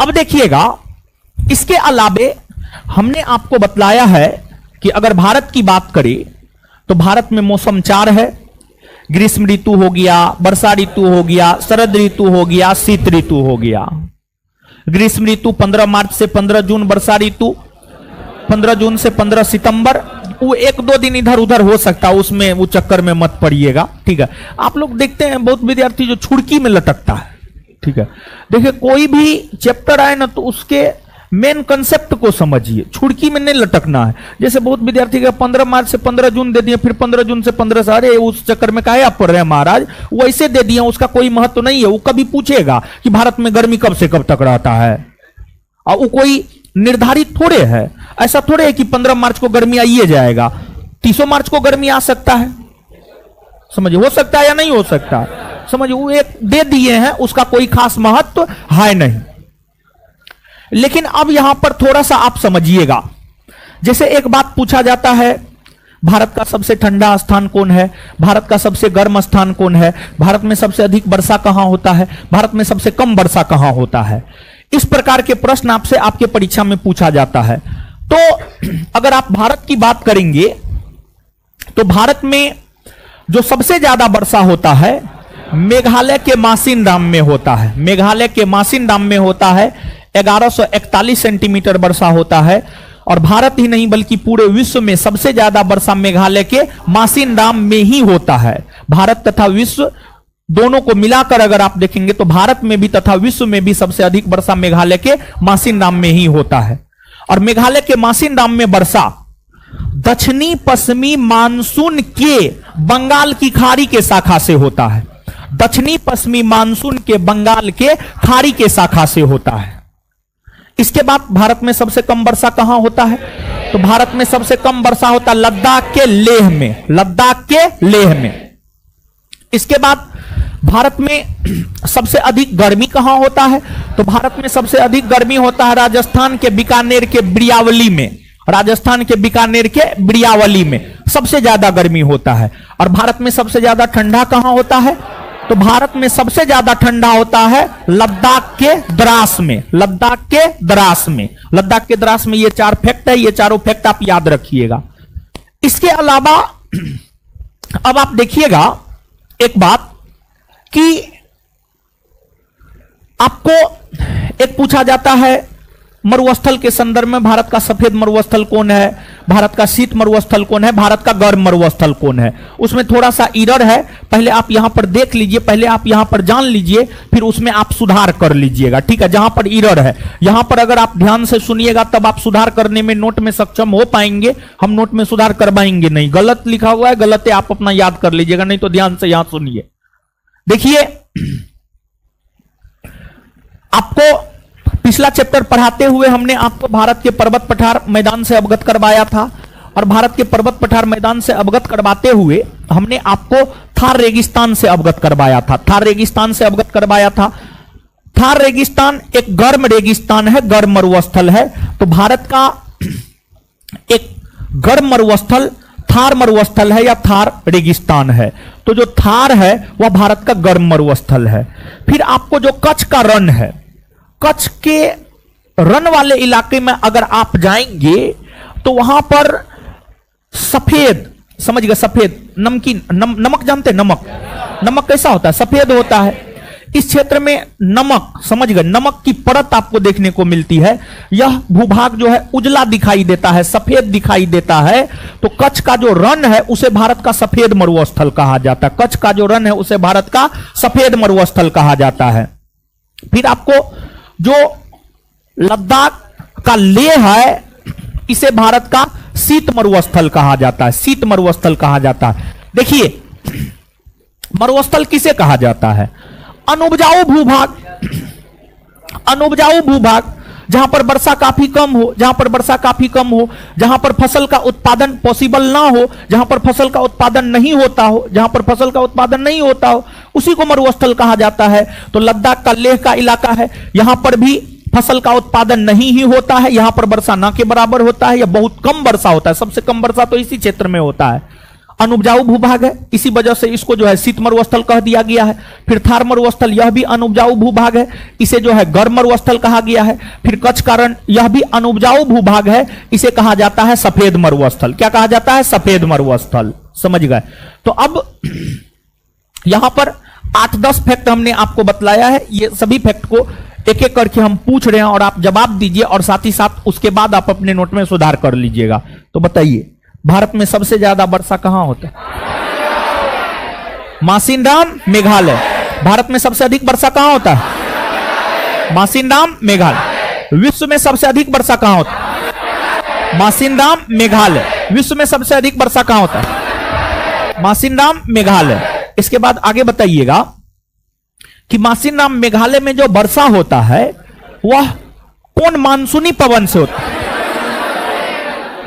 अब देखिएगा, इसके अलावे हमने आपको बतलाया है कि अगर भारत की बात करें तो भारत में मौसम 4 है। ग्रीष्म ऋतु हो गया, वर्षा ऋतु हो गया, शरद ऋतु हो गया, शीत ऋतु हो गया। ग्रीष्म ऋतु 15 मार्च से 15 जून, वर्षा ऋतु 15 जून से 15 सितंबर। वो 1-2 दिन इधर उधर हो सकता है, उसमें वो चक्कर में मत पड़िएगा, ठीक है। आप लोग देखते हैं बहुत विद्यार्थी जो छुड़की में लटकता है, ठीक है। देखिए कोई भी चैप्टर आए ना तो उसके मेन कंसेप्ट को समझिए, छुड़की में नहीं लटकना है। जैसे बहुत विद्यार्थी का 15 मार्च से 15 जून दे दिए, फिर 15 जून से 15 से, अरे उस चक्कर में काहे आप पढ़ रहे हैं महाराज, वो ऐसे दे दिए, उसका कोई महत्व नहीं है। वो कभी पूछेगा कि भारत में गर्मी कब से कब तक रहता है, और वो कोई निर्धारित थोड़े है, ऐसा थोड़े है कि 15 मार्च को गर्मी आइए जाएगा, 30 मार्च को गर्मी आ सकता है, समझिए, हो सकता है या नहीं हो सकता, समझिए। वो एक दे दिए हैं, उसका कोई खास महत्व है नहीं। लेकिन अब यहां पर थोड़ा सा आप समझिएगा, जैसे एक बात पूछा जाता है, भारत का सबसे ठंडा स्थान कौन है, भारत का सबसे गर्म स्थान कौन है, भारत में सबसे अधिक वर्षा कहां होता है, भारत में सबसे कम वर्षा कहां होता है, इस प्रकार के प्रश्न आपसे आपके परीक्षा में पूछा जाता है। तो अगर आप भारत की बात करेंगे तो भारत में जो सबसे ज्यादा वर्षा होता है मेघालय के मासिनराम में होता है। मेघालय के मासिनराम में होता है, 1141 सेंटीमीटर वर्षा होता है। और भारत ही नहीं बल्कि पूरे विश्व में सबसे ज्यादा वर्षा मेघालय के मासिनराम में ही होता है। भारत तथा विश्व दोनों को मिलाकर अगर आप देखेंगे तो भारत में भी तथा विश्व में भी सबसे अधिक वर्षा मेघालय के मासिनराम में ही होता है। और मेघालय के मासिनराम में वर्षा दक्षिणी पश्चिमी मानसून के बंगाल की खाड़ी के शाखा से होता है, दक्षिणी पश्चिमी मानसून के बंगाल के खाड़ी के शाखा से होता है। इसके बाद भारत में सबसे कम वर्षा कहां होता है, तो भारत में सबसे कम वर्षा होता है लद्दाख के लेह में, लद्दाख के लेह में। इसके बाद भारत में सबसे अधिक गर्मी कहां होता है, तो भारत में सबसे अधिक गर्मी होता है राजस्थान के बीकानेर के बिड़ियावली में, राजस्थान के बीकानेर के बिड़ियावली में सबसे ज्यादा गर्मी होता है। और भारत में सबसे ज्यादा ठंडा कहां होता है, तो भारत में सबसे ज्यादा ठंडा होता है लद्दाख के द्रास में, लद्दाख के द्रास में। लद्दाख के द्रास में ये 4 फैक्ट है, ये चारों फैक्ट आप याद रखिएगा। इसके अलावा अब आप देखिएगा एक बात कि आपको एक पूछा जाता है मरुस्थल के संदर्भ में, भारत का सफेद मरुस्थल कौन है, भारत का शीत मरुस्थल कौन है, भारत का गर्म मरुस्थल कौन है। उसमें थोड़ा सा एरर है, पहले आप यहां पर देख लीजिए, पहले आप यहां पर जान लीजिए, फिर उसमें आप सुधार कर लीजिएगा, ठीक है। जहां पर एरर है यहां पर अगर आप ध्यान से सुनिएगा तब आप सुधार करने में नोट में सक्षम हो पाएंगे, हम नोट में सुधार करवाएंगे नहीं। गलत लिखा हुआ है, गलत है, आप अपना याद कर लीजिएगा, नहीं तो ध्यान से यहां सुनिए। देखिए आपको पिछला चैप्टर पढ़ाते हुए हमने आपको भारत के पर्वत पठार मैदान से अवगत करवाया था, और भारत के पर्वत पठार मैदान से अवगत करवाते हुए हमने आपको थार रेगिस्तान से अवगत करवाया था, थार रेगिस्तान से अवगत करवाया था। थार रेगिस्तान एक गर्म रेगिस्तान है, गर्म मरुस्थल है। तो भारत का एक गर्म मरुस्थल थार मरुस्थल है या थार रेगिस्तान है। तो जो थार है वह भारत का गर्म मरुस्थल है। फिर आपको जो कच्छ का रण है, कच्छ के रण वाले इलाके में अगर आप जाएंगे तो वहां पर सफेद समझ गए, सफेद नमकीन, नमक जानते हैं, नमक, नमक कैसा होता है, सफेद होता है। इस क्षेत्र में नमक, समझ गए, नमक की परत आपको देखने को मिलती है। यह भूभाग जो है उजला दिखाई देता है, सफेद दिखाई देता है। तो कच्छ का जो रण है उसे भारत का सफेद मरुस्थल कहा जाता है। कच्छ का जो रण है उसे भारत का सफेद मरुस्थल कहा जाता है। फिर आपको जो लद्दाख का लेह है इसे भारत का शीत मरुस्थल कहा जाता है, शीत मरुस्थल कहा जाता है। देखिए, मरुस्थल किसे कहा जाता है? अनुपजाऊ भूभाग, अनुपजाऊ भूभाग, जहां पर वर्षा काफी कम हो, जहां पर वर्षा काफी कम हो, जहां पर फसल का उत्पादन पॉसिबल ना हो, जहां पर फसल का उत्पादन नहीं होता हो, जहां पर फसल का उत्पादन नहीं होता हो, उसी को मरुस्थल कहा जाता है। तो लद्दाख का लेह का इलाका है, यहां पर भी फसल का उत्पादन नहीं ही होता है, यहां पर वर्षा ना के बराबर होता है या बहुत कम वर्षा होता है, सबसे कम वर्षा तो इसी क्षेत्र में होता है। अनुपजाऊ भूभाग है, इसी वजह से इसको जो है शीत मरुस्थल कह दिया गया है। फिर थार मरुस्थल, यह भी अनुपजाऊ भूभाग है, इसे जो है गर्म मरुस्थल कहा गया है। फिर कच्छ का रण, यह भी अनुपजाऊ भूभाग है, इसे कहा जाता है सफेद मरुस्थल। क्या कहा जाता है? सफेद मरुस्थल। समझ गए? तो अब यहां पर 8-10 फैक्ट हमने आपको बतलाया है। ये सभी फैक्ट को एक एक करके हम पूछ रहे हैं और आप जवाब दीजिए और साथ ही साथ उसके बाद आप अपने नोट में सुधार कर लीजिएगा। तो बताइए, भारत में सबसे ज्यादा वर्षा कहां होता है? मासिनराम, मेघालय। भारत में सबसे अधिक वर्षा कहां होता है? मासिनराम, मेघालय। विश्व में सबसे अधिक वर्षा कहां होता है? मासिनराम, मेघालय। विश्व में सबसे अधिक वर्षा कहां होता है? मासिनराम, मेघालय। इसके बाद आगे बताइएगा कि मासिनराम, मेघालय में जो वर्षा होता है वह कौन मानसूनी पवन से होता है?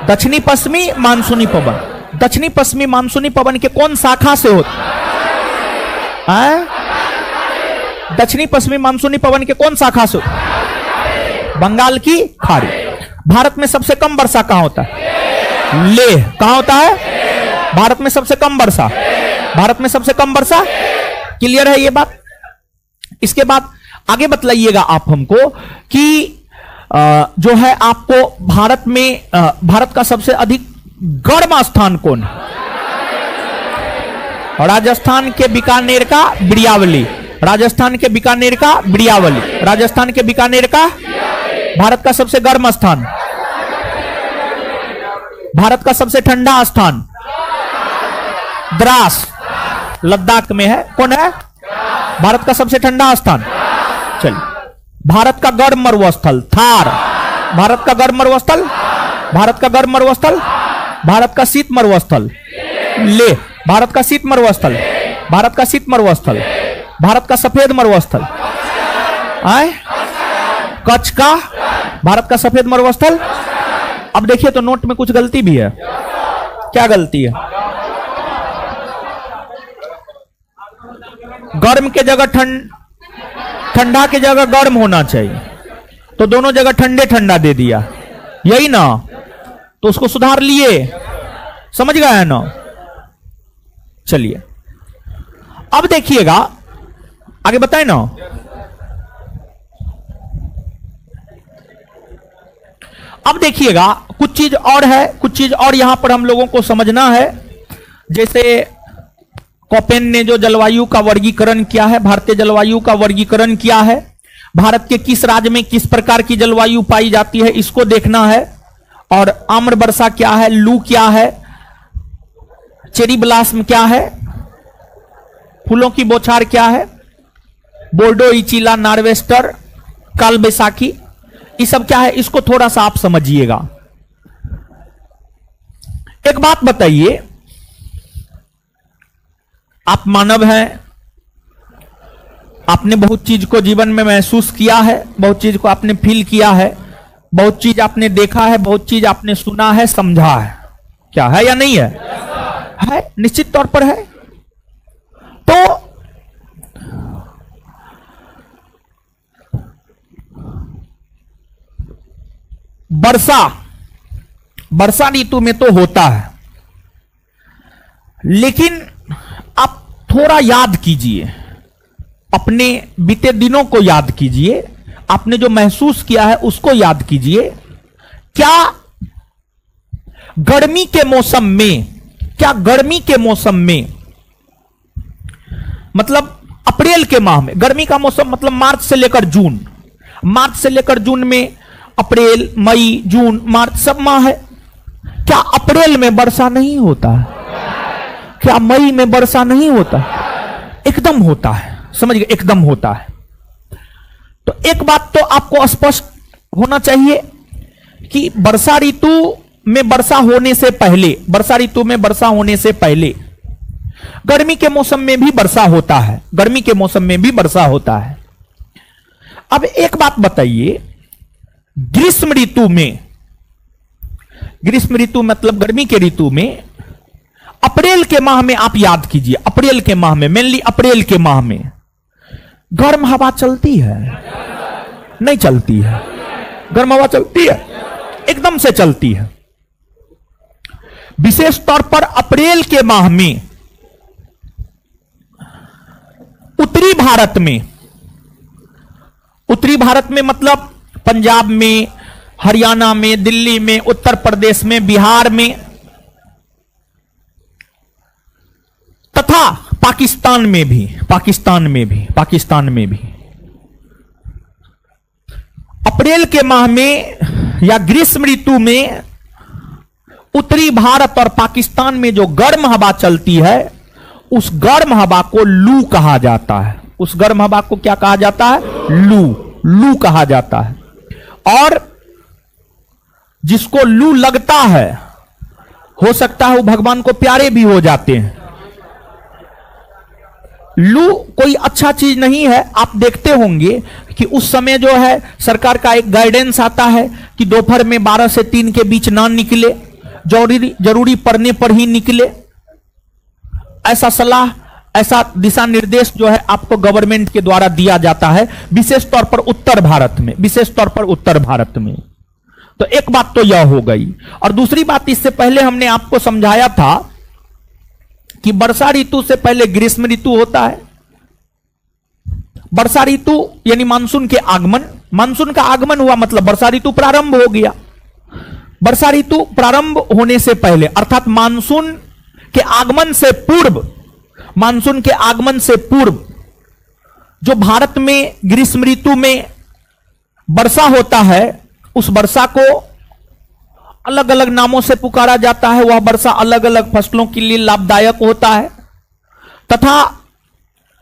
दक्षिणी पश्चिमी मानसूनी पवन। दक्षिणी पश्चिमी मानसूनी पवन के कौन शाखा से होता है? दक्षिणी पश्चिमी मानसूनी पवन के कौन शाखा से होता है? बंगाल की खाड़ी। भारत में सबसे कम वर्षा कहां होता है? लेह। कहां होता है? भारत में सबसे कम वर्षा, भारत में सबसे कम वर्षा। क्लियर है ये बात? इसके बाद आगे बतलाइएगा आप हमको कि जो है आपको भारत में भारत का सबसे अधिक गर्म स्थान कौन है? राजस्थान के बीकानेर का बिड़ियावली। राजस्थान के बीकानेर का बिड़ियावली। राजस्थान के बीकानेर का। भारत का सबसे गर्म स्थान, भारत का सबसे ठंडा स्थान द्रास, लद्दाख में है। कौन है? भारत का सबसे ठंडा स्थान। चलिए, भारत का गर्म मरुस्थल थार। भारत का गर्म मरुस्थल, भारत का गर्म मरुस्थल, भारत का शीत मरुस्थल ले, भारत का शीत मरुस्थल, भारत का शीत मरुस्थल, भारत का सफेद मरुस्थल आए, कच्छ का, भारत का सफेद मरुस्थल। अब देखिए तो नोट में कुछ गलती भी है। क्या गलती है? गर्म के जगह ठंडा की जगह गर्म होना चाहिए, तो दोनों जगह ठंडे ठंडा दे दिया, यही ना? तो उसको सुधार लिए, समझ गए है ना? चलिए अब देखिएगा आगे, बताए ना। अब देखिएगा कुछ चीज और है, कुछ चीज और यहां पर हम लोगों को समझना है। जैसे कोपेन ने जो जलवायु का वर्गीकरण किया है, भारतीय जलवायु का वर्गीकरण किया है, भारत के किस राज्य में किस प्रकार की जलवायु पाई जाती है इसको देखना है। और आम्र वर्षा क्या है, लू क्या है, चेरी ब्लास्म क्या है, फूलों की बौछार क्या है, बोर्डो इचिला नार्वेस्टर, काल बैसाखी, ये सब क्या है, इसको थोड़ा सा आप समझिएगा। एक बात बताइए, आप मानव हैं, आपने बहुत चीज को जीवन में महसूस किया है, बहुत चीज को आपने फील किया है, बहुत चीज आपने देखा है, बहुत चीज आपने सुना है, समझा है। क्या है या नहीं है? है, निश्चित तौर पर है। तो वर्षा ऋतु में तो होता है, लेकिन आप थोड़ा याद कीजिए, अपने बीते दिनों को याद कीजिए, आपने जो महसूस किया है उसको याद कीजिए। क्या गर्मी के मौसम में क्या गर्मी के मौसम में, मतलब अप्रैल के माह में, गर्मी का मौसम मतलब मार्च से लेकर जून, मार्च से लेकर जून में अप्रैल, मई, जून, मार्च सब माह है, क्या अप्रैल में वर्षा नहीं होता है? क्या मई में वर्षा नहीं होता? एकदम होता है, समझ गए, एकदम होता है। तो एक बात तो आपको स्पष्ट होना चाहिए कि वर्षा ऋतु में वर्षा होने से पहले, वर्षा ऋतु में वर्षा होने से पहले गर्मी के मौसम में भी वर्षा होता है, गर्मी के मौसम में भी वर्षा होता है। अब एक बात बताइए, ग्रीष्म ऋतु में, ग्रीष्म ऋतु मतलब गर्मी के ऋतु में, अप्रैल के माह में आप याद कीजिए, अप्रैल के माह में, मेनली अप्रैल के माह में गर्म हवा चलती है? नहीं चलती है। गर्म हवा चलती है, एकदम से चलती है। विशेष तौर पर अप्रैल के माह में उत्तरी भारत में, उत्तरी भारत में मतलब पंजाब में, हरियाणा में, दिल्ली में, उत्तर प्रदेश में, बिहार में तथा पाकिस्तान में भी, पाकिस्तान में भी अप्रैल के माह में या ग्रीष्म ऋतु में उत्तरी भारत और पाकिस्तान में जो गर्म हवा चलती है, उस गर्म हवा को लू कहा जाता है। उस गर्म हवा को क्या कहा जाता है? लू, लू कहा जाता है। और जिसको लू लगता है, हो सकता है वो भगवान को प्यारे भी हो जाते हैं। लू कोई अच्छा चीज नहीं है। आप देखते होंगे कि उस समय जो है सरकार का एक गाइडेंस आता है कि दोपहर में 12 से 3 के बीच ना निकले, जरूरी पड़ने पर ही निकले। ऐसा सलाह, ऐसा दिशा निर्देश जो है आपको गवर्नमेंट के द्वारा दिया जाता है, विशेष तौर पर उत्तर भारत में, विशेष तौर पर उत्तर भारत में। तो एक बात तो यह हो गई। और दूसरी बात, इससे पहले हमने आपको समझाया था कि वर्षा ऋतु से पहले ग्रीष्म ऋतु होता है। वर्षा ऋतु यानी मानसून के आगमन, मानसून का आगमन हुआ मतलब वर्षा ऋतु प्रारंभ हो गया। वर्षा ऋतु प्रारंभ होने से पहले अर्थात मानसून के आगमन से पूर्व, मानसून के आगमन से पूर्व जो भारत में ग्रीष्म ऋतु में वर्षा होता है, उस वर्षा को अलग अलग नामों से पुकारा जाता है। वह वर्षा अलग अलग फसलों के लिए लाभदायक होता है तथा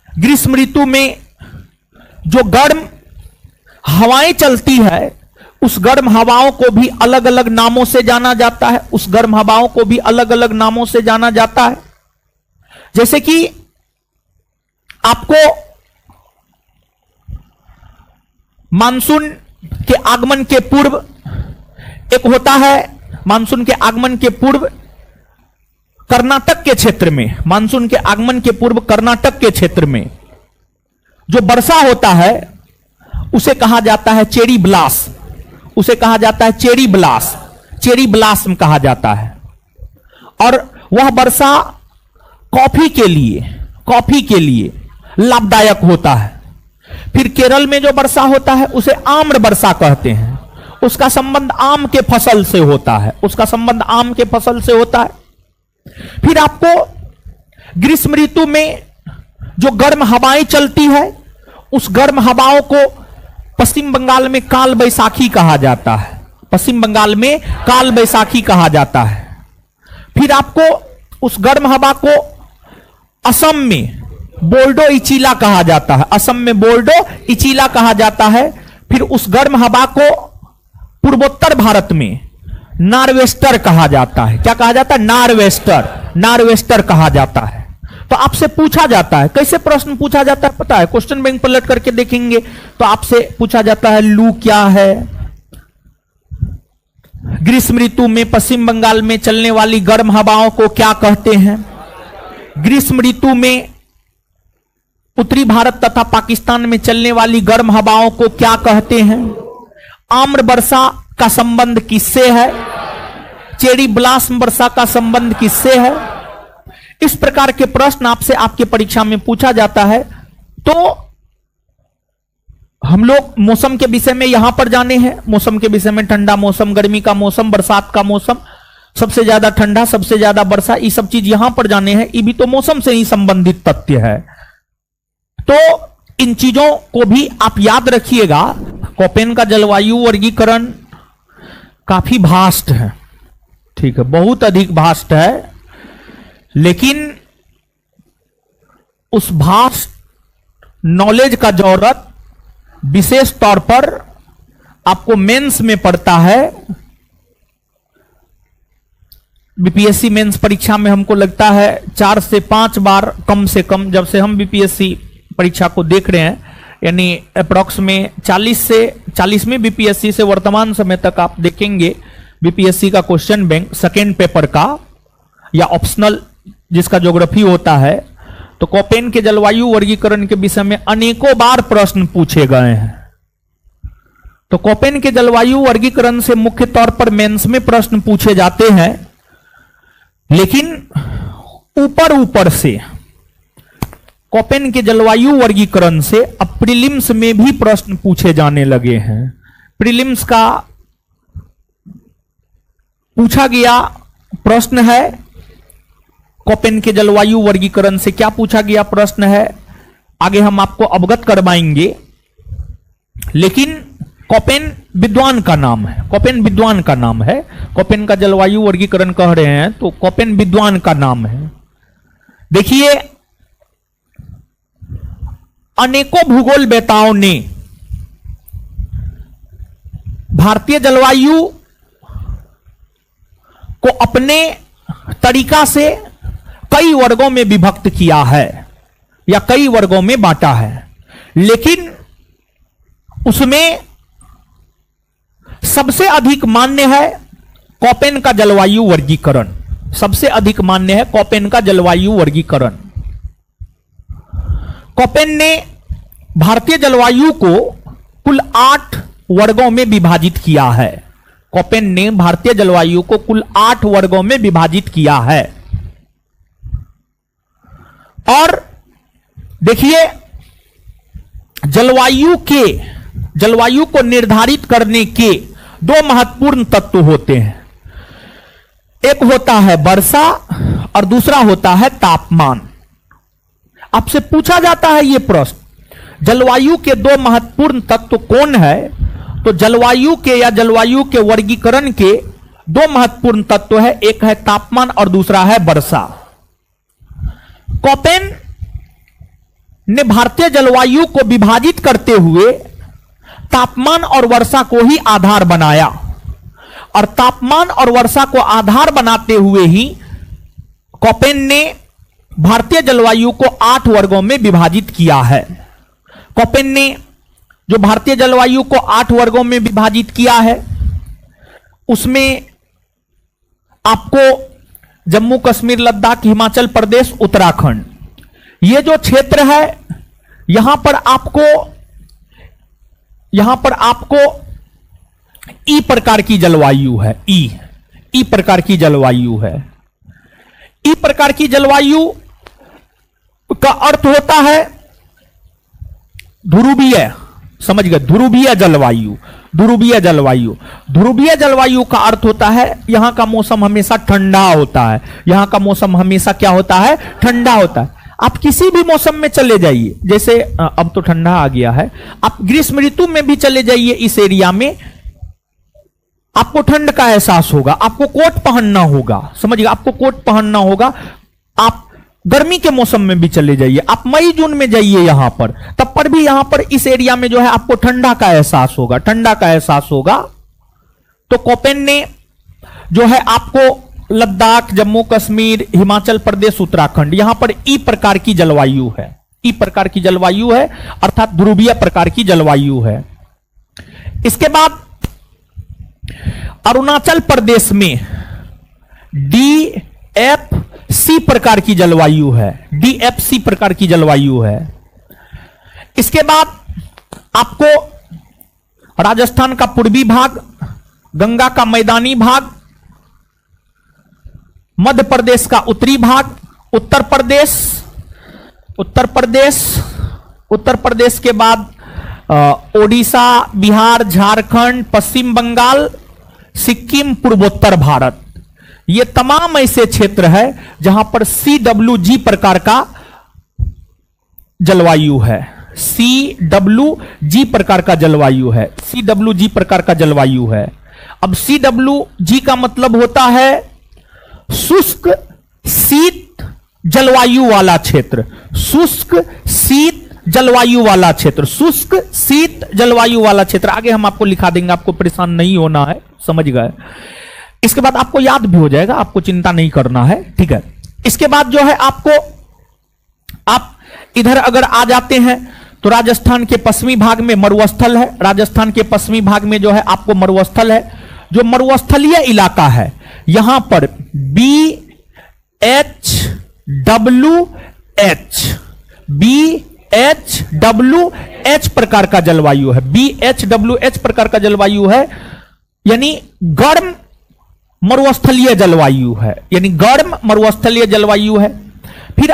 ग्रीष्म ऋतु में जो गर्म हवाएं चलती है, उस गर्म हवाओं को भी अलग अलग नामों से जाना जाता है। उस गर्म हवाओं को भी अलग अलग नामों से जाना जाता है। जैसे कि आपको मानसून के आगमन के पूर्व एक होता है, मानसून के आगमन के पूर्व कर्नाटक के क्षेत्र में, मानसून के आगमन के पूर्व कर्नाटक के क्षेत्र में जो वर्षा होता है उसे कहा जाता है चेरी ब्लास्ट, उसे कहा जाता है चेरी ब्लास्ट, चेरी ब्लास्ट कहा जाता है। और वह वर्षा कॉफी के लिए लाभदायक होता है। फिर केरल में जो वर्षा होता है उसे आम्र वर्षा कहते हैं। उसका संबंध आम के फसल से होता है, उसका संबंध आम के फसल से होता है। फिर आपको ग्रीष्म ऋतु में जो गर्म हवाएं चलती है, उस गर्म हवाओं को पश्चिम बंगाल में काल बैसाखी कहा जाता है, पश्चिम बंगाल में काल बैसाखी कहा जाता है। फिर आपको उस गर्म हवा को असम में बोल्डो इचीला कहा जाता है, असम में बोल्डो इचीला कहा जाता है। फिर उस गर्म हवा को पूर्वोत्तर भारत में नार्वेस्टर कहा जाता है। क्या कहा जाता है? नार्वेस्टर, नार्वेस्टर कहा जाता है। तो आपसे पूछा जाता है, कैसे प्रश्न पूछा जाता है पता है? क्वेश्चन बैंक पलट करके देखेंगे तो आपसे पूछा जाता है लू क्या है, ग्रीष्म ऋतु में पश्चिम बंगाल में चलने वाली गर्म हवाओं को क्या कहते हैं, ग्रीष्म ऋतु में उत्तरी भारत तथा पाकिस्तान में चलने वाली गर्म हवाओं को क्या कहते हैं, आम्र वर्षा का संबंध किससे है, चेरी ब्लास्म वर्षा का संबंध किससे है। इस प्रकार के प्रश्न आपसे आपके परीक्षा में पूछा जाता है। तो हम लोग मौसम के विषय में यहां पर जाने हैं, मौसम के विषय में ठंडा मौसम, गर्मी का मौसम, बरसात का मौसम। सबसे ज्यादा ठंडा, सबसे ज्यादा वर्षा, ये सब चीज यहां पर जाने हैं, ये भी तो मौसम से ही संबंधित तथ्य है। तो इन चीजों को भी आप याद रखिएगा। कोपेन का जलवायु वर्गीकरण काफी भास्ट है, ठीक है, बहुत अधिक भास्ट है, लेकिन उस भास्ट नॉलेज का जरूरत विशेष तौर पर आपको मेंस में पड़ता है। बीपीएससी मेंस परीक्षा में हमको लगता है 4 से 5 बार कम से कम, जब से हम बीपीएससी परीक्षा को देख रहे हैं, यानी अप्रॉक्स में 40वें बीपीएससी से वर्तमान समय तक आप देखेंगे बीपीएससी का क्वेश्चन बैंक सेकेंड पेपर का या ऑप्शनल जिसका ज्योग्राफी होता है, तो कोपेन के जलवायु वर्गीकरण के विषय में अनेकों बार प्रश्न पूछे गए हैं। तो कोपेन के जलवायु वर्गीकरण से मुख्य तौर पर मेंस में प्रश्न पूछे जाते हैं, लेकिन ऊपर से कोपेन के जलवायु वर्गीकरण से अब प्रीलिम्स में भी प्रश्न पूछे जाने लगे हैं। प्रीलिम्स का पूछा गया प्रश्न है, कोपेन के जलवायु वर्गीकरण से क्या पूछा गया प्रश्न है, आगे हम आपको अवगत करवाएंगे। लेकिन कोपेन विद्वान का नाम है, कोपेन विद्वान का नाम है, कोपेन का जलवायु वर्गीकरण कह रहे हैं तो कोपेन विद्वान का नाम है। देखिए, अनेकों भूगोलवेताओं ने भारतीय जलवायु को अपने तरीका से कई वर्गों में विभक्त किया है या कई वर्गों में बांटा है, लेकिन उसमें सबसे अधिक मान्य है कोपेन का जलवायु वर्गीकरण। सबसे अधिक मान्य है कोपेन का जलवायु वर्गीकरण। कोपेन ने भारतीय जलवायु को कुल 8 वर्गों में विभाजित किया है। कोपेन ने भारतीय जलवायु को कुल 8 वर्गों में विभाजित किया है। और देखिए, जलवायु को निर्धारित करने के 2 महत्वपूर्ण तत्व होते हैं। एक होता है वर्षा और दूसरा होता है तापमान। आपसे पूछा जाता है यह प्रश्न, जलवायु के 2 महत्वपूर्ण तत्व कौन है? तो जलवायु के या जलवायु के वर्गीकरण के 2 महत्वपूर्ण तत्व है, एक है तापमान और दूसरा है वर्षा। कोपेन ने भारतीय जलवायु को विभाजित करते हुए तापमान और वर्षा को ही आधार बनाया, और तापमान और वर्षा को आधार बनाते हुए ही कोपेन ने भारतीय जलवायु को 8 वर्गों में विभाजित किया है। कोपेन ने जो भारतीय जलवायु को 8 वर्गों में विभाजित किया है, उसमें आपको जम्मू कश्मीर, लद्दाख, हिमाचल प्रदेश, उत्तराखंड, ये जो क्षेत्र है, यहां पर आपको ई प्रकार की जलवायु है। ई प्रकार की जलवायु है। ई प्रकार की जलवायु का अर्थ होता है ध्रुवीय, समझ गए, ध्रुवीय जलवायु। ध्रुवीय जलवायु, ध्रुवीय जलवायु का अर्थ होता है यहां का मौसम हमेशा ठंडा होता है। यहां का मौसम हमेशा क्या होता है? ठंडा होता है। आप किसी भी मौसम में चले जाइए, जैसे अब तो ठंडा आ गया है, आप ग्रीष्म ऋतु में भी चले जाइए, इस एरिया में आपको ठंड का एहसास होगा, आपको कोट पहनना होगा, समझिए, आपको कोट पहनना होगा। आप गर्मी के मौसम में भी चले जाइए, आप मई जून में जाइए यहां पर, तब पर भी यहां पर इस एरिया में जो है आपको ठंडा का एहसास होगा, ठंडा का एहसास होगा। तो कोपेन ने जो है आपको लद्दाख, जम्मू कश्मीर, हिमाचल प्रदेश, उत्तराखंड, यहां पर ई प्रकार की जलवायु है। ई प्रकार की जलवायु है, अर्थात ध्रुवीय प्रकार की जलवायु है। इसके बाद अरुणाचल प्रदेश में DFC प्रकार की जलवायु है। DFC प्रकार की जलवायु है। इसके बाद आपको राजस्थान का पूर्वी भाग, गंगा का मैदानी भाग, मध्य प्रदेश का उत्तरी भाग, उत्तर प्रदेश के बाद ओडिशा, बिहार, झारखंड, पश्चिम बंगाल, सिक्किम, पूर्वोत्तर भारत, ये तमाम ऐसे क्षेत्र है जहां पर CWG प्रकार का जलवायु है। CWG प्रकार का जलवायु है। CWG प्रकार का जलवायु है। अब CWG का मतलब होता है शुष्क शीत जलवायु वाला क्षेत्र। शुष्क शीत जलवायु वाला क्षेत्र, शुष्क शीत जलवायु वाला क्षेत्र। आगे हम आपको लिखा देंगे, आपको परेशान नहीं होना है, समझ गए। इसके बाद आपको याद भी हो जाएगा, आपको चिंता नहीं करना है, ठीक है। इसके बाद जो है आपको, आप इधर अगर आ जाते हैं तो राजस्थान के पश्चिमी भाग में मरुस्थल है। राजस्थान के पश्चिमी भाग में जो है आपको मरुस्थल है। जो मरुस्थलीय इलाका है यहां पर BHWH प्रकार का जलवायु है। BHWH प्रकार का जलवायु है, यानी गर्म मरुस्थलीय जलवायु है, यानी गर्म मरुस्थलीय जलवायु है। फिर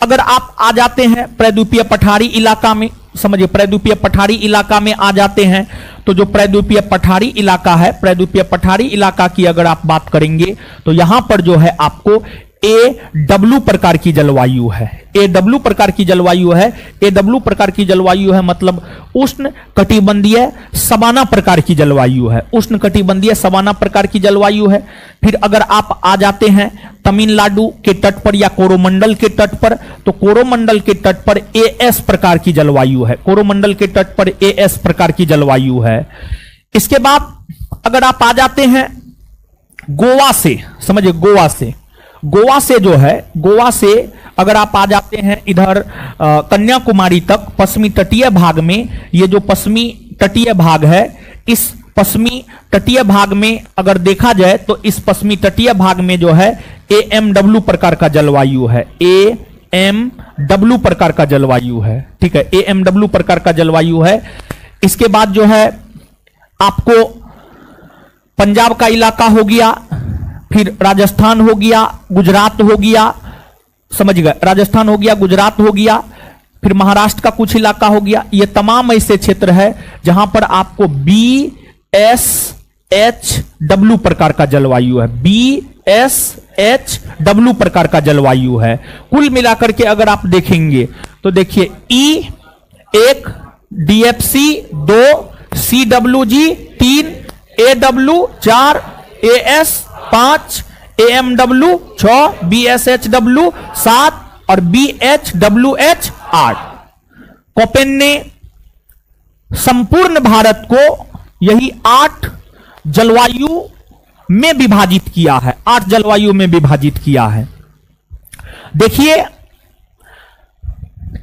अगर आप आ जाते हैं प्रद्वीपीय पठारी इलाका में, समझिए प्रद्वीपीय पठारी इलाका में आ जाते हैं तो जो प्रद्वीपीय पठारी इलाका है, प्रद्वीपीय पठारी इलाका की अगर आप बात करेंगे तो यहां पर जो है आपको AW प्रकार की जलवायु है। AW प्रकार की जलवायु है। AW प्रकार की जलवायु है मतलब उष्ण कटिबंधीय सवाना प्रकार की जलवायु है। उष्ण कटिबंधीय सवाना प्रकार की जलवायु है। फिर अगर आप आ जाते हैं तमिलनाडु के तट पर या कोरोमंडल के तट पर, तो कोरोमंडल के तट पर AS प्रकार की जलवायु है। कोरोमंडल के तट पर AS प्रकार की जलवायु है। इसके बाद अगर आप आ जाते हैं गोवा से, समझिए गोवा से जो है, गोवा से अगर आप आ जाते हैं इधर कन्याकुमारी तक पश्चिमी तटीय भाग में, ये जो पश्चिमी तटीय भाग है, इस पश्चिमी तटीय भाग में अगर देखा जाए तो इस पश्चिमी तटीय भाग में जो है AMW प्रकार का जलवायु है। AMW प्रकार का जलवायु है, ठीक है, AMW प्रकार का जलवायु है। इसके बाद जो है आपको पंजाब का इलाका हो गया, फिर राजस्थान हो गया, गुजरात हो गया, समझ गए, राजस्थान हो गया, गुजरात हो गया, फिर महाराष्ट्र का कुछ इलाका हो गया। ये तमाम ऐसे क्षेत्र है जहां पर आपको BSHW प्रकार का जलवायु है। BSHW प्रकार का जलवायु है। कुल मिलाकर के अगर आप देखेंगे तो देखिए E 1, DFC 2, CWG 3, AW 4, AS 5, AMW 6, BSHW 7 और BHWH 8। कोपेन ने संपूर्ण भारत को यही 8 जलवायु में विभाजित किया है। 8 जलवायु में विभाजित किया है। देखिए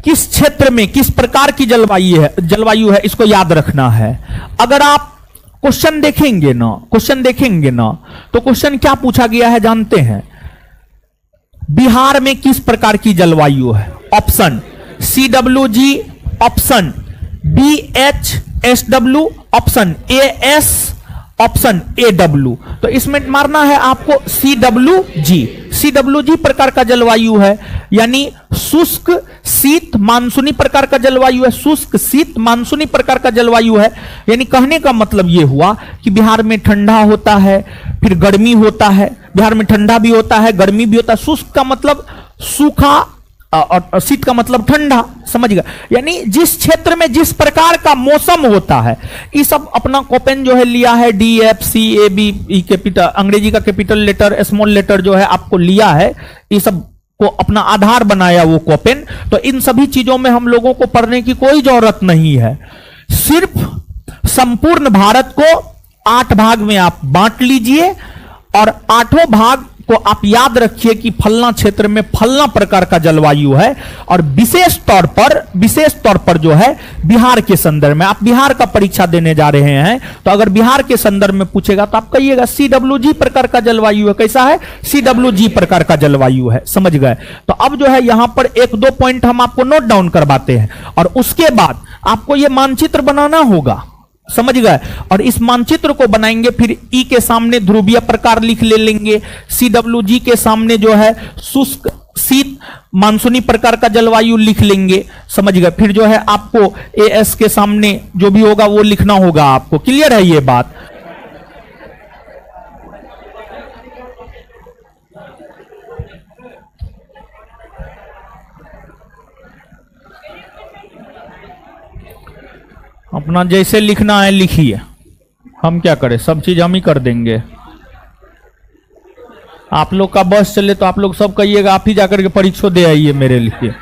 किस क्षेत्र में किस प्रकार की जलवायु है, इसको याद रखना है। अगर आप क्वेश्चन देखेंगे ना तो क्वेश्चन क्या पूछा गया है जानते हैं? बिहार में किस प्रकार की जलवायु है? Option CWG, option BHSW, option AS, option AW। तो इसमें मारना है आपको CWG प्रकार का जलवायु है, यानी शुष्क शीत मानसूनी प्रकार का जलवायु है। शुष्क शीत मानसूनी प्रकार का जलवायु है, यानी कहने का मतलब यह हुआ कि बिहार में ठंडा होता है, फिर गर्मी होता है। बिहार में ठंडा भी होता है, गर्मी भी होता है। शुष्क का मतलब सूखा और शीत का मतलब ठंडा, समझ गए। यानी जिस क्षेत्र में जिस प्रकार का मौसम होता है, ये सब अपना कोपेन जो है लिया है DFCAB कैपिटल, अंग्रेजी का कैपिटल लेटर स्मॉल लेटर जो है आपको लिया है, ये सब को अपना आधार बनाया वो कोपेन। तो इन सभी चीजों में हम लोगों को पढ़ने की कोई जरूरत नहीं है। सिर्फ संपूर्ण भारत को 8 भाग में आप बांट लीजिए और 8 भाग को आप याद रखिए कि फलना क्षेत्र में फलना प्रकार का जलवायु है। और विशेष तौर पर जो है बिहार के संदर्भ में, आप बिहार का परीक्षा देने जा रहे हैं तो अगर बिहार के संदर्भ में पूछेगा तो आप कहिएगा CWG प्रकार का जलवायु है। कैसा है? CWG प्रकार का जलवायु है, समझ गए। तो अब जो है यहां पर 1-2 पॉइंट हम आपको नोट डाउन करवाते हैं और उसके बाद आपको यह मानचित्र बनाना होगा, समझ गए। और इस मानचित्र को बनाएंगे, फिर E के सामने ध्रुवीय प्रकार लिख ले लेंगे, CWG के सामने जो है शुष्क शीत मानसूनी प्रकार का जलवायु लिख लेंगे, समझ गए। फिर जो है आपको AS के सामने जो भी होगा वो लिखना होगा आपको। क्लियर है ये बात? अपना जैसे लिखना है लिखिए, हम क्या करें, सब चीज हम ही कर देंगे। आप लोग का बस चले तो आप लोग सब कहिएगा आप ही जाकर के परीक्षा दे आइए मेरे लिए।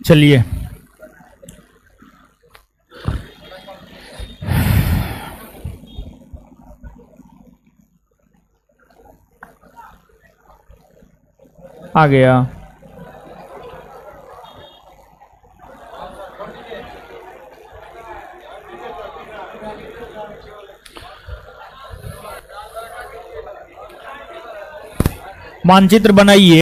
चलिए आ गया। मानचित्र बनाइए।